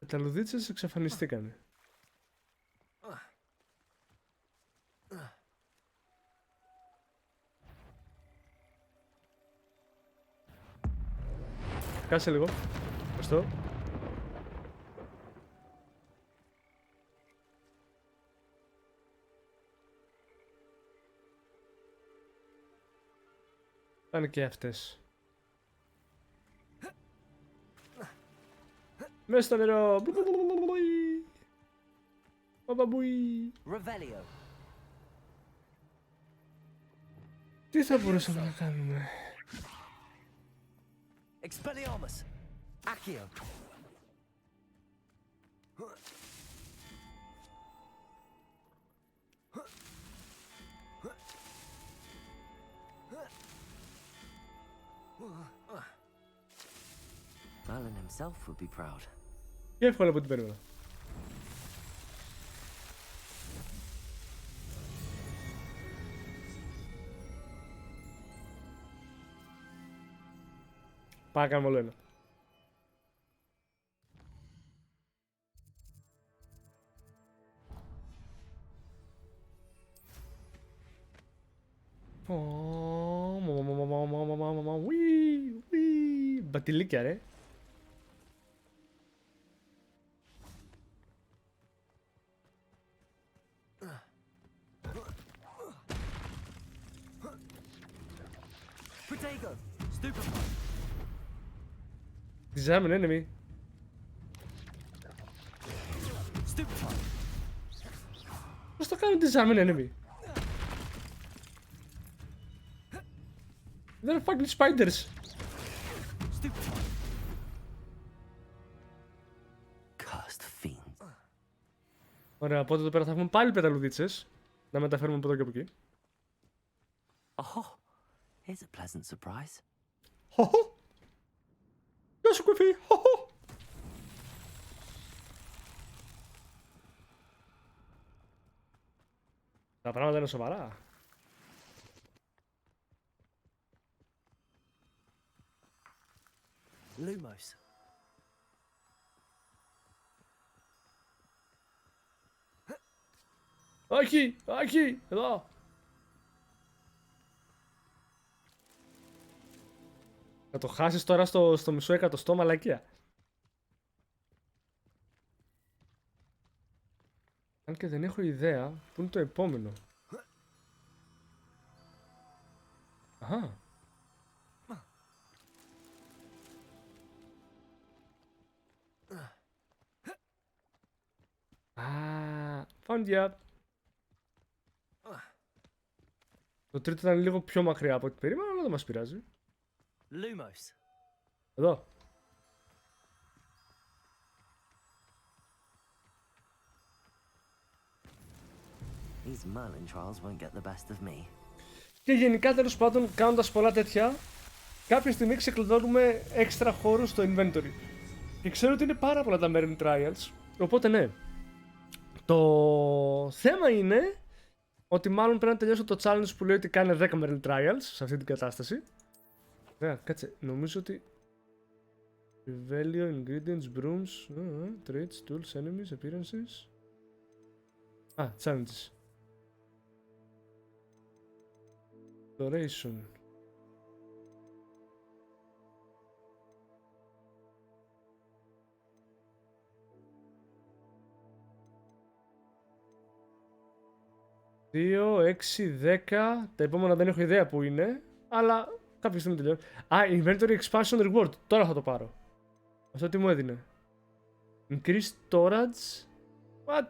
Speaker 1: πεταλουδίτσες εξαφανιστήκανε. Κάτσε λίγο. Ευχαριστώ. Πάνε και αυτές. Μέσα στο νερό.
Speaker 17: Revelio.
Speaker 1: Τι θα μπορούσαμε να κάνουμε?
Speaker 17: Expelliarmus. Accio.
Speaker 2: Merlin himself would be proud.
Speaker 1: Και εύκολα από την περίμενα. Πάμε κάνουμε όλο ένα. Μπατιλίκια ρε.
Speaker 17: Protego. Stupefy.
Speaker 1: Disarm an enemy.
Speaker 17: Stupefy.
Speaker 1: Πώς το κάνω disarm an enemy? They're fucking spiders.
Speaker 17: Stupefy.
Speaker 2: Cursed fiend.
Speaker 1: Ωραία, οπότε εδώ πέρα θα έχουμε πάλι πεταλουδίτσες. Να μεταφέρουμε από εδώ και από εκεί.
Speaker 2: Oh, here's a pleasant surprise.
Speaker 1: Χοχο! Γεια σου κουφί! Χοχο! Τα πράγματα είναι σοβαρά.
Speaker 17: Lumos.
Speaker 1: Όχι! Όχι! Εδώ! Θα το χάσεις τώρα στο μισό εκατοστό, μαλακία. Αν και δεν έχω ιδέα που είναι το επόμενο. Αχα. Found ya. Το τρίτο ήταν λίγο πιο μακριά από ό,τι περίμενα, αλλά δεν μας πειράζει.
Speaker 17: Lumos.
Speaker 1: Εδώ.
Speaker 2: These Merlin trials won't get the best of me.
Speaker 1: Και γενικά, τέλος πάντων, κάνοντας πολλά τέτοια, κάποια στιγμή ξεκλειδώνουμε έξτρα χώρους στο inventory. Και ξέρω ότι είναι πάρα πολλά τα Merlin trials, οπότε ναι. Το θέμα είναι ότι μάλλον πρέπει να τελειώσω το challenge που λέει ότι κάνει 10 Merlin trials σε αυτή την κατάσταση. Βέβαια, κάτσε, νομίζω ότι... Revelio, ingredients, brooms, traits, tools, enemies, appearances... challenges. Exploration. Δύο, 6, 10. Τα επόμενα δεν έχω ιδέα που είναι, αλλά κάποια στιγμή τελειώνει. Inventory Expansion Reward. Τώρα θα το πάρω. Αυτό τι μου έδινε? Increase storage. What?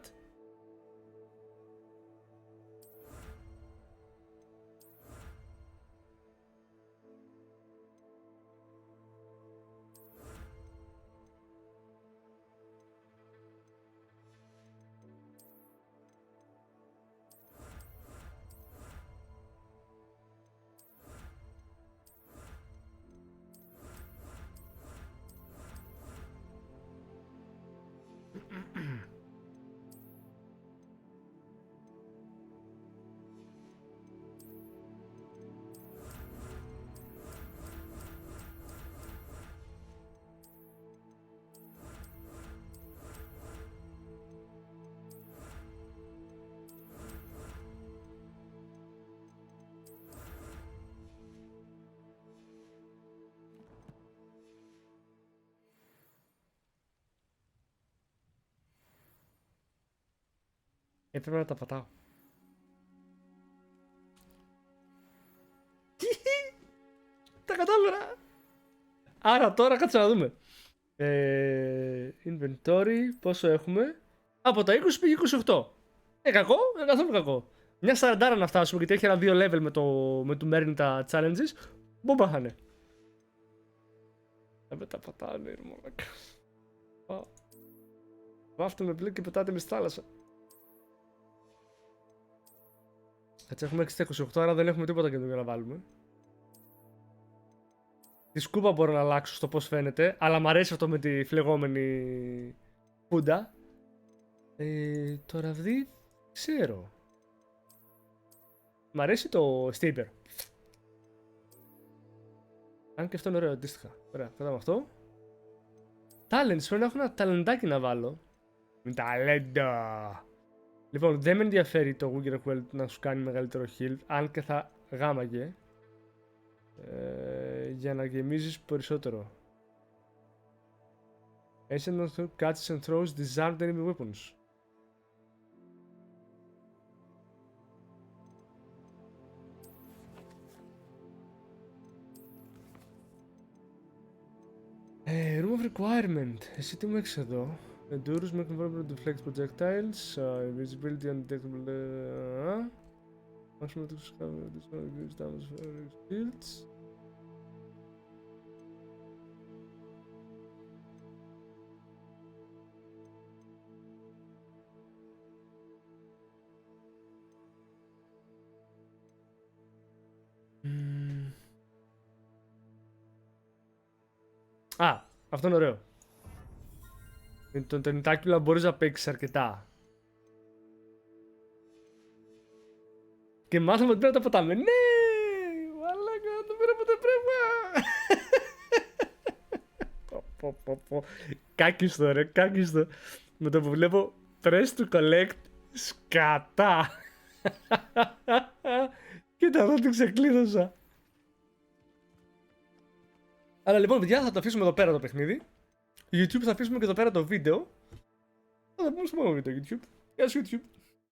Speaker 1: Έπρεπε να τα πατάω. Τα κατάφερα! Άρα τώρα κάτσε να δούμε. Inventory, πόσο έχουμε? Από τα 20 πήγε 28. Κακό, καθόλου κακό. Μια 40 να φτάσουμε γιατί έχει ένα 2 level με του Μέρνη τα challenges. Μπομπάχανε. Δεν τα πατάνε, ρε μαλάκα. Βάφτε με πλήκ και πετάτε με στη θάλασσα. Έτσι έχουμε 6 28, άρα δεν έχουμε τίποτα καινούργιο να βάλουμε. Τη σκούπα μπορώ να αλλάξω στο πώς φαίνεται, αλλά μ' αρέσει αυτό με τη φλεγόμενη φούντα. Το ραβδί, ξέρω. Μ' αρέσει το steeper. Αν και αυτό είναι ωραίο αντίστοιχα. Ωραία, κρατάμε αυτό. Talents, πρέπει να έχω ένα ταλεντάκι να βάλω. Ταλέντο! Λοιπόν, δεν με ενδιαφέρει το Wigger Well να σου κάνει μεγαλύτερο heal, αν και θα γάμαγε. Για να γεμίζεις περισσότερο. Ancient catches and throws disarmed enemy weapons. Room of requirement. Εσύ τι μου έχεις εδώ? Endurance, make vulnerable to deflect projectiles. Invisibility, undetectable. Maximum to discover additional damage for shields. Α, αυτό είναι ωραίο. Το τεντάκουλα μπορείς να παίξεις αρκετά. Και μάθαμε ότι πρέπει να τα πατάμε. Ναι! Μαλάκα, το πήρα από τα πράγμα. Κάκιστο ρε, κάκιστο. Με το που βλέπω press to collect, σκατά. Κοίτα εδώ την ξεκλείδωσα. Αλλά λοιπόν παιδιά θα το αφήσουμε εδώ πέρα το παιχνίδι. YouTube θα αφήσουμε και εδώ πέρα το βίντεο. Θα το πούμε στο μόνο βίντεο YouTube. Γεια σου YouTube.